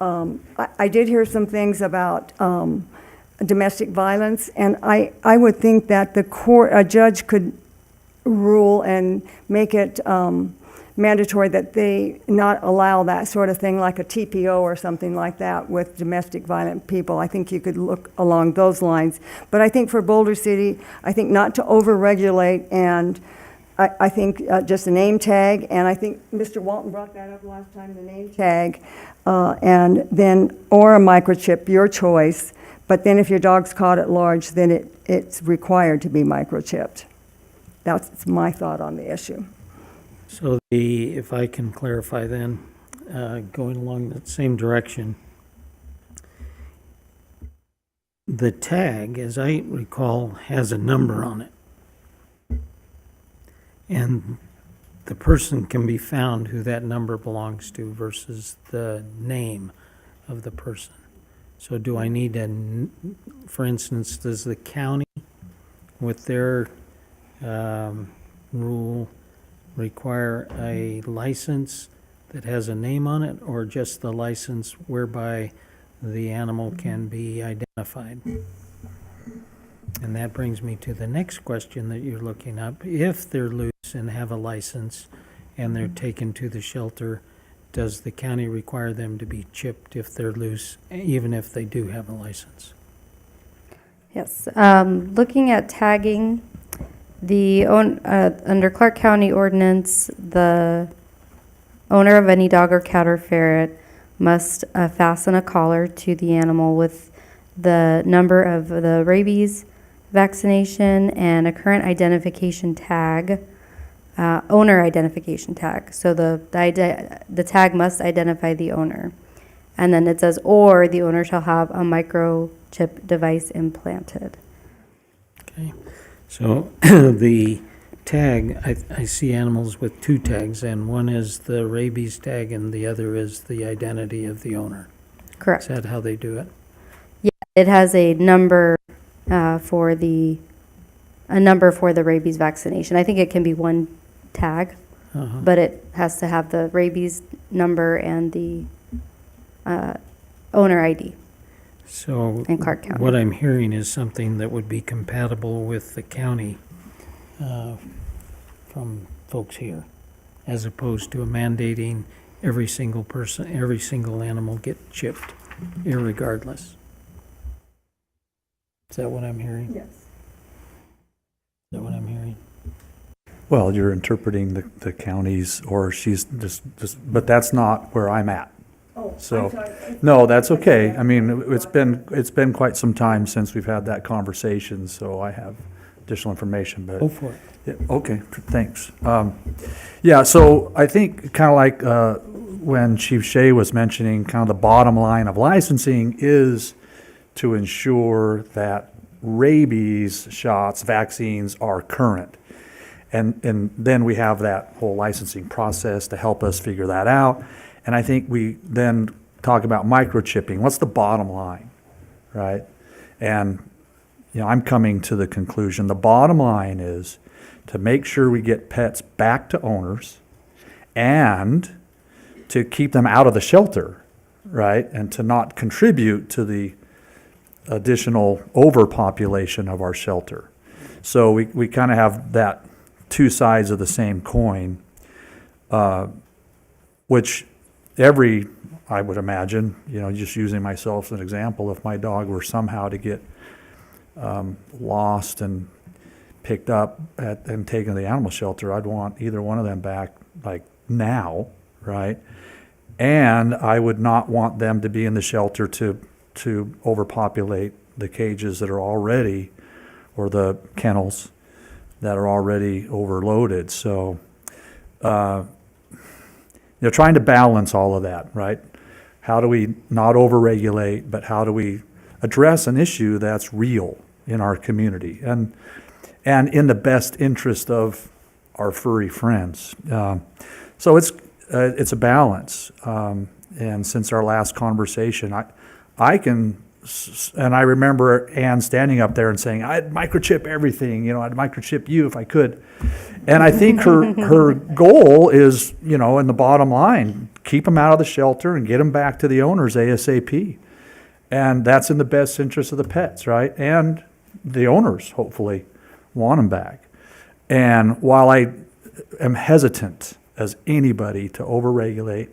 S6: I did hear some things about domestic violence, and I would think that a judge could rule and make it mandatory that they not allow that sort of thing, like a TPO or something like that with domestic violent people. I think you could look along those lines. But I think for Boulder City, I think not to over-regulate, and I think just a name tag, and I think Mr. Walton brought that up last time, the name tag, and then, or a microchip, your choice. But then if your dog's caught at large, then it's required to be microchipped. That's my thought on the issue.
S1: So if I can clarify then, going along that same direction, the tag, as I recall, has a number on it. And the person can be found who that number belongs to versus the name of the person. So do I need for instance, does the county with their rule require a license that has a name on it, or just the license whereby the animal can be identified? And that brings me to the next question that you're looking up. If they're loose and have a license and they're taken to the shelter, does the county require them to be chipped if they're loose, even if they do have a license?
S14: Yes. Looking at tagging, under Clark County Ordinance, the owner of any dog or cat or ferret must fasten a collar to the animal with the number of the rabies vaccination and a current identification tag, owner identification tag. So the tag must identify the owner. And then it says, or the owner shall have a microchip device implanted.
S1: Okay. So the tag, I see animals with two tags, and one is the rabies tag and the other is the identity of the owner.
S14: Correct.
S1: Is that how they do it?
S14: Yeah, it has a number for the rabies vaccination. I think it can be one tag, but it has to have the rabies number and the owner ID.
S1: So
S14: in Clark County.
S1: What I'm hearing is something that would be compatible with the county from folks here, as opposed to mandating every single person, every single animal get chipped, irregardless. Is that what I'm hearing?
S6: Yes.
S1: Is that what I'm hearing?
S8: Well, you're interpreting the counties, or she's just, but that's not where I'm at.
S6: Oh,
S8: So,
S6: I'm sorry.
S8: no, that's okay. I mean, it's been quite some time since we've had that conversation, so I have additional information, but.
S1: Go for it.
S8: Yeah, okay, thanks. Yeah, so I think kind of like when Chief Shea was mentioning, kind of the bottom line of licensing is to ensure that rabies shots, vaccines are current. And then we have that whole licensing process to help us figure that out. And I think we then talk about microchipping. What's the bottom line, right? And, I'm coming to the conclusion, the bottom line is to make sure we get pets back to owners and to keep them out of the shelter, right? And to not contribute to the additional overpopulation of our shelter. So we kind of have that two sides of the same coin, which I would imagine, just using myself as an example, if my dog were somehow to get lost and picked up and taken to the animal shelter, I'd want either one of them back like now, right? And I would not want them to be in the shelter to overpopulate the cages that are already, or the kennels that are already overloaded. So they're trying to balance all of that, right? How do we not overregulate, but how do we address an issue that's real in our community and in the best interest of our furry friends? So it's a balance. And since our last conversation, I remember Ann standing up there and saying, I'd microchip everything, I'd microchip you if I could. And I think her goal is, in the bottom line, keep them out of the shelter and get them back to the owners ASAP. And that's in the best interest of the pets, right? And the owners, hopefully, want them back. And while I am hesitant as anybody to overregulate,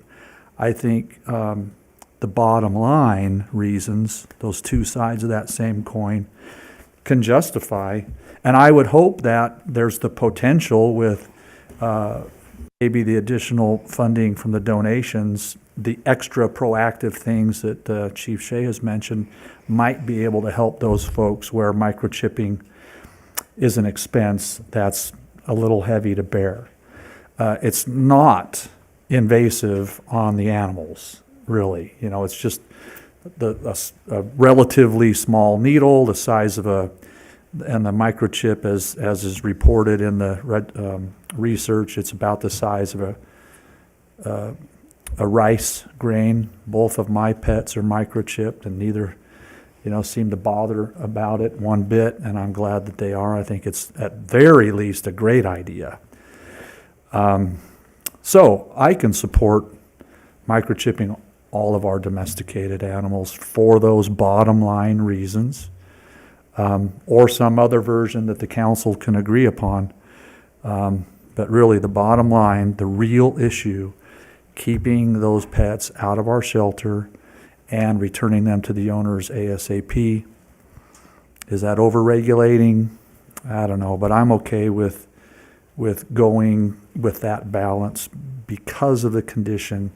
S8: I think the bottom line reasons, those two sides of that same coin, can justify. And I would hope that there's the potential with maybe the additional funding from the donations, the extra proactive things that Chief Shea has mentioned might be able to help those folks where microchipping is an expense that's a little heavy to bear. It's not invasive on the animals, really. It's just a relatively small needle, the size of and the microchip, as is reported in the research, it's about the size of a rice grain. Both of my pets are microchipped, and neither, seem to bother about it one bit, and I'm glad that they are. I think it's at very least a great idea. So I can support microchipping all of our domesticated animals for those bottom line reasons, or some other version that the council can agree upon. But really the bottom line, the real issue, keeping those pets out of our shelter and returning them to the owners ASAP. Is that overregulating? I don't know, but I'm okay with going with that balance because of the condition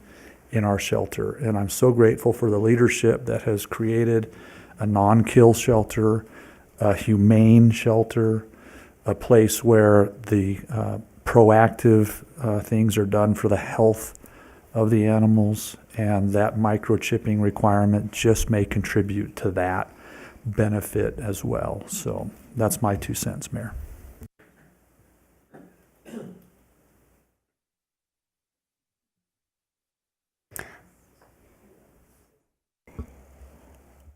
S8: in our shelter. And I'm so grateful for the leadership that has created a non-kill shelter, a humane shelter, a place where the proactive things are done for the health of the animals, and that microchipping requirement just may contribute to that benefit as well. So that's my 2 cents, Mayor.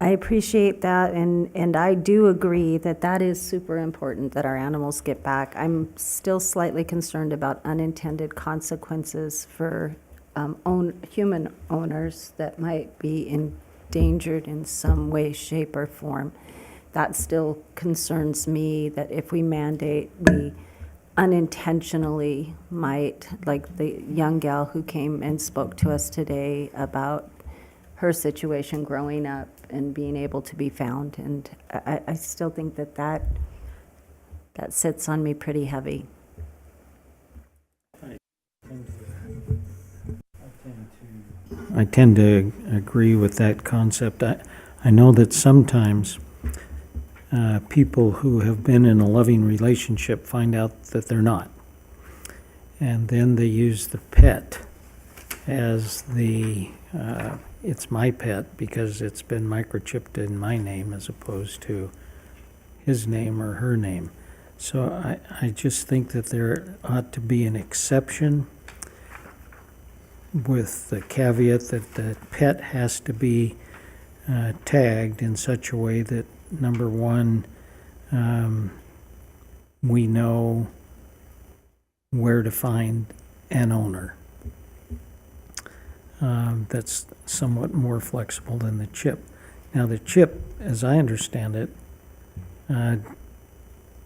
S5: I appreciate that, and I do agree that that is super important, that our animals get back. I'm still slightly concerned about unintended consequences for human owners that might be endangered in some way, shape, or form. That still concerns me, that if we mandate, we unintentionally might, like the young gal who came and spoke to us today about her situation growing up and being able to be found. And I still think that sits on me pretty heavy.
S1: I tend to agree with that concept. I know that sometimes people who have been in a loving relationship find out that they're not. And then they use the pet as it's my pet because it's been microchipped in my name as opposed to his name or her name. So I just think that there ought to be an exception with the caveat that the pet has to be tagged in such a way that, number one, we know where to find an owner. That's somewhat more flexible than the chip. Now, the chip, as I understand it,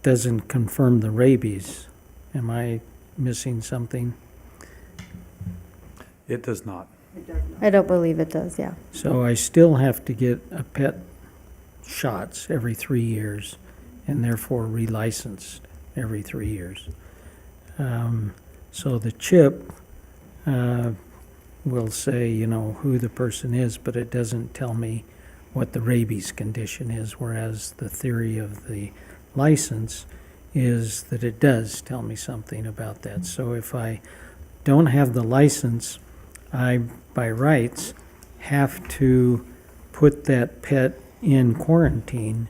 S1: doesn't confirm the rabies. Am I missing something?
S8: It does not.
S14: I don't believe it does, yeah.
S1: So I still have to get a pet shots every 3 years and therefore relicensed every 3 years. So the chip will say, you know, who the person is, but it doesn't tell me what the rabies condition is, whereas the theory of the license is that it does tell me something about that. So if I don't have the license, I, by rights, have to put that pet in quarantine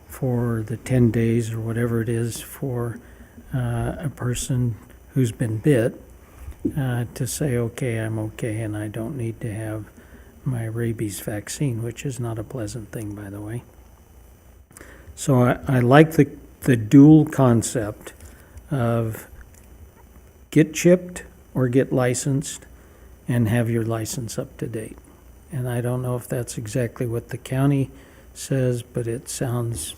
S1: for the 10 days or whatever it is for a person who's been bit to say, okay, I'm okay, and I don't need to have my rabies vaccine, which is not a pleasant thing, by the way. So I like the dual concept of get chipped or get licensed and have your license up to date. And I don't know if that's exactly what the county says, but it sounds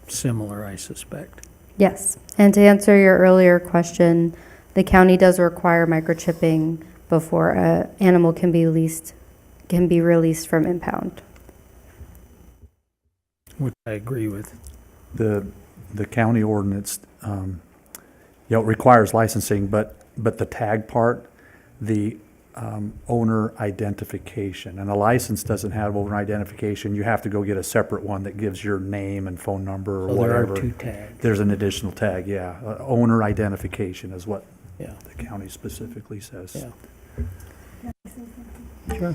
S1: similar, I suspect.
S14: Yes, and to answer your earlier question, the county does require microchipping before an animal can be released from impound.
S1: Which I agree with.
S8: The county ordinance, it requires licensing, but the tag part, the owner identification, and a license doesn't have owner identification. You have to go get a separate one that gives your name and phone number or
S1: So
S8: whatever.
S1: there are 2 tags.
S8: There's an additional tag, yeah. Owner identification is what
S1: Yeah.
S8: the county specifically says.
S1: Yeah. Sure.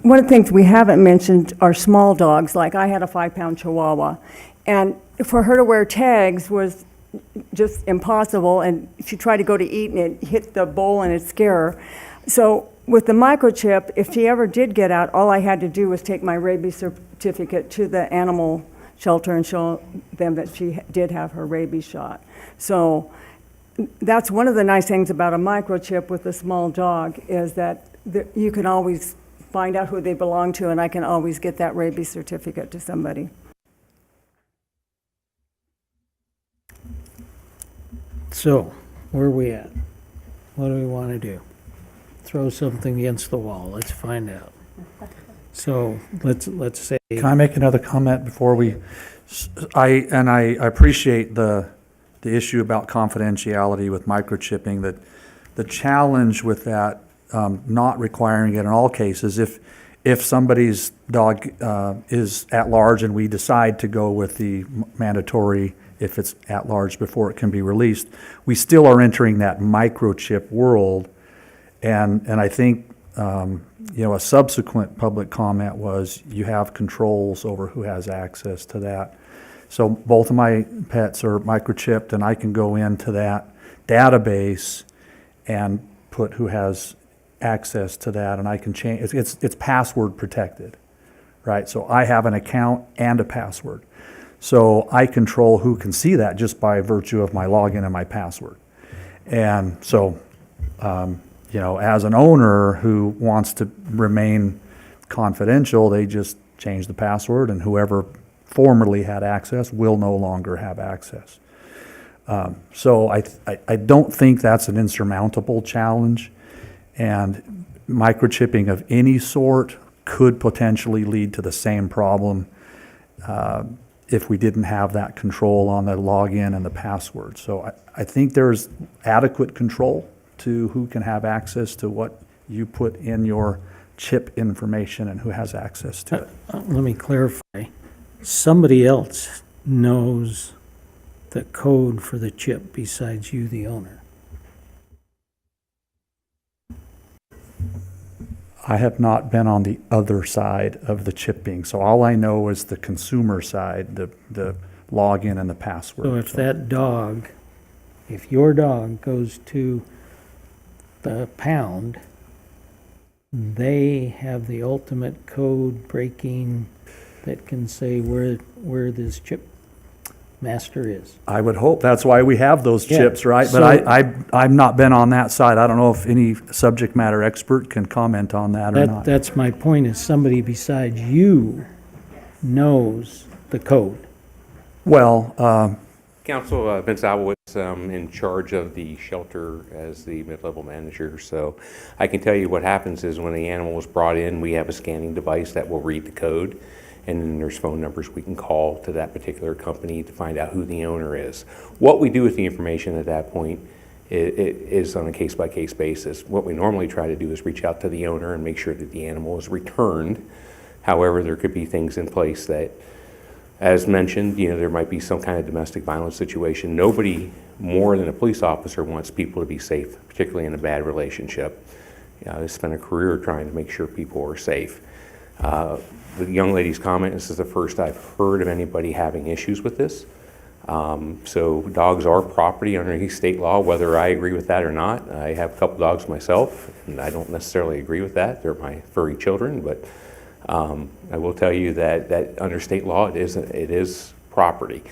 S6: One of the things we haven't mentioned are small dogs. Like I had a 5-pound Chihuahua, and for her to wear tags was just impossible, and she tried to go to eat and it hit the bowl and it'd scare her. So with the microchip, if she ever did get out, all I had to do was take my rabies certificate to the animal shelter and show them that she did have her rabies shot. So that's one of the nice things about a microchip with a small dog, is that you can always find out who they belong to, and I can always get that rabies certificate to somebody.
S1: So, where are we at? What do we want to do? Throw something against the wall. Let's find out. So, let's say.
S8: Can I make another comment before we, I appreciate the issue about confidentiality with microchipping, that the challenge with that, not requiring it in all cases, if somebody's dog is at large and we decide to go with the mandatory, if it's at large before it can be released, we still are entering that microchip world. And I think, a subsequent public comment was you have controls over who has access to that. So both of my pets are microchipped, and I can go into that database and put who has access to that, and I can change, it's password protected, right? So I have an account and a password. So I control who can see that just by virtue of my login and my password. And so, as an owner who wants to remain confidential, they just change the password, and whoever formerly had access will no longer have access. So I don't think that's an insurmountable challenge, and microchipping of any sort could potentially lead to the same problem if we didn't have that control on the login and the password. So I think there's adequate control to who can have access to what you put in your chip information and who has access to it.
S1: Let me clarify. Somebody else knows the code for the chip besides you, the owner.
S8: I have not been on the other side of the chipping, so all I know is the consumer side, the login and the password.
S1: So if that dog, if your dog goes to the pound, they have the ultimate code breaking that can say where this chip master is.
S8: I would hope. That's why we have those
S1: Yeah.
S8: chips, right?
S1: So-
S8: But I've not been on that side. I don't know if any subject matter expert can comment on that or not.
S1: That's my point, is somebody besides you knows the code.
S8: Well,
S13: Council, Vince Alowitz, in charge of the shelter as the mid-level manager. So I can tell you what happens is when the animal is brought in, we have a scanning device that will read the code, and then there's phone numbers we can call to that particular company to find out who the owner is. What we do with the information at that point it is on a case-by-case basis. What we normally try to do is reach out to the owner and make sure that the animal is returned. However, there could be things in place that, as mentioned, there might be some kind of domestic violence situation. Nobody more than a police officer wants people to be safe, particularly in a bad relationship. I spent a career trying to make sure people are safe. The young lady's comment, this is the first I've heard of anybody having issues with this. So dogs are property under state law, whether I agree with that or not. I have a couple dogs myself, and I don't necessarily agree with that. They're my furry children, but I will tell you that under state law, it is property.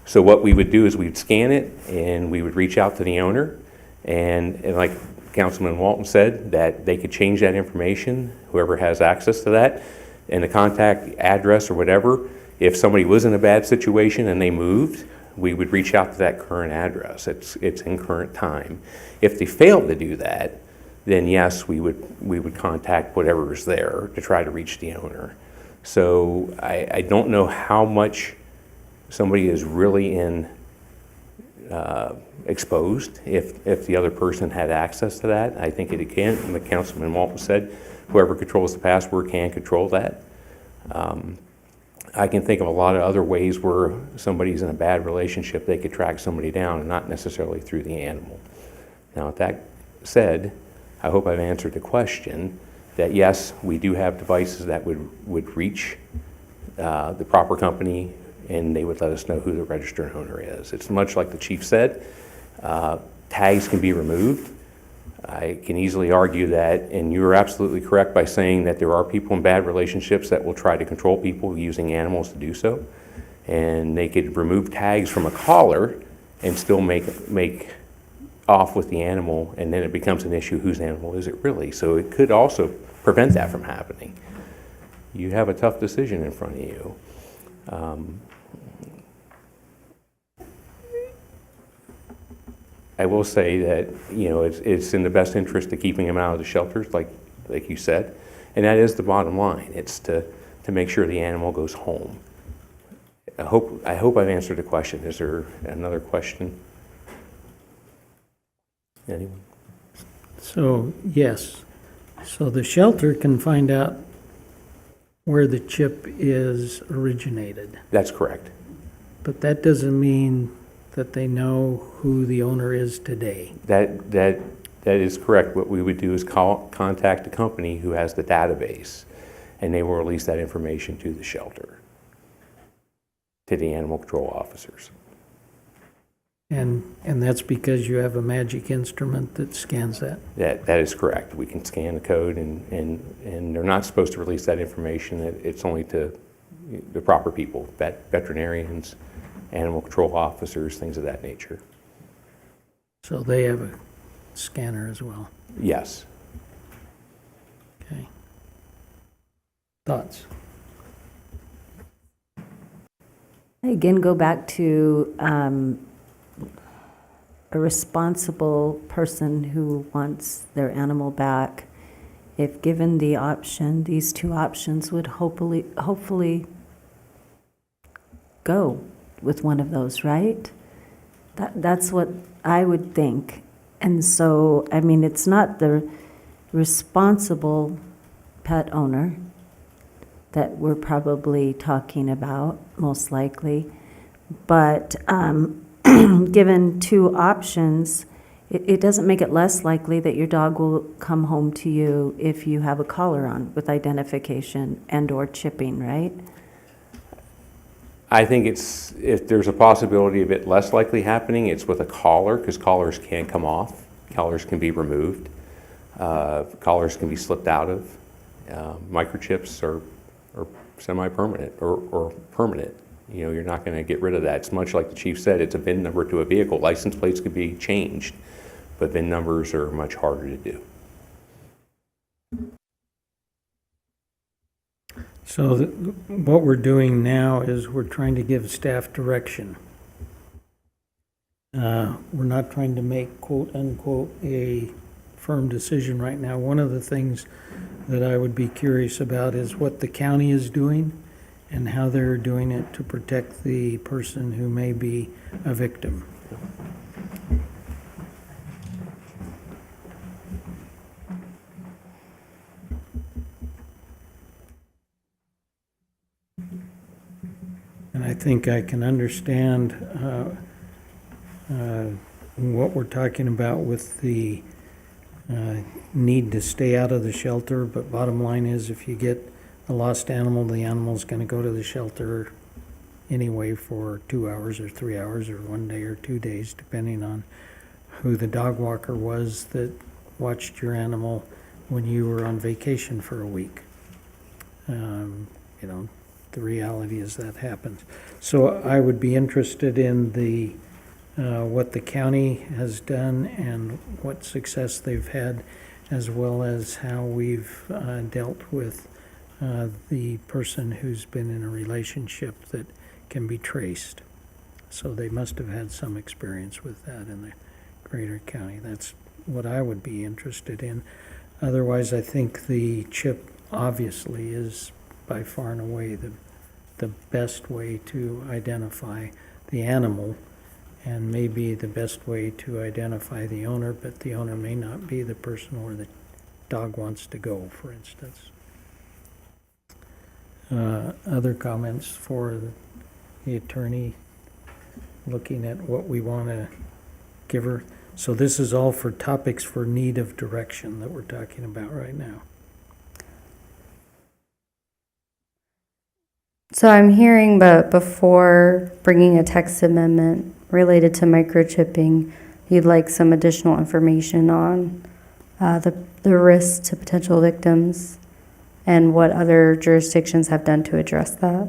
S13: So what we would do is we'd scan it, and we would reach out to the owner, and like Councilman Walton said, that they could change that information, whoever has access to that, and the contact address or whatever. If somebody was in a bad situation and they moved, we would reach out to that current address. It's in current time. If they failed to do that, then yes, we would contact whatever is there to try to reach the owner. So I don't know how much somebody is really exposed if the other person had access to that. I think it can, and the Councilman Walton said, whoever controls the password can control that. I can think of a lot of other ways where somebody's in a bad relationship, they could track somebody down, and not necessarily through the animal. Now, with that said, I hope I've answered the question that yes, we do have devices that would reach the proper company, and they would let us know who the registered owner is. It's much like the chief said, tags can be removed. I can easily argue that, and you are absolutely correct by saying that there are people in bad relationships that will try to control people using animals to do so. And they could remove tags from a collar and still make off with the animal, and then it becomes an issue, whose animal is it really? So it could also prevent that from happening. You have a tough decision in front of you. I will say that it's in the best interest of keeping them out of the shelters, like you said, and that is the bottom line. It's to make sure the animal goes home. I hope I've answered the question. Is there another question? Anyone?
S1: So yes, so the shelter can find out where the chip is originated.
S13: That's correct.
S1: But that doesn't mean that they know who the owner is today.
S13: That is correct. What we would do is contact the company who has the database, and they will release that information to the shelter, to the animal control officers.
S1: And that's because you have a magic instrument that scans that?
S13: That is correct. We can scan the code, and they're not supposed to release that information. It's only to the proper people, veterinarians, animal control officers, things of that nature.
S1: So they have a scanner as well?
S13: Yes.
S1: Okay. Thoughts?
S5: I again go back to a responsible person who wants their animal back. If given the option, these two options would hopefully go with one of those, right? That's what I would think. And so, I mean, it's not the responsible pet owner that we're probably talking about, most likely. But given two options, it doesn't make it less likely that your dog will come home to you if you have a collar on with identification and/or chipping, right?
S13: I think if there's a possibility of it less likely happening, it's with a collar, because collars can come off. Collars can be removed. Collars can be slipped out of. Microchips are semi-permanent or permanent. You're not going to get rid of that. It's much like the chief said, it's a VIN number to a vehicle. License plates could be changed, but VIN numbers are much harder to do.
S1: So what we're doing now is we're trying to give staff direction. We're not trying to make quote unquote a firm decision right now. One of the things that I would be curious about is what the county is doing and how they're doing it to protect the person who may be a victim. And I think I can understand what we're talking about with the need to stay out of the shelter, but bottom line is if you get a lost animal, the animal's going to go to the shelter anyway for 2 hours or 3 hours or 1 day or 2 days, depending on who the dog walker was that watched your animal when you were on vacation for a week. You know, the reality is that happens. So I would be interested in the what the county has done and what success they've had, as well as how we've dealt with the person who's been in a relationship that can be traced. So they must have had some experience with that in the greater county. That's what I would be interested in. Otherwise, I think the chip obviously is by far and away the best way to identify the animal, and maybe the best way to identify the owner, but the owner may not be the person where the dog wants to go, for instance. Other comments for the attorney looking at what we want to give her? So this is all for topics for need of direction that we're talking about right now.
S14: So I'm hearing, but before bringing a text amendment related to microchipping, you'd like some additional information on the risks to potential victims and what other jurisdictions have done to address that.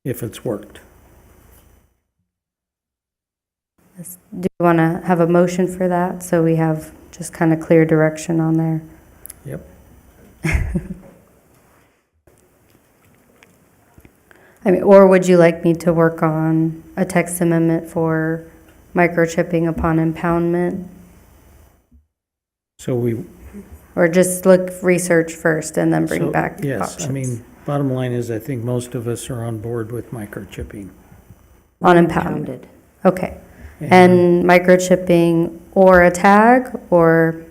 S1: If it's worked.
S14: Do you want to have a motion for that so we have just kind of clear direction on there?
S1: Yep.
S14: I mean, or would you like me to work on a text amendment for microchipping upon impoundment?
S1: So we...
S14: Or just research first and then bring back
S1: yes,
S14: options?
S1: I mean, bottom line is I think most of us are on board with microchipping.
S14: On impounded. Okay. And microchipping or a tag, or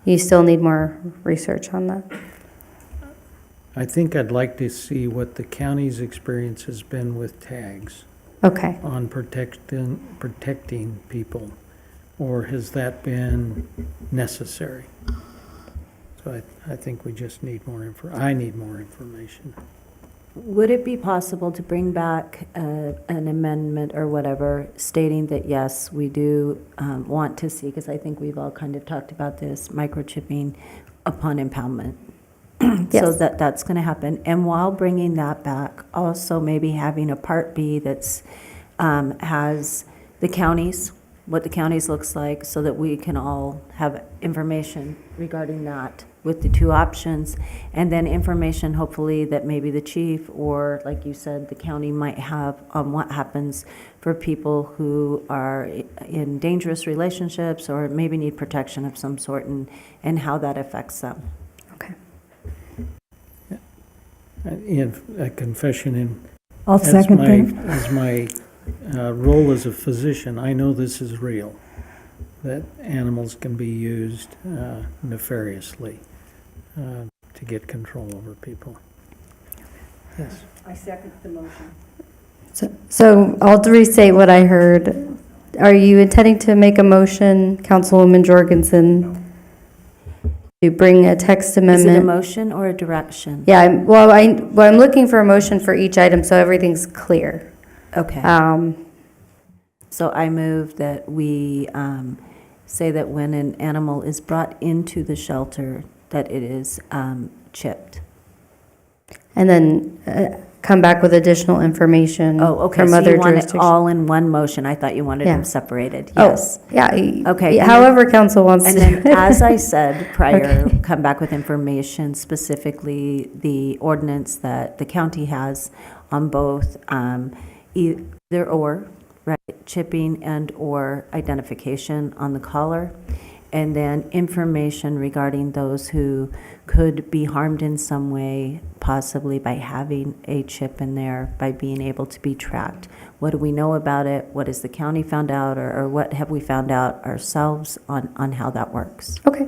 S14: you still need more research on that?
S1: I think I'd like to see what the county's experience has been with tags.
S14: Okay.
S1: On protecting people, or has that been necessary? So I think we just need more I need more information.
S5: Would it be possible to bring back an amendment or whatever stating that, yes, we do want to see, because I think we've all kind of talked about this, microchipping upon impoundment.
S14: Yes.
S5: So that's going to happen. And while bringing that back, also maybe having a Part B that's has the counties, what the counties looks like, so that we can all have information regarding that with the two options, and then information hopefully that maybe the chief or, like you said, the county might have on what happens for people who are in dangerous relationships or maybe need protection of some sort, and how that affects them.
S14: Okay.
S1: In a confession, in
S6: I'll second that.
S1: As my role as a physician, I know this is real, that animals can be used nefariously to get control over people. Yes.
S6: I second the motion.
S14: So I'll restate what I heard. Are you intending to make a motion, Councilwoman Jorgensen, to bring a text amendment?
S5: Is it a motion or a direction?
S14: Yeah, I'm looking for a motion for each item so everything's clear.
S5: Okay. So I move that we say that when an animal is brought into the shelter, that it is chipped.
S14: And then come back with additional information
S5: Oh, okay,
S14: from
S5: so
S14: other
S5: you want it
S14: jurisdictions.
S5: all in one motion. I thought you wanted them separated.
S14: Oh,
S5: Yes.
S14: yeah.
S5: Okay.
S14: However council wants
S5: and
S14: to.
S5: then, as I said prior,
S14: Okay.
S5: come back with information, specifically the ordinance that the county has on both either or right? Chipping and/or identification on the collar. And then information regarding those who could be harmed in some way, possibly by having a chip in there, by being able to be tracked. What do we know about it? What has the county found out, or what have we found out ourselves on how that works?
S14: Okay.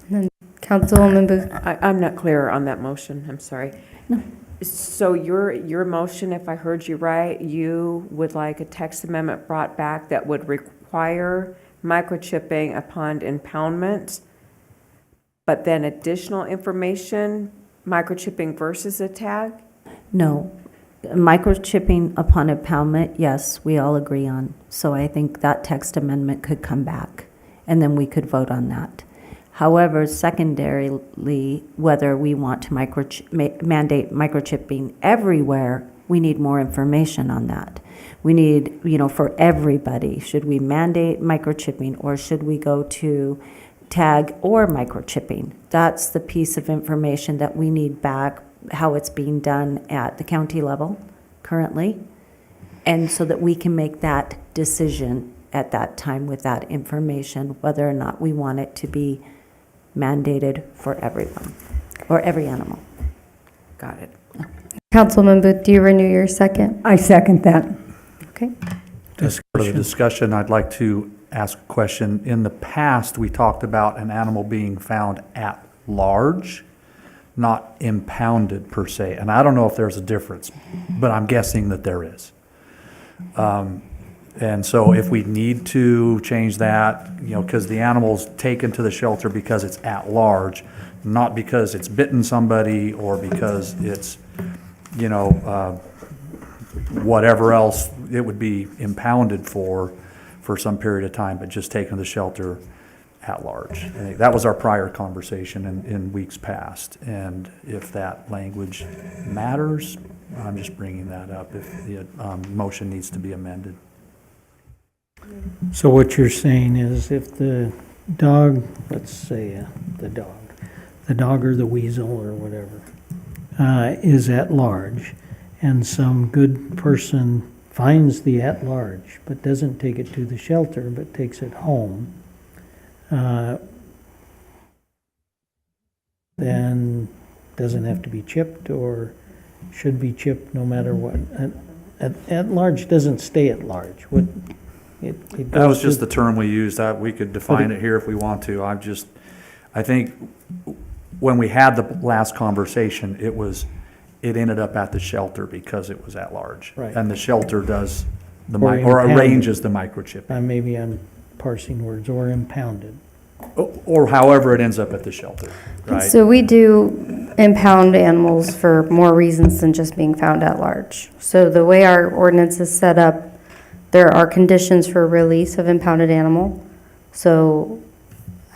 S14: And then Councilwoman Booth.
S2: I'm not clear on that motion, I'm sorry.
S5: No.
S2: So your motion, if I heard you right, you would like a text amendment brought back that would require microchipping upon impoundment, but then additional information, microchipping versus a tag?
S5: No. Microchipping upon impoundment, yes, we all agree on. So I think that text amendment could come back, and then we could vote on that. However, secondarily, whether we want to mandate microchipping everywhere, we need more information on that. We need, for everybody, should we mandate microchipping, or should we go to tag or microchipping? That's the piece of information that we need back, how it's being done at the county level currently, and so that we can make that decision at that time with that information, whether or not we want it to be mandated for everyone, or every animal.
S2: Got it.
S14: Councilwoman Booth, do you renew your second?
S6: I second that.
S14: Okay.
S8: As part of the discussion, I'd like to ask a question. In the past, we talked about an animal being found at large, not impounded per se. And I don't know if there's a difference, but I'm guessing that there is. And so if we need to change that, because the animal's taken to the shelter because it's at large, not because it's bitten somebody or because it's, whatever else it would be impounded for some period of time, but just taken to the shelter at large. I think that was our prior conversation in weeks past. And if that language matters, I'm just bringing that up if the motion needs to be amended.
S1: So what you're saying is if the dog, let's say the dog or the weasel or whatever, is at large, and some good person finds the at large but doesn't take it to the shelter but takes it home, then doesn't have to be chipped or should be chipped no matter what. At large doesn't stay at large.
S8: That was just the term we used. We could define it here if we want to. I think when we had the last conversation, it ended up at the shelter because it was at large.
S1: Right.
S8: And the shelter does
S1: Or
S8: arranges the microchip.
S1: Maybe I'm parsing words, or impounded.
S8: Or however it ends up at the shelter, right?
S14: So we do impound animals for more reasons than just being found at large. So the way our ordinance is set up, there are conditions for release of impounded animal. So,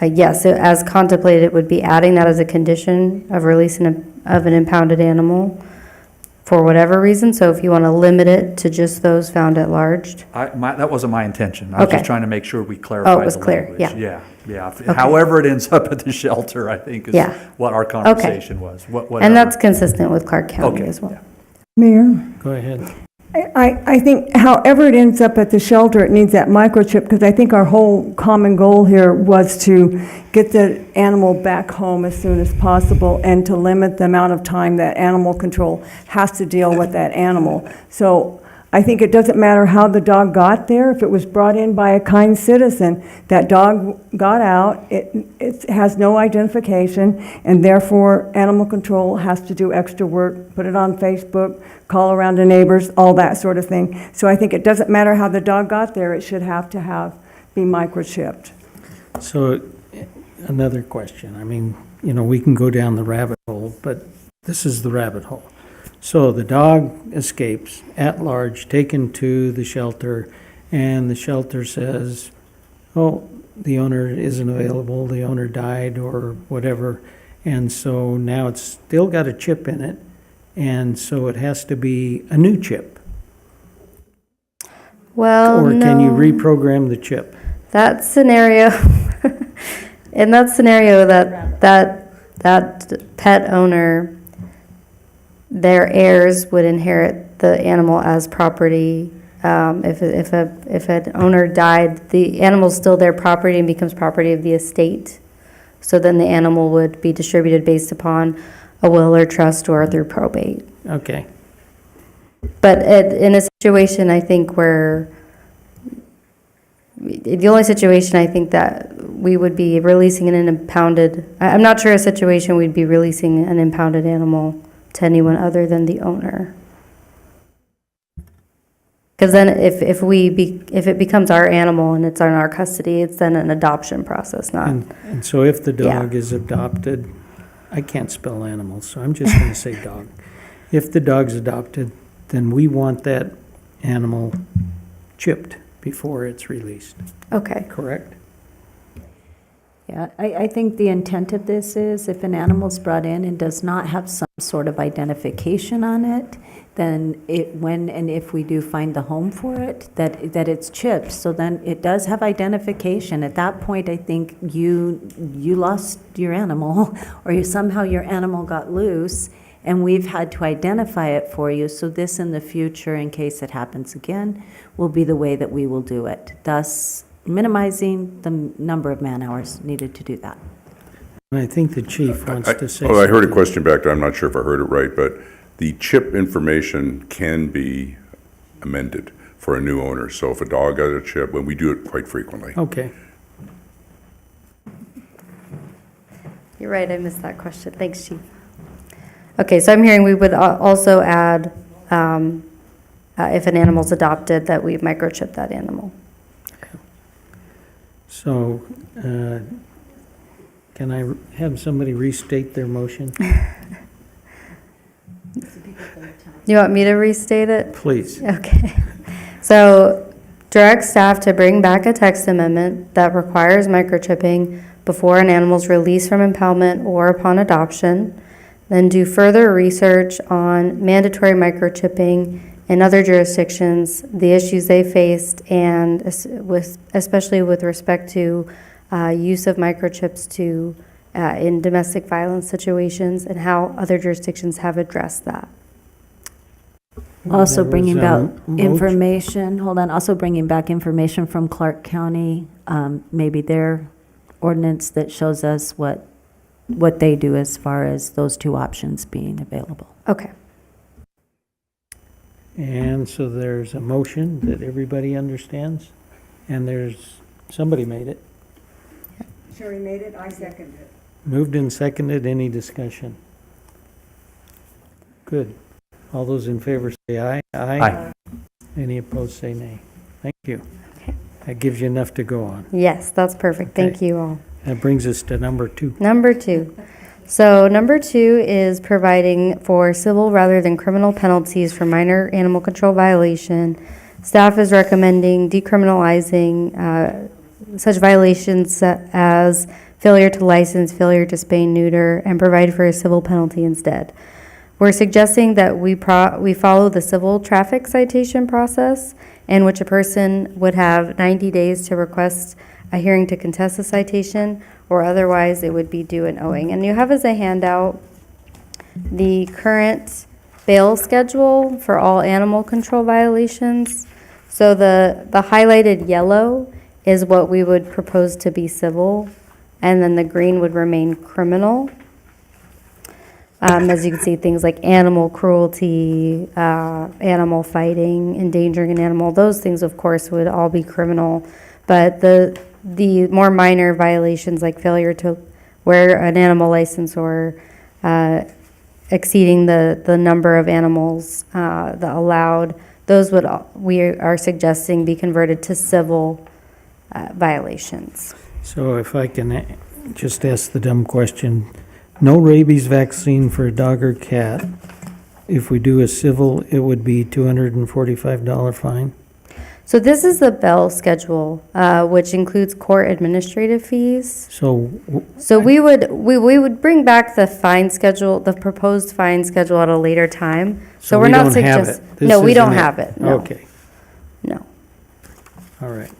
S14: yes, as contemplated, it would be adding that as a condition of release of an impounded animal for whatever reason. So if you want to limit it to just those found at large.
S8: That wasn't my intention. I was just trying to make sure we clarified
S14: it was
S8: the
S14: clear,
S8: language.
S14: yeah.
S8: Okay. However it ends up at the shelter, I think is what our conversation was.
S14: And that's consistent with Clark County as well.
S6: Yeah. Mayor?
S1: Go ahead.
S6: I think however it ends up at the shelter, it needs that microchip, because I think our whole common goal here was to get the animal back home as soon as possible and to limit the amount of time that animal control has to deal with that animal. So I think it doesn't matter how the dog got there. If it was brought in by a kind citizen, that dog got out, it has no identification, and therefore animal control has to do extra work, put it on Facebook, call around to neighbors, all that sort of thing. So I think it doesn't matter how the dog got there, it should have to be microchipped.
S1: So another question. I mean, we can go down the rabbit hole, but this is the rabbit hole. So the dog escapes at large, taken to the shelter, and the shelter says, oh, the owner isn't available, the owner died or whatever, and so now it's still got a chip in it, and so it has to be a new chip.
S14: Well,
S1: or can you reprogram the chip?
S14: That scenario, in that scenario, that pet owner, their heirs would inherit the animal as property If an owner died, the animal's still their property and becomes property of the estate. So then the animal would be distributed based upon a will or trust or through probate.
S1: Okay.
S14: But in a situation, I think where, the only situation I think that we would be releasing an impounded, I'm not sure a situation we'd be releasing an impounded animal to anyone other than the owner. Because then if it becomes our animal and it's in our custody, it's then an adoption process, not.
S1: And so if the dog is adopted, I can't spell animals, so I'm just going to say dog. If the dog's adopted, then we want that animal chipped before it's released.
S14: Okay.
S1: Correct?
S5: Yeah, I think the intent of this is if an animal's brought in and does not have some sort of identification on it, then when and if we do find the home for it, that it's chipped. So then it does have identification. At that point, I think you lost your animal or somehow your animal got loose and we've had to identify it for you. So this in the future, in case it happens again, will be the way that we will do it. Thus, minimizing the number of man hours needed to do that.
S1: And I think the chief wants to say
S23: I heard a
S1: something.
S23: question back there. I'm not sure if I heard it right, but the chip information can be amended for a new owner. So if a dog got a chip, and we do it quite frequently.
S1: Okay.
S14: You're right, I missed that question. Thanks, Chief. Okay, so I'm hearing we would also add, if an animal's adopted, that we microchip that animal.
S1: So, can I have somebody restate their motion?
S14: You want me to restate it?
S1: Please.
S14: Okay. So, direct staff to bring back a text amendment that requires microchipping before an animal's released from impoundment or upon adoption. Then do further research on mandatory microchipping in other jurisdictions, the issues they faced, and especially with respect to use of microchips to in domestic violence situations and how other jurisdictions have addressed that.
S5: Also
S1: There
S5: bringing
S1: was,
S5: back
S1: motion.
S5: also bringing back information from Clark County, maybe their ordinance that shows us what they do as far as those two options being available.
S14: Okay.
S1: And so there's a motion that everybody understands, and somebody made it.
S6: Sherry made it, I seconded it.
S1: Moved and seconded, any discussion? Good. All those in favor say aye.
S12: Aye.
S1: Any opposed say nay. Thank you. That gives you enough to go on.
S14: Yes, that's perfect. Thank
S1: Okay.
S14: you all.
S1: That brings us to number 2.
S14: Number 2. So number 2 is providing for civil rather than criminal penalties for minor animal control violation. Staff is recommending decriminalizing such violations as failure to license, failure to spay, neuter, and provide for a civil penalty instead. We're suggesting that we follow the civil traffic citation process, in which a person would have 90 days to request a hearing to contest the citation, or otherwise it would be due an owing. And you have as a handout the current bail schedule for all animal control violations. So the highlighted yellow is what we would propose to be civil, and then the green would remain criminal. As you can see, things like animal cruelty, animal fighting, endangering an animal, those things, of course, would all be criminal. But the more minor violations, like failure to wear an animal license or exceeding the number of animals the allowed, those we are suggesting be converted to civil violations.
S1: So if I can just ask the dumb question, no rabies vaccine for a dog or cat. If we do a civil, it would be $245 fine.
S14: So this is the bail schedule, which includes court administrative fees.
S1: So
S14: we would bring back the fine schedule, the proposed fine schedule at a later time. So we're
S1: we
S14: not
S1: don't have
S14: suggesting.
S1: it. This
S14: No, we don't
S1: isn't it.
S14: have it. No.
S1: Okay.
S14: No.
S1: All right.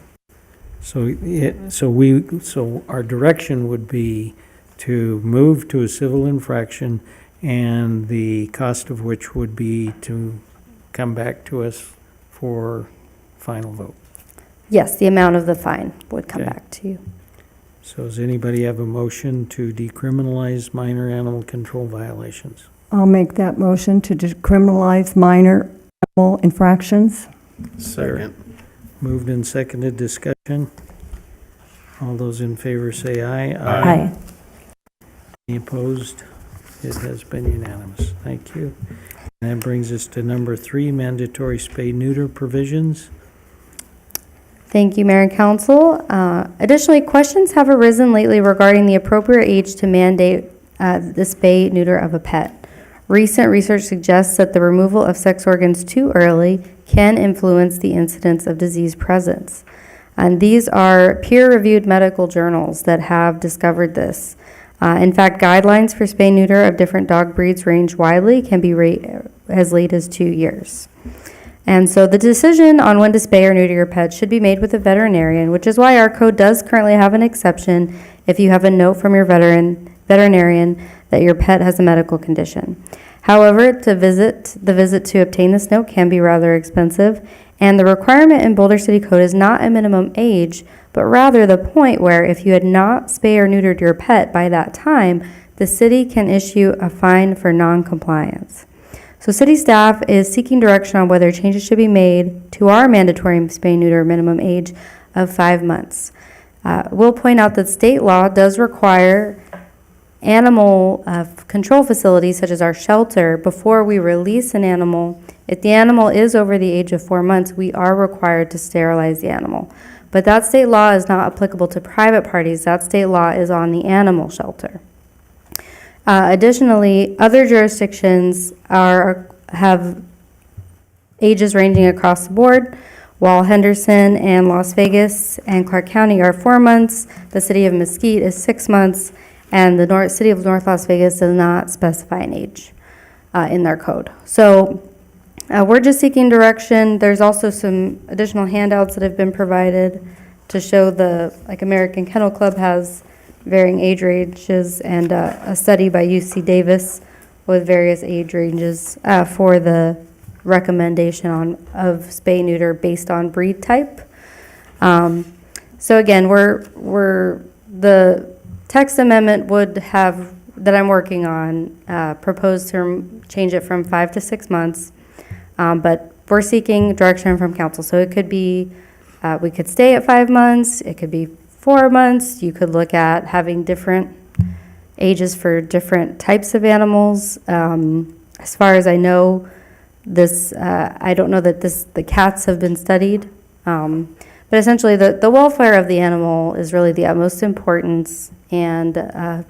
S1: So our direction would be to move to a civil infraction, and the cost of which would be to come back to us for final vote.
S14: Yes, the amount of the fine would come
S1: Okay.
S14: back to you.
S1: So does anybody have a motion to decriminalize minor animal control violations?
S6: I'll make that motion to decriminalize minor animal infractions.
S7: Second.
S1: Moved and seconded, discussion. All those in favor say aye.
S5: Aye.
S1: Any opposed? It has been unanimous. Thank you. And that brings us to number 3, mandatory spay-neuter provisions.
S14: Thank you, Mayor and Council. Additionally, questions have arisen lately regarding the appropriate age to mandate the spay-neuter of a pet. Recent research suggests that the removal of sex organs too early can influence the incidence of disease presence. And these are peer-reviewed medical journals that have discovered this. In fact, guidelines for spay-neuter of different dog breeds range widely, can be as late as 2 years. And so the decision on when to spay or neuter your pet should be made with a veterinarian, which is why our code does currently have an exception if you have a note from your veterinarian that your pet has a medical condition. However, the visit to obtain this note can be rather expensive, and the requirement in Boulder City Code is not a minimum age, but rather the point where if you had not spayed or neutered your pet by that time, the city can issue a fine for non-compliance. So city staff is seeking direction on whether changes should be made to our mandatory spay-neuter minimum age of 5 months. We'll point out that state law does require animal control facilities such as our shelter, before we release an animal, if the animal is over the age of 4 months, we are required to sterilize the animal. But that state law is not applicable to private parties. That state law is on the animal shelter. Additionally, other jurisdictions have ages ranging across the board. While Henderson and Las Vegas and Clark County are 4 months, the city of Mesquite is 6 months, and the city of North Las Vegas does not specify an age in their code. So we're just seeking direction. There's also some additional handouts that have been provided to show like American Kennel Club has varying age ranges, and a study by UC Davis with various age ranges for the recommendation of spay-neuter based on breed type. So again, the text amendment would have, that I'm working on, proposed to change it from 5 to 6 months, but we're seeking direction from council. So it could be, we could stay at 5 months, it could be 4 months, you could look at having different ages for different types of animals. As far as I know, I don't know that the cats have been studied, but essentially the welfare of the animal is really the utmost importance, and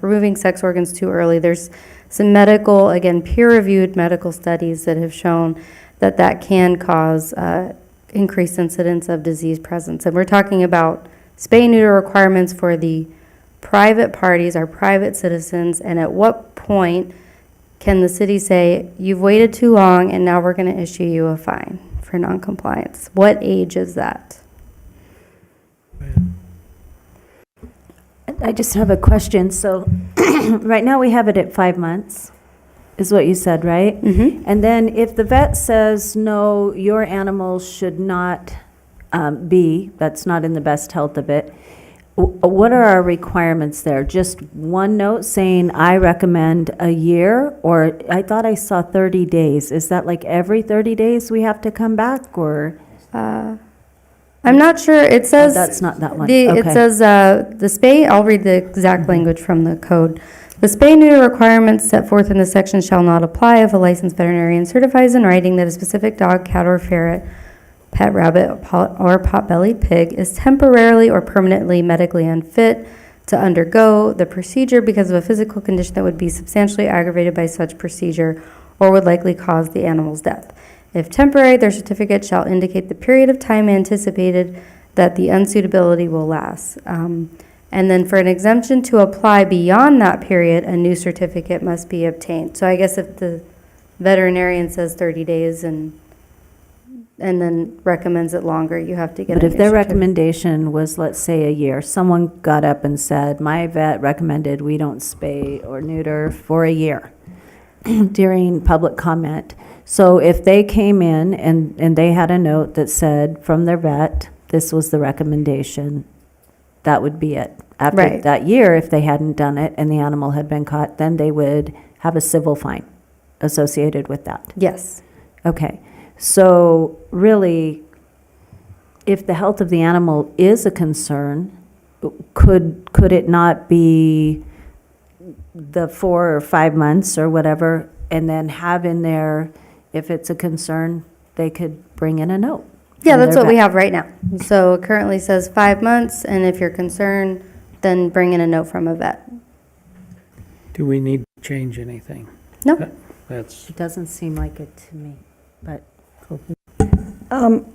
S14: removing sex organs too early, there's some medical, again, peer-reviewed medical studies that have shown that can cause increased incidence of disease presence. And we're talking about spay-neuter requirements for the private parties, our private citizens, and at what point can the city say, you've waited too long and now we're going to issue you a fine for noncompliance? What age is that?
S5: I just have a question. So right now we have it at 5 months, is what you said, right?
S14: Mm-hmm.
S5: And then if the vet says, no, your animal should not that's not in the best health of it, what are our requirements there? Just one note saying, I recommend a year? Or I thought I saw 30 days. Is that like every 30 days we have to come back, or?
S14: I'm not sure. It says.
S5: That's not that one.
S14: It
S5: Okay.
S14: says the spay, I'll read the exact language from the code. The spay-neuter requirements set forth in this section shall not apply if a licensed veterinarian certifies in writing that a specific dog, cat, or ferret, pet rabbit, or pot-bellied pig is temporarily or permanently medically unfit to undergo the procedure because of a physical condition that would be substantially aggravated by such procedure or would likely cause the animal's death. If temporary, their certificate shall indicate the period of time anticipated that the unsuitability will last. And then for an exemption to apply beyond that period, a new certificate must be obtained. So I guess if the veterinarian says 30 days and then recommends it longer, you have to get
S5: But
S14: a
S5: if
S14: new
S5: their
S14: certificate.
S5: recommendation was, let's say, a year, someone got up and said, my vet recommended we don't spay or neuter for a year during public comment, So if they came in and they had a note that said from their vet, this was the recommendation, that would be it. After
S14: Right.
S5: that year, if they hadn't done it and the animal had been caught, then they would have a civil fine associated with that.
S14: Yes.
S5: Okay, so really, if the health of the animal is a concern, could it not be the 4 or 5 months or whatever, and then have in there, if it's a concern, they could bring in a note?
S14: Yeah,
S5: from
S14: that's
S5: their
S14: what we
S5: vet?
S14: have right now. So it currently says 5 months, and if you're concerned, then bring in a note from a vet.
S1: Do we need to change anything?
S14: No.
S1: That's,
S5: It doesn't seem like it to me, but.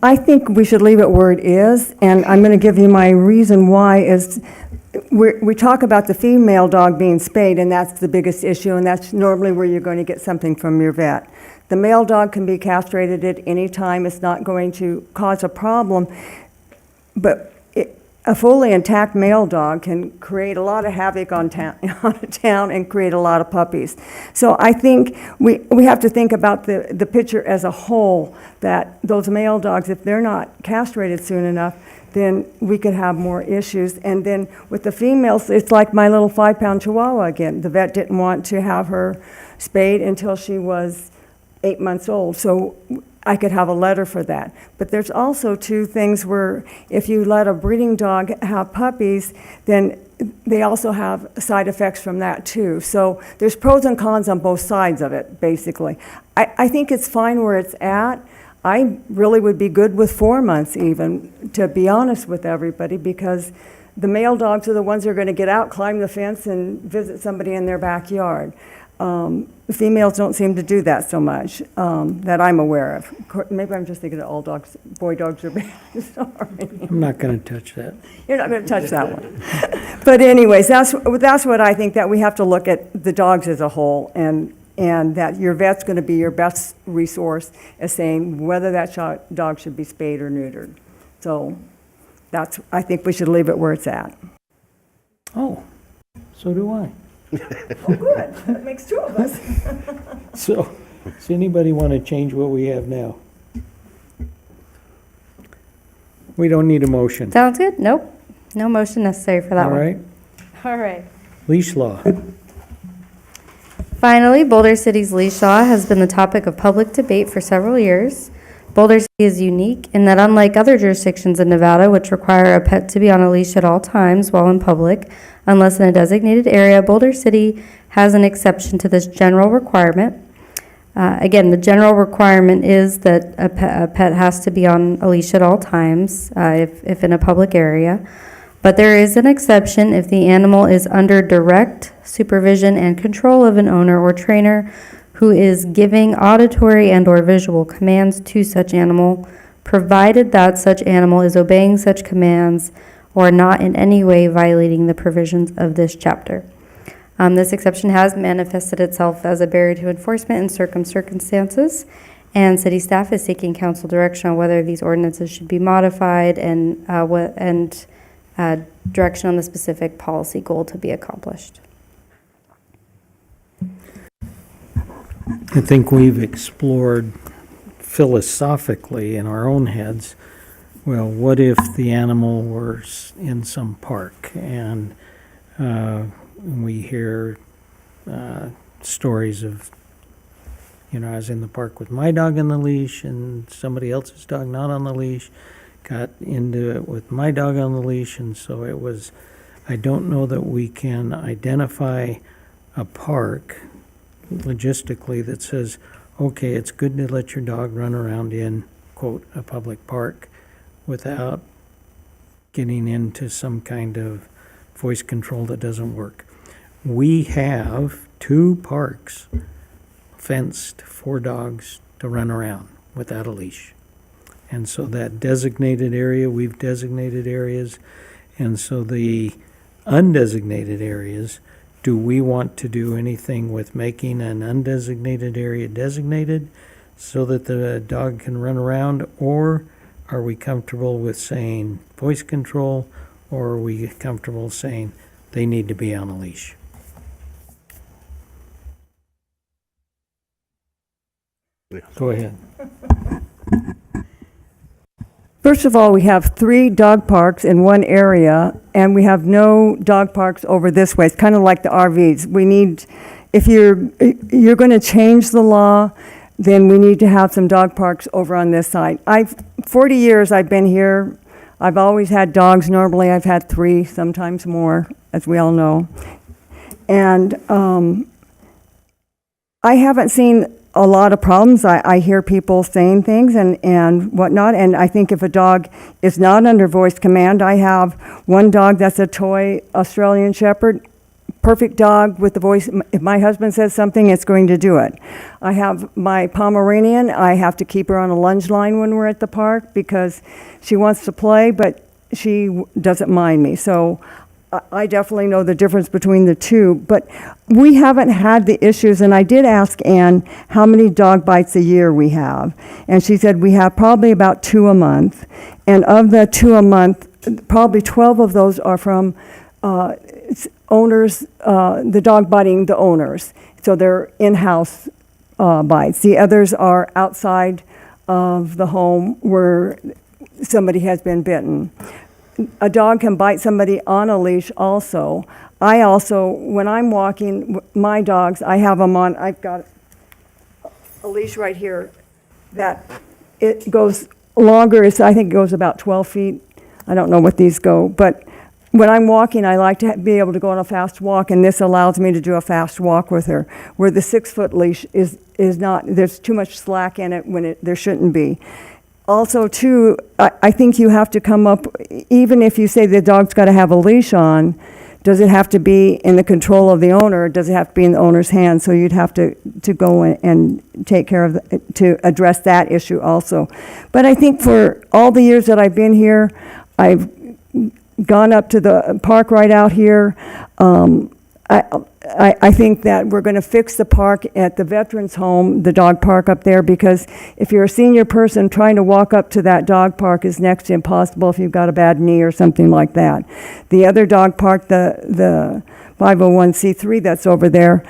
S6: I think we should leave it where it is, and I'm going to give you my reason why is we talk about the female dog being spayed, and that's the biggest issue, and that's normally where you're going to get something from your vet. The male dog can be castrated at any time. It's not going to cause a problem, but a fully intact male dog can create a lot of havoc on a town and create a lot of puppies. So I think we have to think about the picture as a whole, that those male dogs, if they're not castrated soon enough, then we could have more issues. And then with the females, it's like my little 5-pound Chihuahua again. The vet didn't want to have her spayed until she was 8 months old. So I could have a letter for that. But there's also two things where if you let a breeding dog have puppies, then they also have side effects from that too. So there's pros and cons on both sides of it, basically. I think it's fine where it's at. I really would be good with 4 months even, to be honest with everybody, because the male dogs are the ones that are going to get out, climb the fence, and visit somebody in their backyard. The females don't seem to do that so much, that I'm aware of. Maybe I'm just thinking that all dogs, boy dogs are bad. Sorry.
S1: I'm not going to touch that.
S6: You're not going to touch that one. But anyways, that's what I think, that we have to look at the dogs as a whole, and that your vet's going to be your best resource as saying whether that dog should be spayed or neutered. So I think we should leave it where it's at.
S1: Oh, so do I.
S6: Oh, good. That makes two of us.
S1: So, does anybody want to change what we have now? We don't need a motion.
S14: Sounds good? Nope. No motion necessary for that
S1: All
S14: one.
S1: right.
S14: All right.
S1: Leash law.
S14: Finally, Boulder City's leash law has been the topic of public debate for several years. Boulder City is unique in that, unlike other jurisdictions in Nevada, which require a pet to be on a leash at all times while in public, unless in a designated area, Boulder City has an exception to this general requirement. Again, the general requirement is that a pet has to be on a leash at all times if in a public area. But there is an exception if the animal is under direct supervision and control of an owner or trainer who is giving auditory and or visual commands to such animal, provided that such animal is obeying such commands or not in any way violating the provisions of this chapter. This exception has manifested itself as a barrier to enforcement in certain circumstances, and city staff is seeking council direction on whether these ordinances should be modified and direction on the specific policy goal to be accomplished.
S1: I think we've explored philosophically in our own heads, well, what if the animal were in some park and we hear stories of, I was in the park with my dog on the leash and somebody else's dog not on the leash, got into it with my dog on the leash, and so it was, I don't know that we can identify a park logistically that says, okay, it's good to let your dog run around in, quote, a public park without getting into some kind of voice control that doesn't work. We have 2 parks fenced for dogs to run around without a leash. And so that designated area, we've designated areas, and so the undesignated areas, do we want to do anything with making an undesignated area designated so that the dog can run around, or are we comfortable with saying voice control, or are we comfortable saying they need to be on a leash? Go ahead.
S6: First of all, we have 3 dog parks in one area, and we have no dog parks over this way. It's kind of like the RVs. We need, if you're going to change the law, then we need to have some dog parks over on this side. 40 years I've been here. I've always had dogs. Normally I've had 3, sometimes more, as we all know. And I haven't seen a lot of problems. I hear people saying things and whatnot, and I think if a dog is not under voice command, I have one dog that's a toy Australian Shepherd, perfect dog with the voice. If my husband says something, it's going to do it. I have my Pomeranian. I have to keep her on a lunge line when we're at the park because she wants to play, but she doesn't mind me. So I definitely know the difference between the two, but we haven't had the issues, and I did ask Ann how many dog bites a year we have, and she said we have probably about 2 a month, and of the 2 a month, probably 12 of those are from owners, the dog biting the owners, so they're in-house bites. The others are outside of the home where somebody has been bitten. A dog can bite somebody on a leash also. I also, when I'm walking my dogs, I have them on, I've got a leash right here that it goes longer, I think it goes about 12 feet. I don't know what these go, but when I'm walking, I like to be able to go on a fast walk, and this allows me to do a fast walk with her, where the 6-foot leash is not, there's too much slack in it when there shouldn't be. Also, too, I think you have to come up, even if you say the dog's got to have a leash on, does it have to be in the control of the owner, or does it have to be in the owner's hands? So you'd have to go and take care of, to address that issue also. But I think for all the years that I've been here, I've gone up to the park right out here. I think that we're going to fix the park at the Veterans Home, the dog park up there, because if you're a senior person, trying to walk up to that dog park is next to impossible if you've got a bad knee or something like that. The other dog park, the 501c3 that's over there,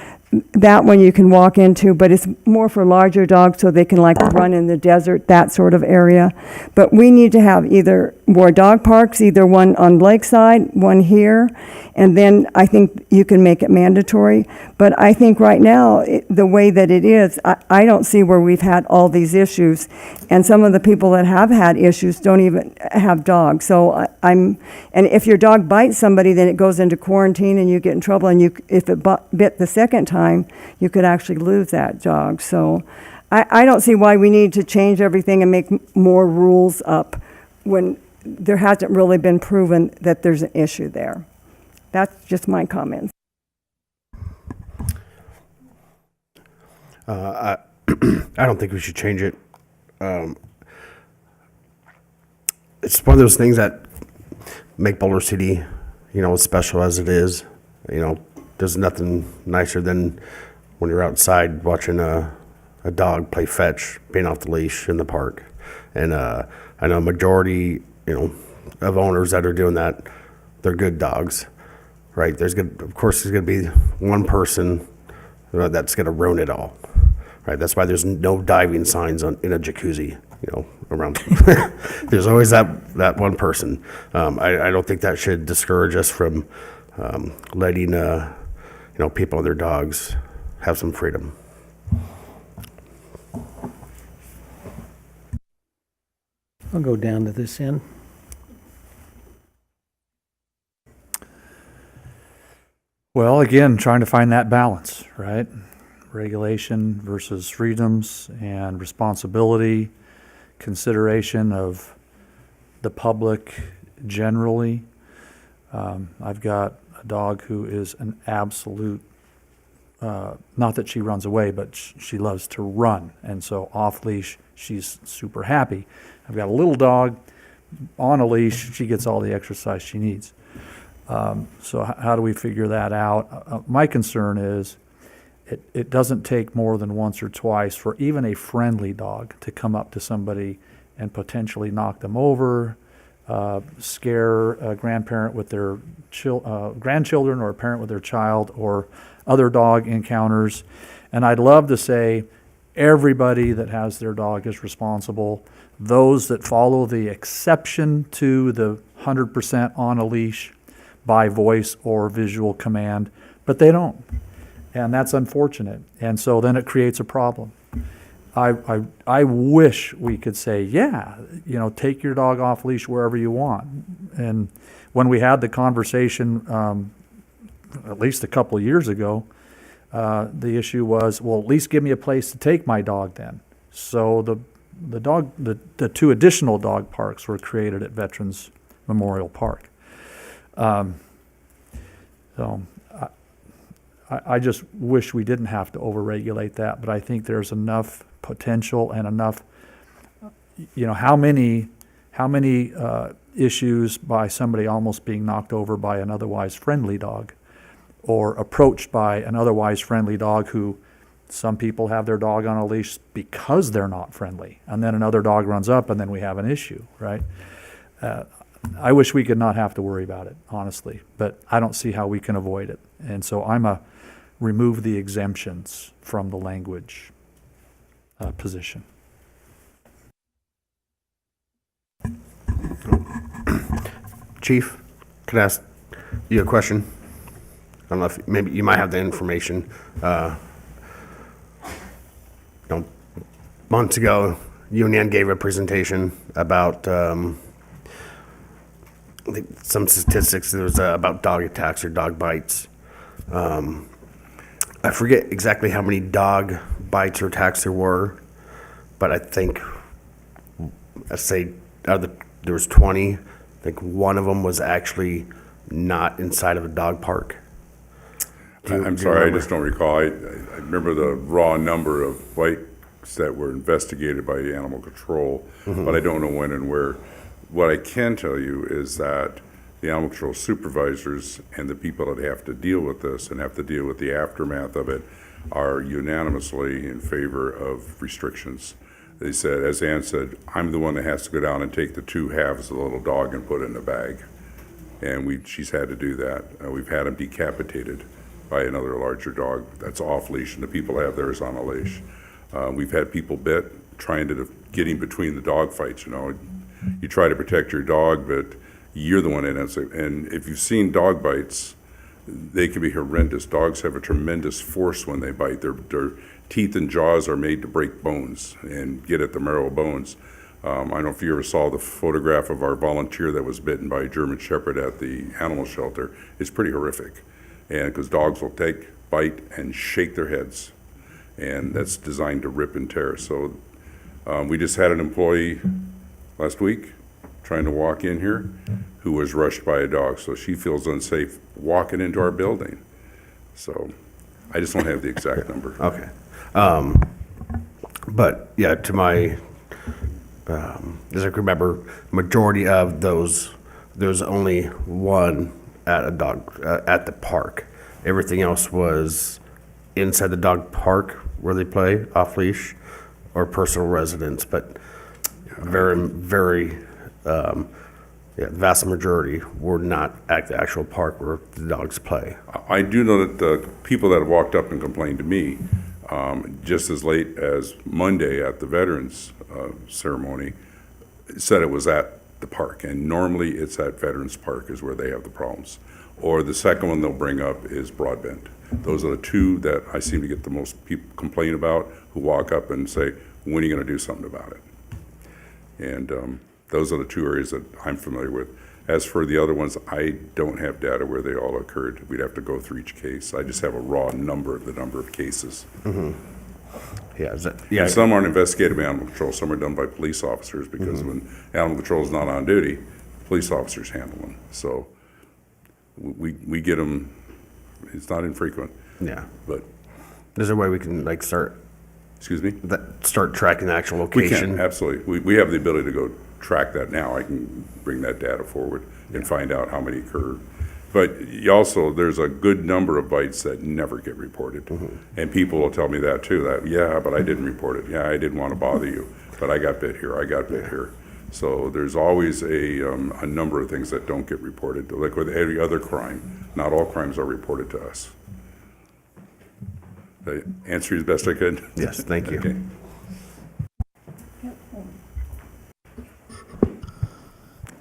S6: that one you can walk into, but it's more for larger dogs so they can like run in the desert, that sort of area. But we need to have either more dog parks, either one on Lakeside, one here, and then I think you can make it mandatory. But I think right now, the way that it is, I don't see where we've had all these issues. And some of the people that have had issues don't even have dogs. So and if your dog bites somebody, then it goes into quarantine and you get in trouble. And if it bit the second time, you could actually lose that dog. So I don't see why we need to change everything and make more rules up when there hasn't really been proven that there's an issue there. That's just my comments.
S7: I don't think we should change it. It's one of those things that make Boulder City, as special as it is. There's nothing nicer than when you're outside watching a dog play fetch, being off the leash in the park. And I know a majority, of owners that are doing that, they're good dogs, right? Of course, there's going to be one person that's going to ruin it all, right? That's why there's no diving signs in a jacuzzi, around. There's always that one person. I don't think that should discourage us from letting people and their dogs have some freedom.
S1: I'll go down to this end.
S8: Well, again, trying to find that balance, right? Regulation versus freedoms and responsibility, consideration of the public generally. I've got a dog who is an absolute, not that she runs away, but she loves to run. And so off leash, she's super happy. I've got a little dog on a leash. She gets all the exercise she needs. So how do we figure that out? My concern is it doesn't take more than once or twice for even a friendly dog to come up to somebody and potentially knock them over, scare a grandparent with their grandchildren or a parent with their child or other dog encounters. And I'd love to say Everybody that has their dog is responsible. Those that follow the exception to the 100% on a leash by voice or visual command, but they don't. And that's unfortunate. And so then it creates a problem. I wish we could say, yeah, take your dog off leash wherever you want. And when we had the conversation, at least a couple of years ago, the issue was, well, at least give me a place to take my dog then. So the two additional dog parks were created at Veterans Memorial Park. So I just wish we didn't have to overregulate that, but I think there's enough potential and enough, how many issues by somebody almost being knocked over by an otherwise friendly dog, or approached by an otherwise friendly dog who some people have their dog on a leash because they're not friendly, and then another dog runs up and then we have an issue, right? I wish we could not have to worry about it, honestly, but I don't see how we can avoid it. And so I'm a remove the exemptions from the language position.
S7: Chief, can I ask you a question? I don't know if maybe you might have the information. Months ago, Union gave a presentation about I think some statistics. There was about dog attacks or dog bites. I forget exactly how many dog bites or attacks there were, but I think there was 20. I think one of them was actually not inside of a dog park.
S23: I'm sorry, I just don't recall. I remember the raw number of bites that were investigated by animal control, but I don't know when and where. What I can tell you is that the animal control supervisors and the people that have to deal with this and have to deal with the aftermath of it are unanimously in favor of restrictions. They said, as Ann said, I'm the one that has to go down and take the two halves of the little dog and put it in the bag. And she's had to do that. We've had him decapitated by another larger dog that's off leash, and the people have theirs on a leash. We've had people bit trying to get him between the dog fights. You try to protect your dog, but you're the one that ends it. And if you've seen dog bites, they can be horrendous. Dogs have a tremendous force when they bite. Their teeth and jaws are made to break bones and get at the marrow bones. I don't know if you ever saw the photograph of our volunteer that was bitten by a German Shepherd at the animal shelter. It's pretty horrific. And because dogs will bite and shake their heads. And that's designed to rip and tear. So we just had an employee last week trying to walk in here who was rushed by a dog. So she feels unsafe walking into our building. So I just don't have the exact number.
S7: Okay. But yeah, to my, as I remember, majority of those, there's only one at a dog, at the park. Everything else was inside the dog park where they play off leash or personal residence, but the vast majority were not at the actual park where the dogs play.
S23: I do know that the people that have walked up and complained to me, just as late as Monday at the Veterans ceremony, said it was at the park. And normally it's at Veterans Park is where they have the problems. Or the second one they'll bring up is Broadbent. Those are the two that I seem to get the most people complain about, who walk up and say, when are you going to do something about it? And those are the two areas that I'm familiar with. As for the other ones, I don't have data where they all occurred. We'd have to go through each case. I just have a raw number of cases.
S7: Yeah,
S23: some aren't investigated by animal control. Some are done by police officers because when animal control is not on duty, police officers handle them. So we get them. It's not infrequent.
S7: Yeah.
S23: But
S7: is there a way we can start?
S23: Excuse me?
S7: Start tracking the actual location?
S23: We can, absolutely. We have the ability to go track that now. I can bring that data forward and find out how many occur. But there's a good number of bites that never get reported. And people will tell me that too, but I didn't report it. Yeah, I didn't want to bother you, but I got bit here, I got bit here. So there's always a number of things that don't get reported. Like with every other crime, not all crimes are reported to us. I answer you as best I could?
S7: Yes, thank you.
S23: Okay.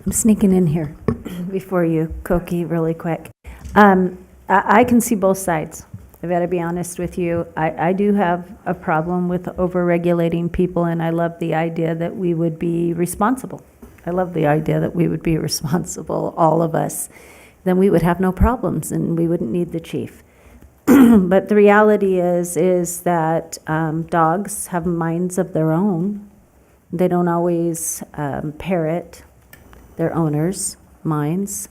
S5: I'm sneaking in here before you, Koki, really quick. I can see both sides. I've got to be honest with you. I do have a problem with over-regulating people, and I love the idea that we would be responsible. I love the idea that we would be responsible, all of us. Then we would have no problems, and we wouldn't need the chief. But the reality is that dogs have minds of their own. They don't always parrot their owners' minds.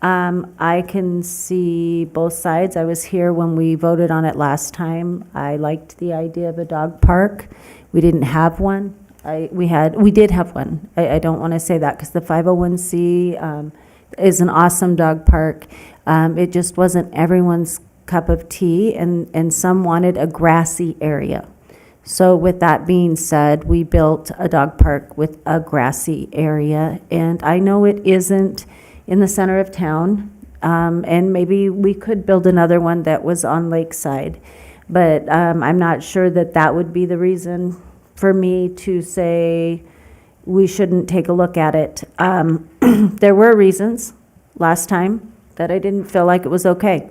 S5: I can see both sides. I was here when we voted on it last time. I liked the idea of a dog park. We didn't have one. We did have one. I don't want to say that because the 501c is an awesome dog park. It just wasn't everyone's cup of tea, and some wanted a grassy area. So with that being said, we built a dog park with a grassy area, and I know it isn't in the center of town, and maybe we could build another one that was on Lakeside, but I'm not sure that that would be the reason for me to say we shouldn't take a look at it. There were reasons last time that I didn't feel like it was okay.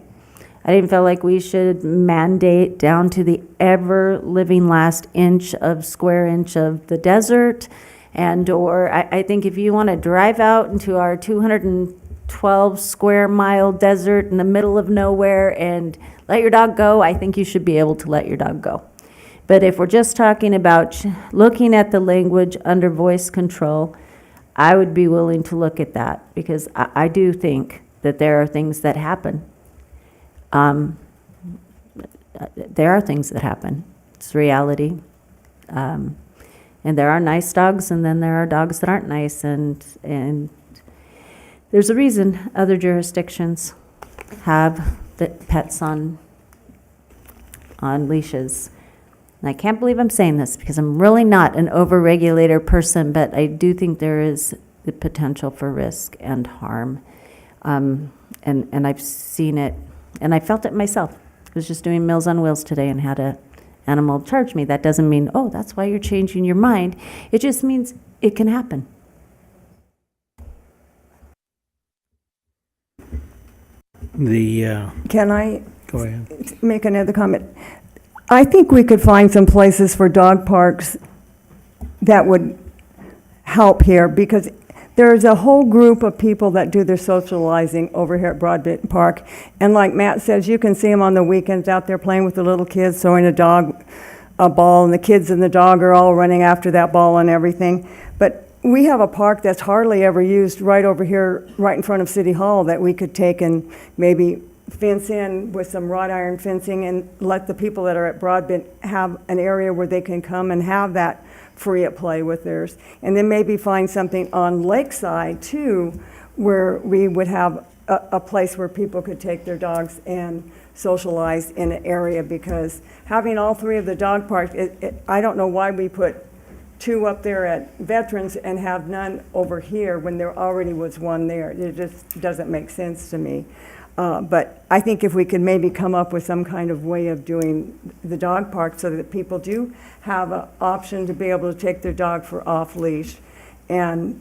S5: I didn't feel like we should mandate down to the ever-living last square inch of the desert. Or I think if you want to drive out into our 212 square mile desert in the middle of nowhere and let your dog go, I think you should be able to let your dog go. But if we're just talking about looking at the language under voice control, I would be willing to look at that because I do think that there are things that happen. There are things that happen. It's reality. And there are nice dogs, and then there are dogs that aren't nice, and there's a reason other jurisdictions have the pets on leashes. And I can't believe I'm saying this because I'm really not an over-regulator person, but I do think there is the potential for risk and harm. And I've seen it, and I felt it myself. I was just doing Meals on Wheels today and had a animal charge me. That doesn't mean, oh, that's why you're changing your mind. It just means it can happen.
S6: Can I
S1: Go ahead.
S6: make another comment? I think we could find some places for dog parks that would help here because there's a whole group of people that do their socializing over here at Broadbent Park. And like Matt says, you can see them on the weekends out there playing with the little kids, throwing a ball, and the kids and the dog are all running after that ball and everything. But we have a park that's hardly ever used right over here, right in front of City Hall, that we could take and maybe fence in with some wrought iron fencing and let the people that are at Broadbent have an area where they can come and have that free at play with theirs. And then maybe find something on Lakeside too, where we would have a place where people could take their dogs and socialize in an area, because having all three of the dog parks, I don't know why we put two up there at Veterans and have none over here when there already was one there. It just doesn't make sense to me. But I think if we could maybe come up with some kind of way of doing the dog park so that people do have an option to be able to take their dog for off leash and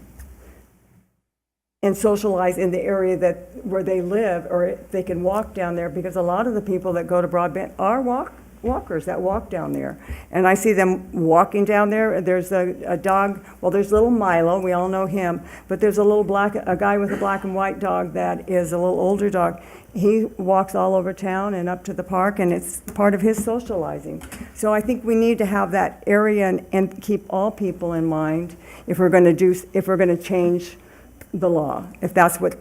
S6: socialize in the area where they live, or they can walk down there, because a lot of the people that go to Broadbent are walkers that walk down there. And I see them walking down there. There's a dog, well, there's little Milo, we all know him, but there's a guy with a black and white dog that is a little older dog. He walks all over town and up to the park, and it's part of his socializing. So I think we need to have that area and keep all people in mind if we're going to change the law, if that's what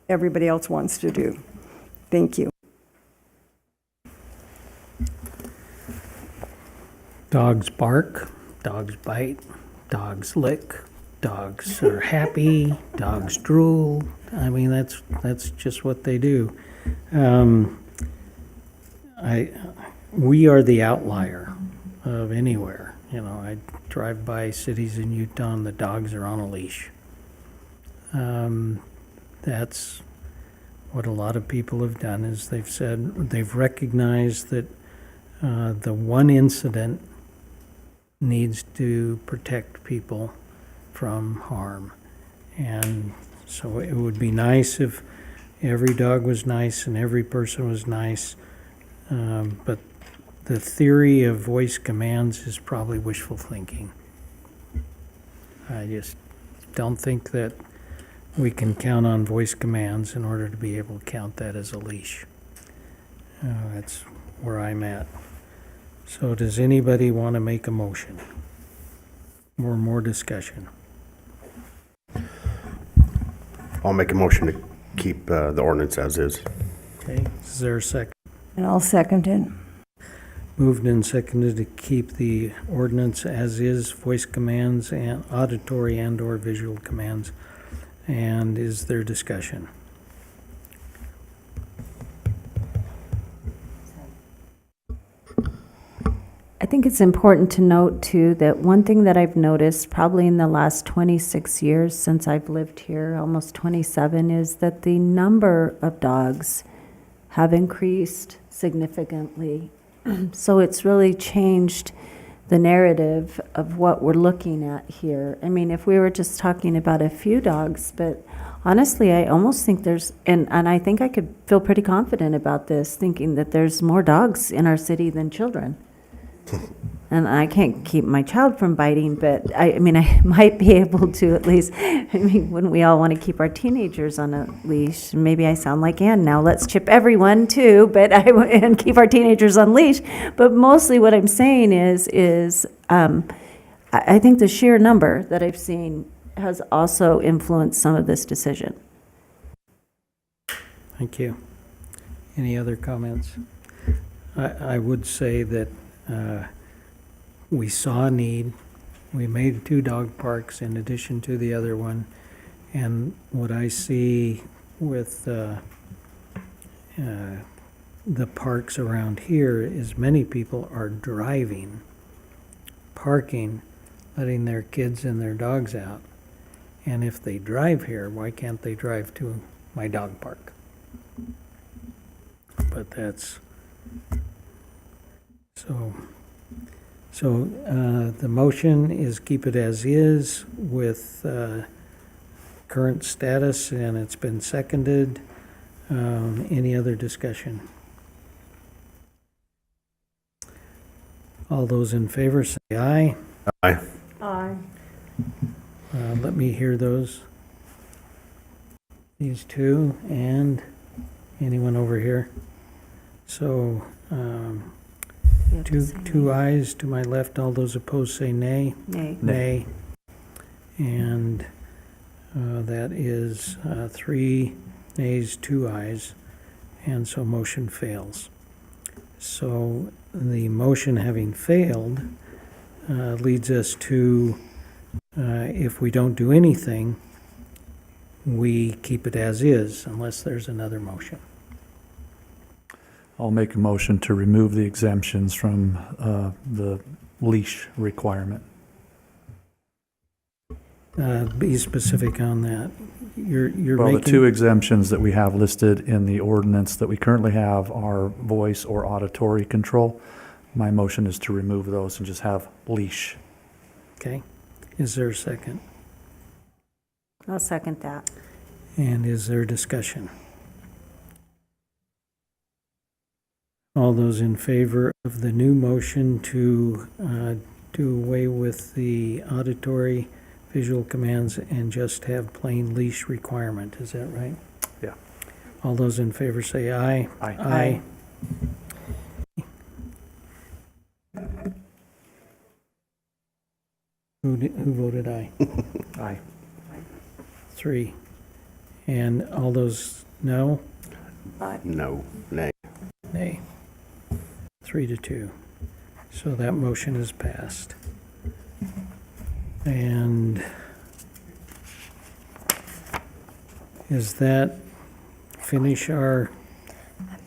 S6: everybody else wants to do. Thank you.
S1: Dogs bark, dogs bite, dogs lick, dogs are happy, dogs drool. I mean, that's just what they do. We are the outlier of anywhere. You know, I drive by cities in Utah and the dogs are on a leash. That's what a lot of people have done is they've recognized that the one incident needs to protect people from harm. And so it would be nice if every dog was nice and every person was nice, but the theory of voice commands is probably wishful thinking. I just don't think that we can count on voice commands in order to be able to count that as a leash. That's where I'm at. So does anybody want to make a motion or more discussion?
S7: I'll make a motion to keep the ordinance as is.
S1: Okay, is there a second?
S6: And I'll second it.
S1: Moved and seconded to keep the ordinance as is, voice commands and auditory and/or visual commands. And is there discussion?
S5: I think it's important to note, too, that one thing that I've noticed probably in the last 26 years since I've lived here, almost 27, is that the number of dogs have increased significantly. So it's really changed the narrative of what we're looking at here. I mean, if we were just talking about a few dogs, but honestly, I almost think there's, and I think I could feel pretty confident about this, thinking that there's more dogs in our city than children. And I can't keep my child from biting, but I mean, I might be able to at least. I mean, wouldn't we all want to keep our teenagers on a leash? Maybe I sound like Ann now. Let's chip everyone too, but and keep our teenagers on leash. But mostly, what I'm saying is I think the sheer number that I've seen has also influenced some of this decision.
S1: Thank you. Any other comments? I would say that we saw a need. We made 2 dog parks in addition to the other one. And what I see with the parks around here is many people are driving, parking, letting their kids and their dogs out. And if they drive here, why can't they drive to my dog park? But that's... So the motion is keep it as is with current status, and it's been seconded. Any other discussion? All those in favor say aye.
S7: Aye.
S21: Aye.
S1: Let me hear those. These 2 and anyone over here. So two ayes to my left. All those opposed say nay.
S5: Nay.
S1: Nay. And that is 3 nays, 2 ayes, and so motion fails. So the motion having failed leads us to, if we don't do anything, we keep it as is unless there's another motion.
S8: I'll make a motion to remove the exemptions from the leash requirement.
S1: Be specific on that. You're
S8: Well,
S1: making...
S8: the 2 exemptions that we have listed in the ordinance that we currently have are voice or auditory control. My motion is to remove those and just have leash.
S1: Okay. Is there a second?
S5: I'll second that.
S1: And is there discussion? All those in favor of the new motion to do away with the auditory visual commands and just have plain leash requirement, is that right?
S8: Yeah.
S1: All those in favor say aye.
S8: Aye.
S1: Who voted aye?
S8: Aye.
S1: 3. And all those no?
S7: No. Nay.
S1: Nay. 3-2. So that motion is passed. And is that finish our...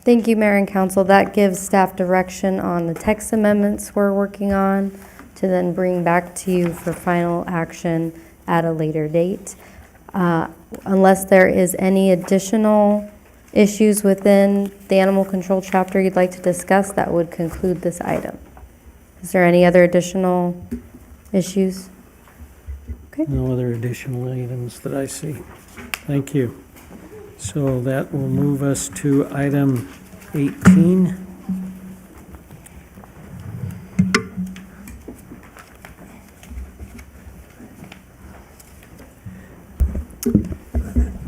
S14: Thank you, Mayor and Council. That gives staff direction on the text amendments we're working on to then bring back to you for final action at a later date. Unless there is any additional issues within the animal control chapter you'd like to discuss, that would conclude this item. Is there any other additional issues? Okay.
S1: No other additional items that I see. Thank you. So that will move us to item 18.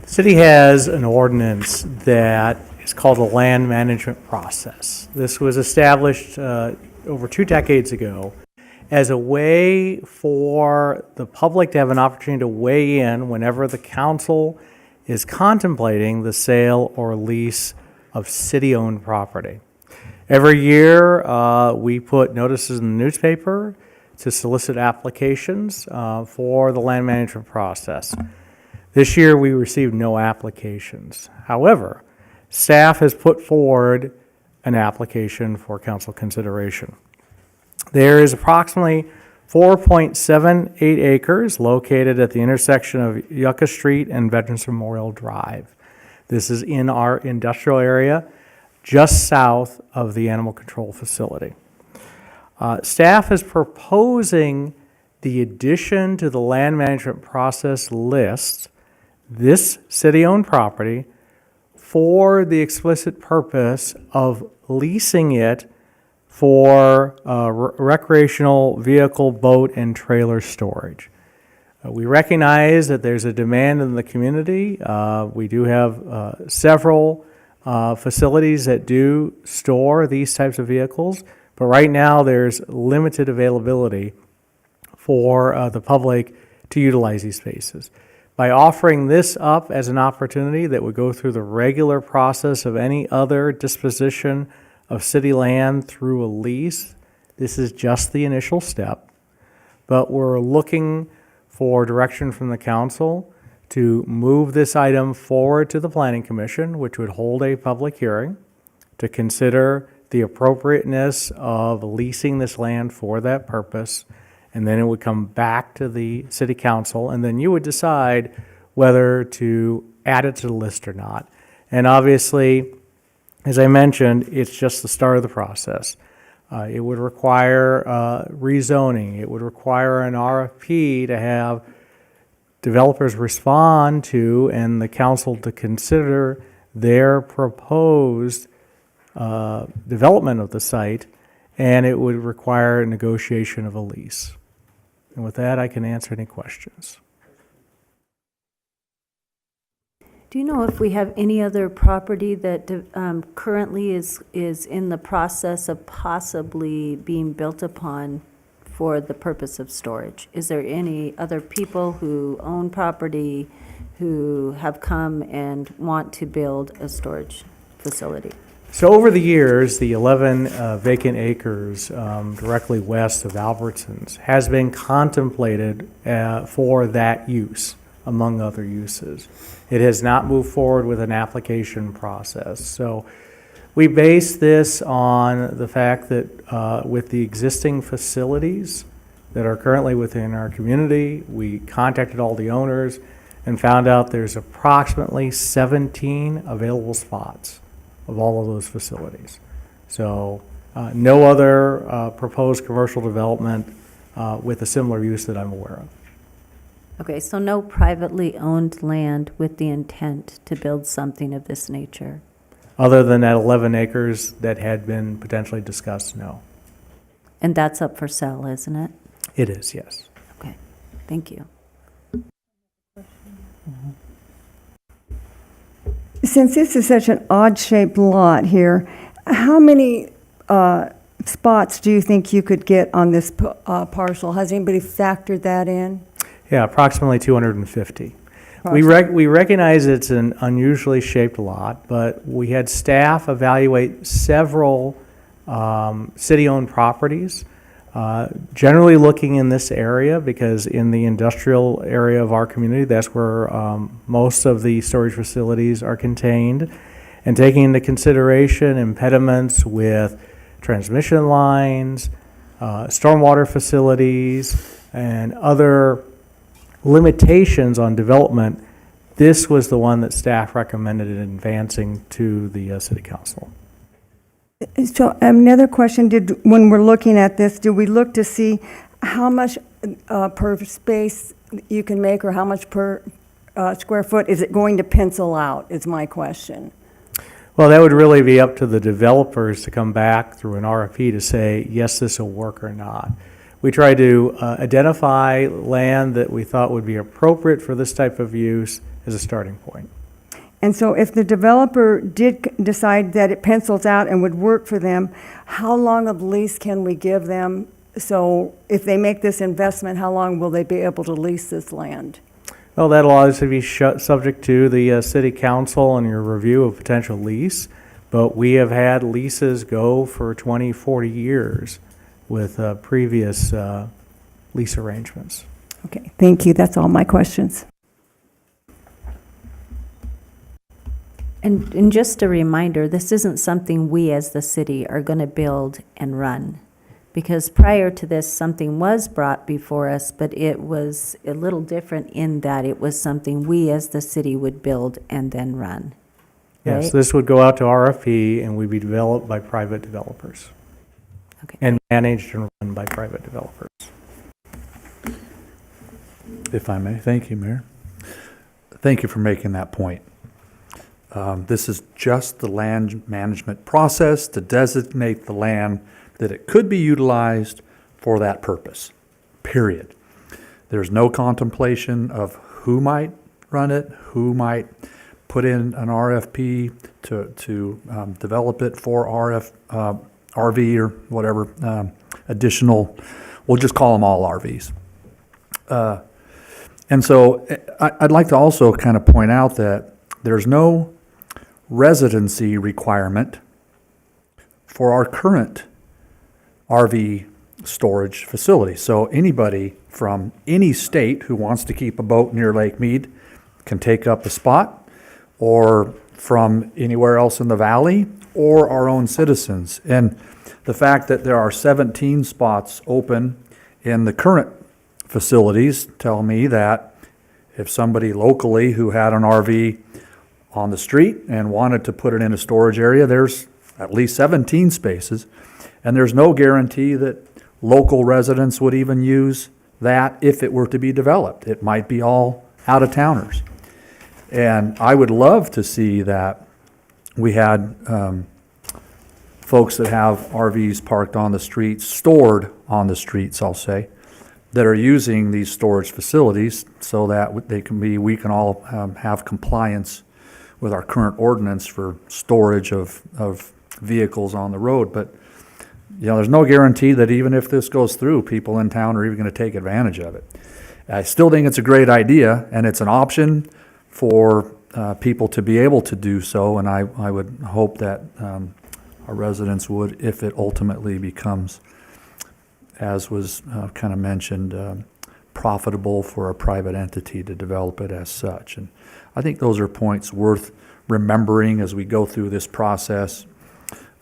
S12: The city has an ordinance that is called the land management process. This was established over 2 decades ago as a way for the public to have an opportunity to weigh in whenever the council is contemplating the sale or lease of city-owned property. Every year, we put notices in the newspaper to solicit applications for the land management process. This year, we received no applications. However, staff has put forward an application for council consideration. There is approximately 4.78 acres located at the intersection of Yucca Street and Veterans Memorial Drive. This is in our industrial area, just south of the animal control facility. Staff is proposing the addition to the land management process list this city-owned property for the explicit purpose of leasing it for recreational vehicle, boat, and trailer storage. We recognize that there's a demand in the community. We do have several facilities that do store these types of vehicles, but right now there's limited availability for the public to utilize these spaces. By offering this up as an opportunity that would go through the regular process of any other disposition of city land through a lease, this is just the initial step. But we're looking for direction from the council to move this item forward to the Planning Commission, which would hold a public hearing to consider the appropriateness of leasing this land for that purpose. And then it would come back to the city council, and then you would decide whether to add it to the list or not. And obviously, as I mentioned, it's just the start of the process. It would require rezoning. It would require an RFP to have developers respond to and the council to consider their proposed development of the site, and it would require negotiation of a lease. And with that, I can answer any questions.
S5: Do you know if we have any other property that currently is in the process of possibly being built upon for the purpose of storage? Is there any other people who own property who have come and want to build a storage facility?
S12: So over the years, the 11 vacant acres directly west of Albertsons has been contemplated for that use, among other uses. It has not moved forward with an application process. So we base this on the fact that with the existing facilities that are currently within our community, we contacted all the owners and found out there's approximately 17 available spots of all of those facilities. So no other proposed commercial development with a similar use that I'm aware of.
S5: Okay, so no privately owned land with the intent to build something of this nature?
S12: Other than that 11 acres that had been potentially discussed, no.
S5: And that's up for sale, isn't it?
S12: It is, yes.
S5: Okay, thank you.
S6: Since this is such an odd-shaped lot here, how many spots do you think you could get on this parcel? Has anybody factored that in?
S12: Yeah, approximately 250. We recognize it's an unusually shaped lot, but we had staff evaluate several city-owned properties, generally looking in this area because in the industrial area of our community, that's where most of the storage facilities are contained, and taking into consideration impediments with transmission lines, stormwater facilities, and other limitations on development, This was the one that staff recommended in advancing to the city council.
S6: So another question, when we're looking at this, do we look to see how much per space you can make or how much per square foot? Is it going to pencil out is my question.
S12: Well, that would really be up to the developers to come back through an RFP to say, yes, this will work or not. We tried to identify land that we thought would be appropriate for this type of use as a starting point.
S6: And so if the developer did decide that it pencils out and would work for them, how long of lease can we give them? So if they make this investment, how long will they be able to lease this land?
S12: Well, that'll obviously be subject to the city council and your review of potential lease, but we have had leases go for 20, 40 years with previous lease arrangements.
S6: Okay, thank you. That's all my questions.
S5: And just a reminder, this isn't something we as the city are going to build and run. Because prior to this, something was brought before us, but it was a little different in that it was something we as the city would build and then run.
S12: Yes,
S5: right?
S12: this would go out to RFP and would be developed by private developers.
S5: Okay.
S12: And managed and run by private developers.
S8: If I may, thank you, Mayor. Thank you for making that point. This is just the land management process to designate the land that it could be utilized for that purpose, period. There's no contemplation of who might run it, who might put in an RFP to develop it for RV or whatever additional, we'll just call them all RVs. And so I'd like to also kind of point out that there's no residency requirement for our current RV storage facility. So anybody from any state who wants to keep a boat near Lake Mead can take up a spot, or from anywhere else in the valley, or our own citizens. And the fact that there are 17 spots open in the current facilities tell me that if somebody locally who had an RV on the street and wanted to put it in a storage area, there's at least 17 spaces. And there's no guarantee that local residents would even use that if it were to be developed. It might be all out-of-towners. And I would love to see that we had folks that have RVs parked on the streets, stored on the streets, I'll say, that are using these storage facilities so that we can all have compliance with our current ordinance for storage of vehicles on the road. But you know, there's no guarantee that even if this goes through, people in town are even going to take advantage of it. I still think it's a great idea, and it's an option for people to be able to do so, and I would hope that our residents would, if it ultimately becomes, as was kind of mentioned, profitable for a private entity to develop it as such. And I think those are points worth remembering as we go through this process.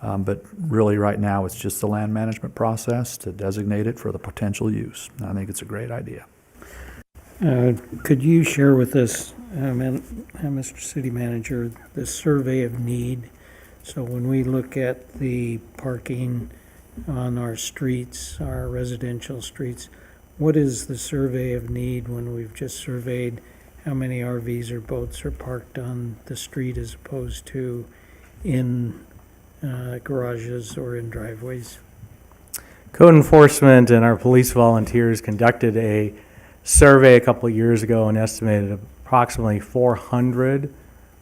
S8: But really right now, it's just the land management process to designate it for the potential use. I think it's a great idea.
S1: Could you share with us, Mr. City Manager, the survey of need? So when we look at the parking on our streets, our residential streets, what is the survey of need when we've just surveyed how many RVs or boats are parked on the street as opposed to in garages or in driveways?
S12: Code enforcement and our police volunteers conducted a survey a couple of years ago and estimated approximately 400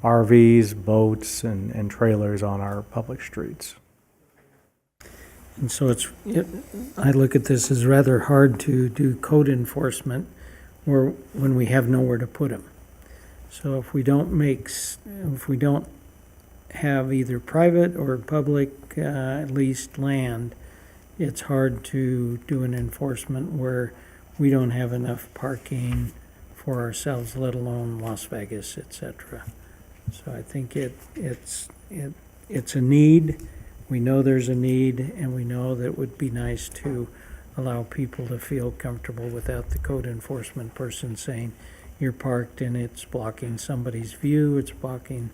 S12: RVs, boats, and trailers on our public streets.
S1: And so I look at this as rather hard to do code enforcement when we have nowhere to put them. So if we don't have either private or public leased land, it's hard to do an enforcement where we don't have enough parking for ourselves, let alone Las Vegas, etc. So I think it's a need. We know there's a need, and we know that it would be nice to allow people to feel comfortable without the code enforcement person saying, you're parked and it's blocking somebody's view, it's blocking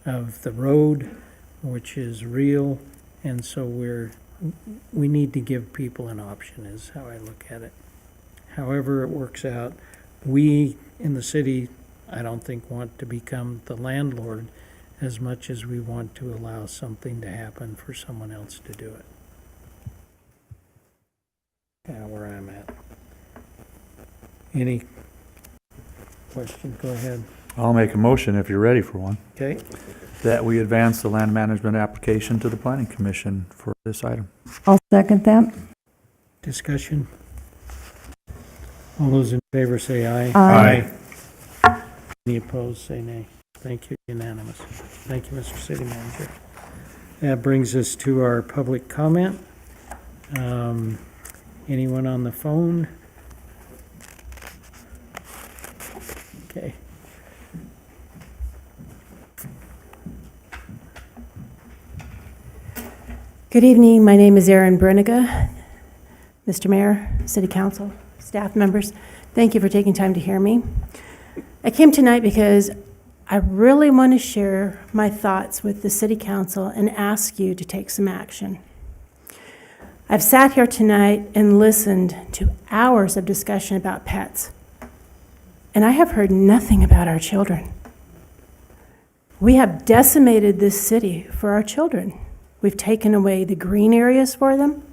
S1: of the road, which is real, and so we need to give people an option, is how I look at it. However it works out, we in the city, I don't think, want to become the landlord as much as we want to allow something to happen for someone else to do it. Kind of where I'm at. Any question? Go ahead.
S8: I'll make a motion if you're ready for one.
S1: Okay.
S8: That we advance the land management application to the planning commission for this item.
S6: I'll second that.
S1: Discussion? All those in favor say aye.
S6: Aye.
S1: Any opposed, say nay. Thank you, unanimous. Thank you, Mr. City Manager. That brings us to our public comment. Anyone on the phone? Okay.
S10: Good evening. My name is Erin Bruniga. Mr. Mayor, City Council, staff members, thank you for taking time to hear me. I came tonight because I really want to share my thoughts with the City Council and ask you to take some action. I've sat here tonight and listened to hours of discussion about pets, and I have heard nothing about our children. We have decimated this city for our children. We've taken away the green areas for them.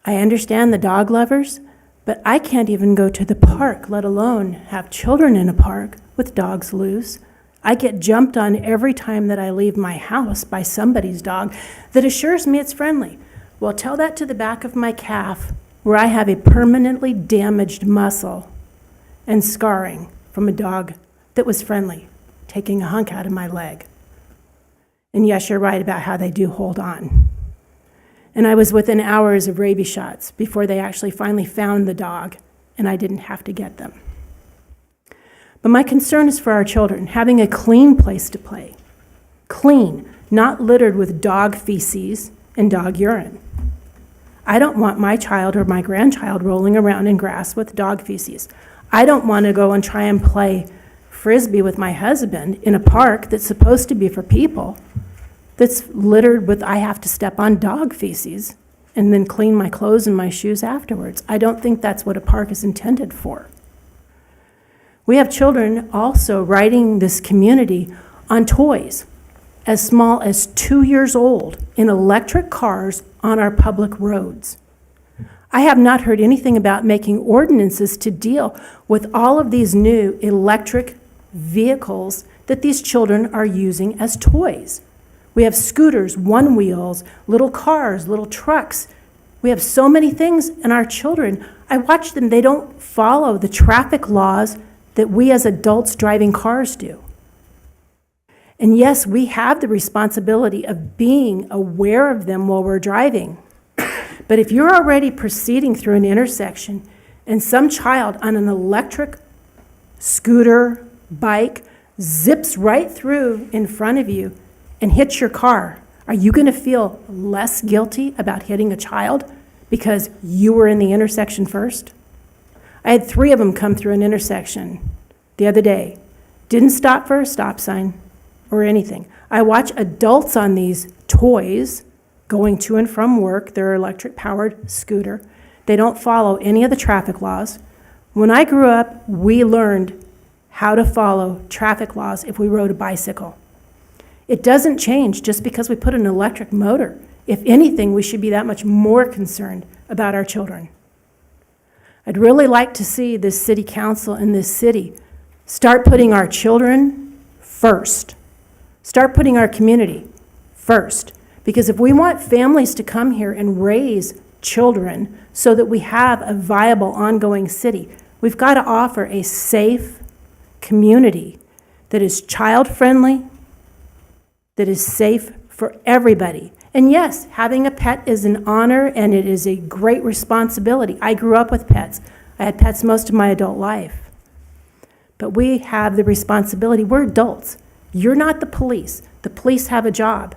S10: I understand the dog lovers, but I can't even go to the park, let alone have children in a park with dogs loose. I get jumped on every time that I leave my house by somebody's dog that assures me it's friendly. Well, tell that to the back of my calf, where I have a permanently damaged muscle and scarring from a dog that was friendly, taking a hunk out of my leg. And yes, you're right about how they do hold on. And I was within hours of rabies shots before they actually finally found the dog, and I didn't have to get them. But my concern is for our children, having a clean place to play. Clean, not littered with dog feces and dog urine. I don't want my child or my grandchild rolling around in grass with dog feces. I don't want to go and try and play Frisbee with my husband in a park that's supposed to be for people, that's littered with, I have to step on dog feces and then clean my clothes and my shoes afterwards. I don't think that's what a park is intended for. We have children also riding this community on toys as small as 2 years old in electric cars on our public roads. I have not heard anything about making ordinances to deal with all of these new electric vehicles that these children are using as toys. We have scooters, one wheels, little cars, little trucks. We have so many things, and our children, I watch them, they don't follow the traffic laws that we as adults driving cars do. And yes, we have the responsibility of being aware of them while we're driving. But if you're already proceeding through an intersection and some child on an electric scooter, bike, zips right through in front of you and hits your car, are you going to feel less guilty about hitting a child because you were in the intersection first? I had 3 of them come through an intersection the other day. Didn't stop for a stop sign or anything. I watch adults on these toys going to and from work, their electric-powered scooter. They don't follow any of the traffic laws. When I grew up, we learned how to follow traffic laws if we rode a bicycle. It doesn't change just because we put an electric motor. If anything, we should be that much more concerned about our children. I'd really like to see this city council and this city start putting our children first. Start putting our community first. Because if we want families to come here and raise children so that we have a viable, ongoing city, we've got to offer a safe community that is child-friendly, that is safe for everybody. And yes, having a pet is an honor and it is a great responsibility. I grew up with pets. I had pets most of my adult life. But we have the responsibility. We're adults. You're not the police. The police have a job.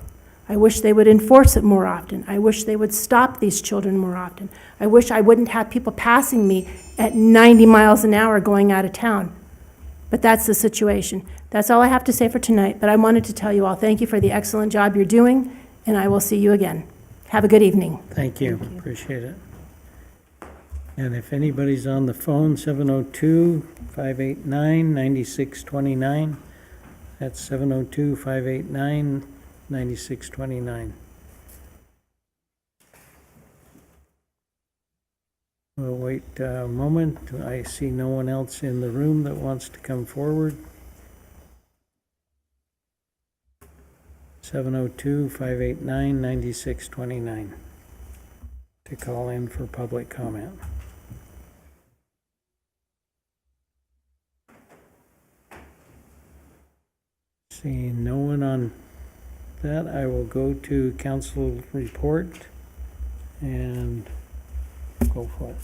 S10: I wish they would enforce it more often. I wish they would stop these children more often. I wish I wouldn't have people passing me at 90 miles an hour going out of town. But that's the situation. That's all I have to say for tonight, but I wanted to tell you all, thank you for the excellent job you're doing, and I will see you again. Have a good evening.
S1: Thank you, appreciate it. And if anybody's on the phone, 702-589-9629. That's 702-589-9629. We'll wait a moment. I see no one else in the room that wants to come forward. 702-589-9629 to call in for public comment. Seeing no one on that, I will go to council report and go for it.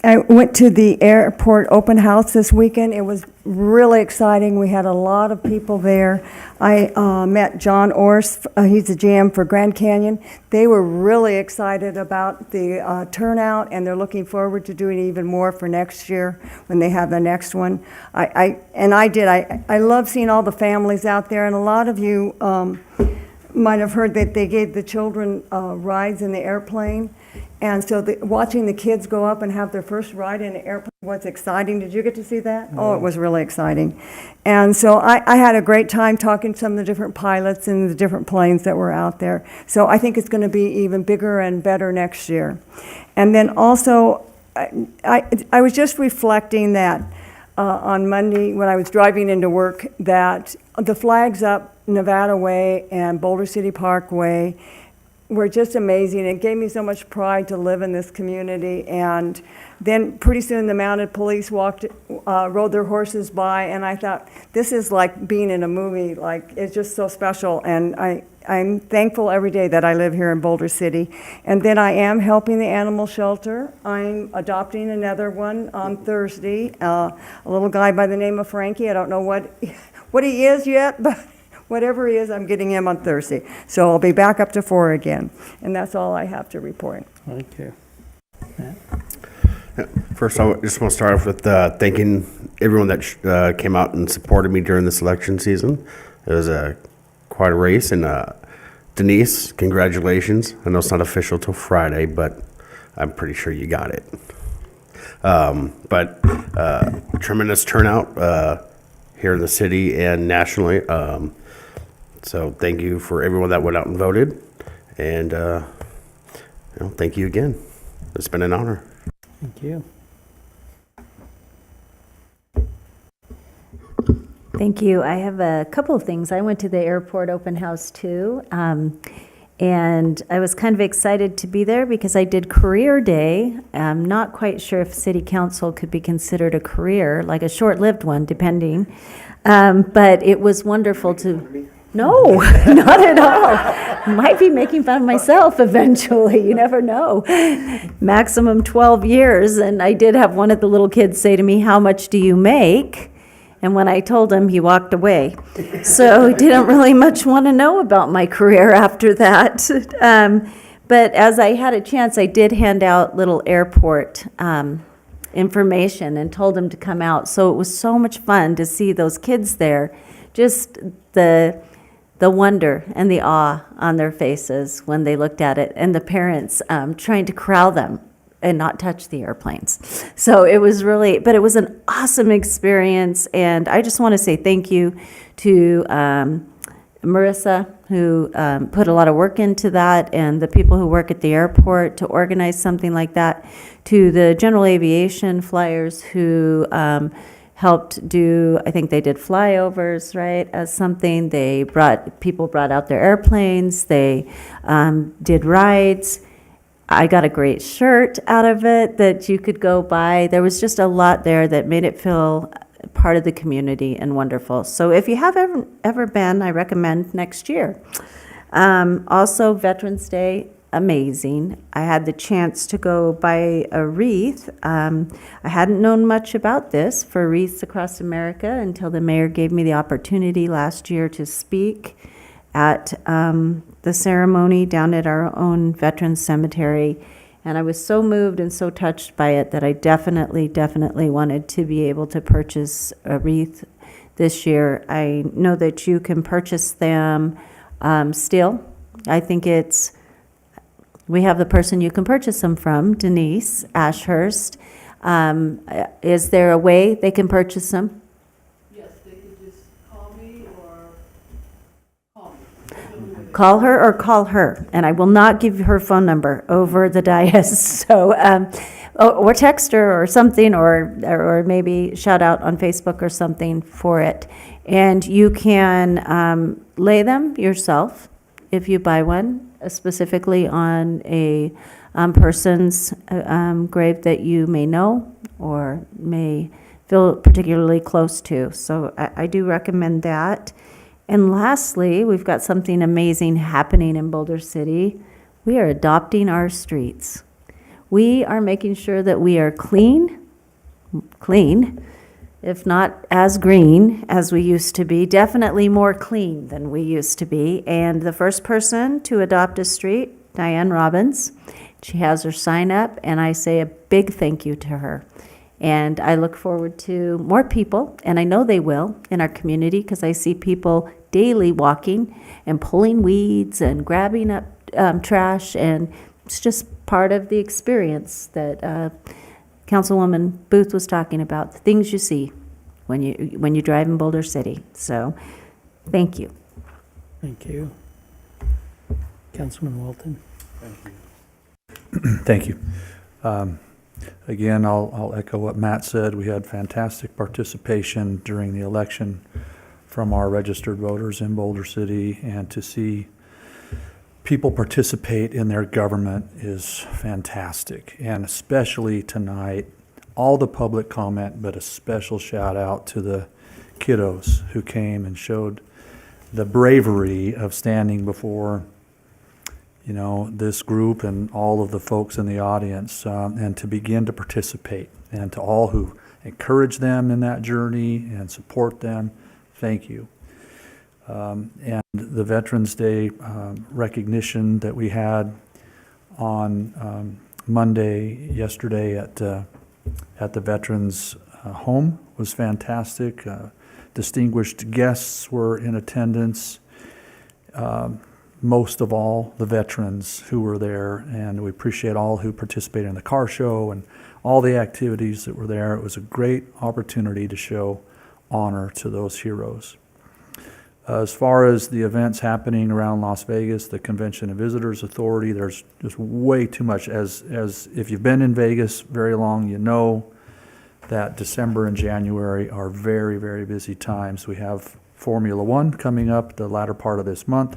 S6: I went to the airport open house this weekend. It was really exciting. We had a lot of people there. I met John Orse. He's a GM for Grand Canyon. They were really excited about the turnout, and they're looking forward to doing even more for next year when they have the next one. I love seeing all the families out there, and a lot of you might have heard that they gave the children rides in the airplane. And so watching the kids go up and have their first ride in an airplane was exciting. Did you get to see that? Oh, it was really exciting. And so I had a great time talking to some of the different pilots and the different planes that were out there. So I think it's going to be even bigger and better next year. And then also, I was just reflecting that on Monday when I was driving into work, that the flags up Nevada Way and Boulder City Parkway were just amazing. It gave me so much pride to live in this community. And then pretty soon the mounted police rode their horses by, and I thought, this is like being in a movie. Like, it's just so special. And I'm thankful every day that I live here in Boulder City. And then I am helping the animal shelter. I'm adopting another one on Thursday, a little guy by the name of Frankie. I don't know what he is yet, but whatever he is, I'm getting him on Thursday. So I'll be back up to 4 again. And that's all I have to report.
S1: Thank you.
S7: First, I just want to start off with thanking everyone that came out and supported me during this election season. It was quite a race. And Denise, congratulations. I know it's not official till Friday, but I'm pretty sure you got it. But tremendous turnout here in the city and nationally. So thank you for everyone that went out and voted, and thank you again. It's been an honor.
S1: Thank you.
S5: Thank you. I have a couple of things. I went to the airport open house too, and I was kind of excited to be there because I did career day. I'm not quite sure if city council could be considered a career, like a short-lived one, depending. But it was wonderful to... No, not at all. Might be making fun of myself eventually. You never know. Maximum 12 years. And I did have one of the little kids say to me, "How much do you make?" And when I told him, he walked away. So he didn't really much want to know about my career after that. But as I had a chance, I did hand out little airport information and told them to come out. So it was so much fun to see those kids there. Just the wonder and the awe on their faces when they looked at it, and the parents trying to corral them and not touch the airplanes. So it was but it was an awesome experience, and I just want to say thank you to Marissa, who put a lot of work into that, and the people who work at the airport to organize something like that, to the general aviation flyers who helped do, I think they did flyovers, right, as something. People brought out their airplanes, they did rides. I got a great shirt out of it that you could go buy. There was just a lot there that made it feel part of the community and wonderful. So if you have ever been, I recommend next year. Also, Veterans Day, amazing. I had the chance to go buy a wreath. I hadn't known much about this for Wreaths Across America until the mayor gave me the opportunity last year to speak at the ceremony down at our own Veterans Cemetery. And I was so moved and so touched by it that I definitely wanted to be able to purchase a wreath this year. I know that you can purchase them still. I think we have the person you can purchase them from, Denise Ashurst. Is there a way they can purchase them?
S3: Yes, they could just call me or call me.
S5: Call her or call her, and I will not give her phone number over the dais. So, or text her or something, or maybe shout out on Facebook or something for it. And you can lay them yourself if you buy one, specifically on a person's grave that you may know or may feel particularly close to. So I do recommend that. And lastly, we've got something amazing happening in Boulder City. We are adopting our streets. We are making sure that we are clean, if not as green as we used to be, definitely more clean than we used to be. And the first person to adopt a street, Diane Robbins, she has her sign up, and I say a big thank you to her. And I look forward to more people, and I know they will, in our community, because I see people daily walking and pulling weeds and grabbing up trash, and it's just part of the experience that Councilwoman Booth was talking about, the things you see when you drive in Boulder City. So, thank you.
S1: Thank you. Councilman Walton.
S8: Thank you. Again, I'll echo what Matt said. We had fantastic participation during the election from our registered voters in Boulder City, and to see people participate in their government is fantastic. And especially tonight, all the public comment, but a special shout out to the kiddos who came and showed the bravery of standing before this group and all of the folks in the audience, and to begin to participate, and to all who encourage them in that journey and support them, thank you. And the Veterans Day recognition that we had on yesterday at the Veterans Home was fantastic. Distinguished guests were in attendance. Most of all, the veterans who were there, and we appreciate all who participated in the car show and all the activities that were there. It was a great opportunity to show honor to those heroes. As far as the events happening around Las Vegas, the Convention and Visitors Authority, there's just way too much. As if you've been in Vegas very long, you know that December and January are very, very busy times. We have Formula One coming up the latter part of this month.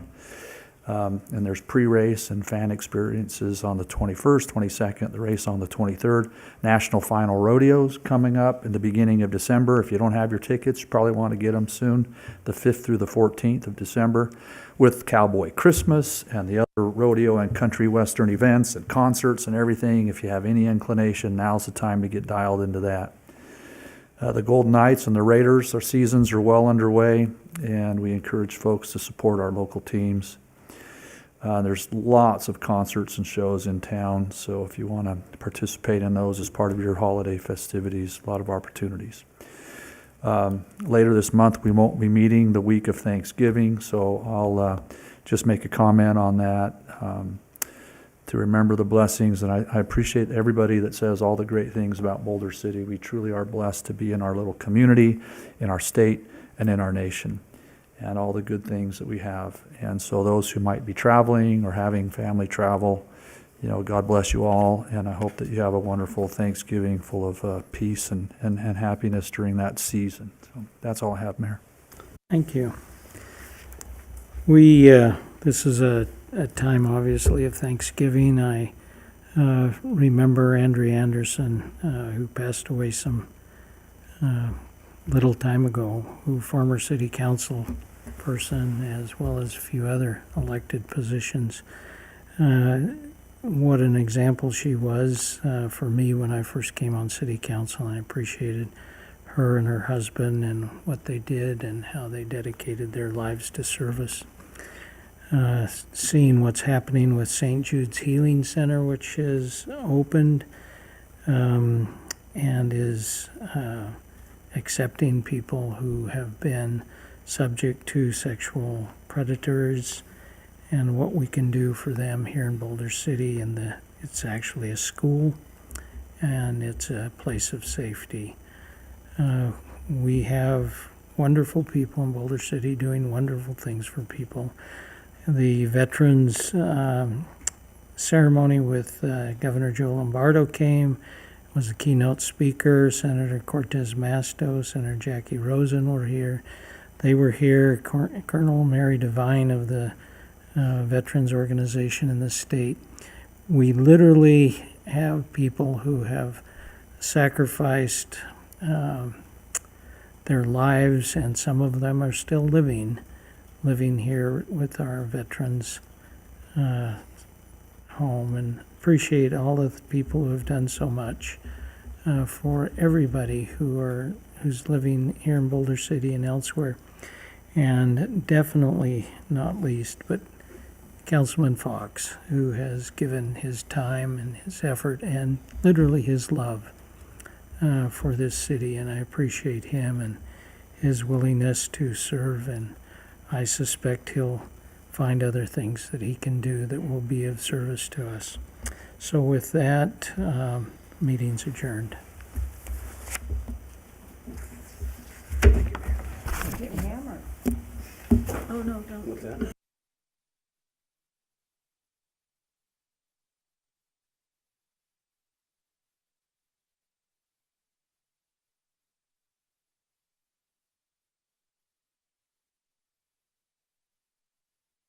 S8: And there's pre-race and fan experiences on the 21st, 22nd, the race on the 23rd. National Final Rodeos coming up in the beginning of December. If you don't have your tickets, you probably want to get them soon, the 5th through the 14th of December, with Cowboy Christmas and the other rodeo and country western events and concerts and everything. If you have any inclination, now's the time to get dialed into that. The Golden Knights and the Raiders, their seasons are well underway, and we encourage folks to support our local teams. There's lots of concerts and shows in town, so if you want to participate in those as part of your holiday festivities, a lot of opportunities. Later this month, we won't be meeting the week of Thanksgiving, so I'll just make a comment on that to remember the blessings. And I appreciate everybody that says all the great things about Boulder City. We truly are blessed to be in our little community, in our state, and in our nation, and all the good things that we have. And so those who might be traveling or having family travel, God bless you all, and I hope that you have a wonderful Thanksgiving full of peace and happiness during that season. So that's all I have, Mayor.
S1: Thank you. This is a time, obviously, of Thanksgiving. I remember Andrea Anderson, who passed away some little time ago, former city council person, as well as a few other elected positions. What an example she was for me when I first came on city council. I appreciated her and her husband and what they did and how they dedicated their lives to service. seeing what's happening with St. Jude's Healing Center, which has opened and is accepting people who have been subject to sexual predators, and what we can do for them here in Boulder City. And it's actually a school, and it's a place of safety. We have wonderful people in Boulder City doing wonderful things for people. The Veterans ceremony with Governor Joe Lombardo came, was the keynote speaker. Senator Cortez Masto, Senator Jackie Rosen were here. They were here. Colonel Mary Devine of the Veterans Organization in the state. We literally have people who have sacrificed their lives, and some of them are still living here with our veterans home, and appreciate all of the people who have done so much for everybody who's living here in Boulder City and elsewhere. And definitely not least, but Councilman Fox, who has given his time and his effort and literally his love for this city, and I appreciate him and his willingness to serve, and I suspect he'll find other things that he can do that will be of service to us. So with that, meeting's adjourned.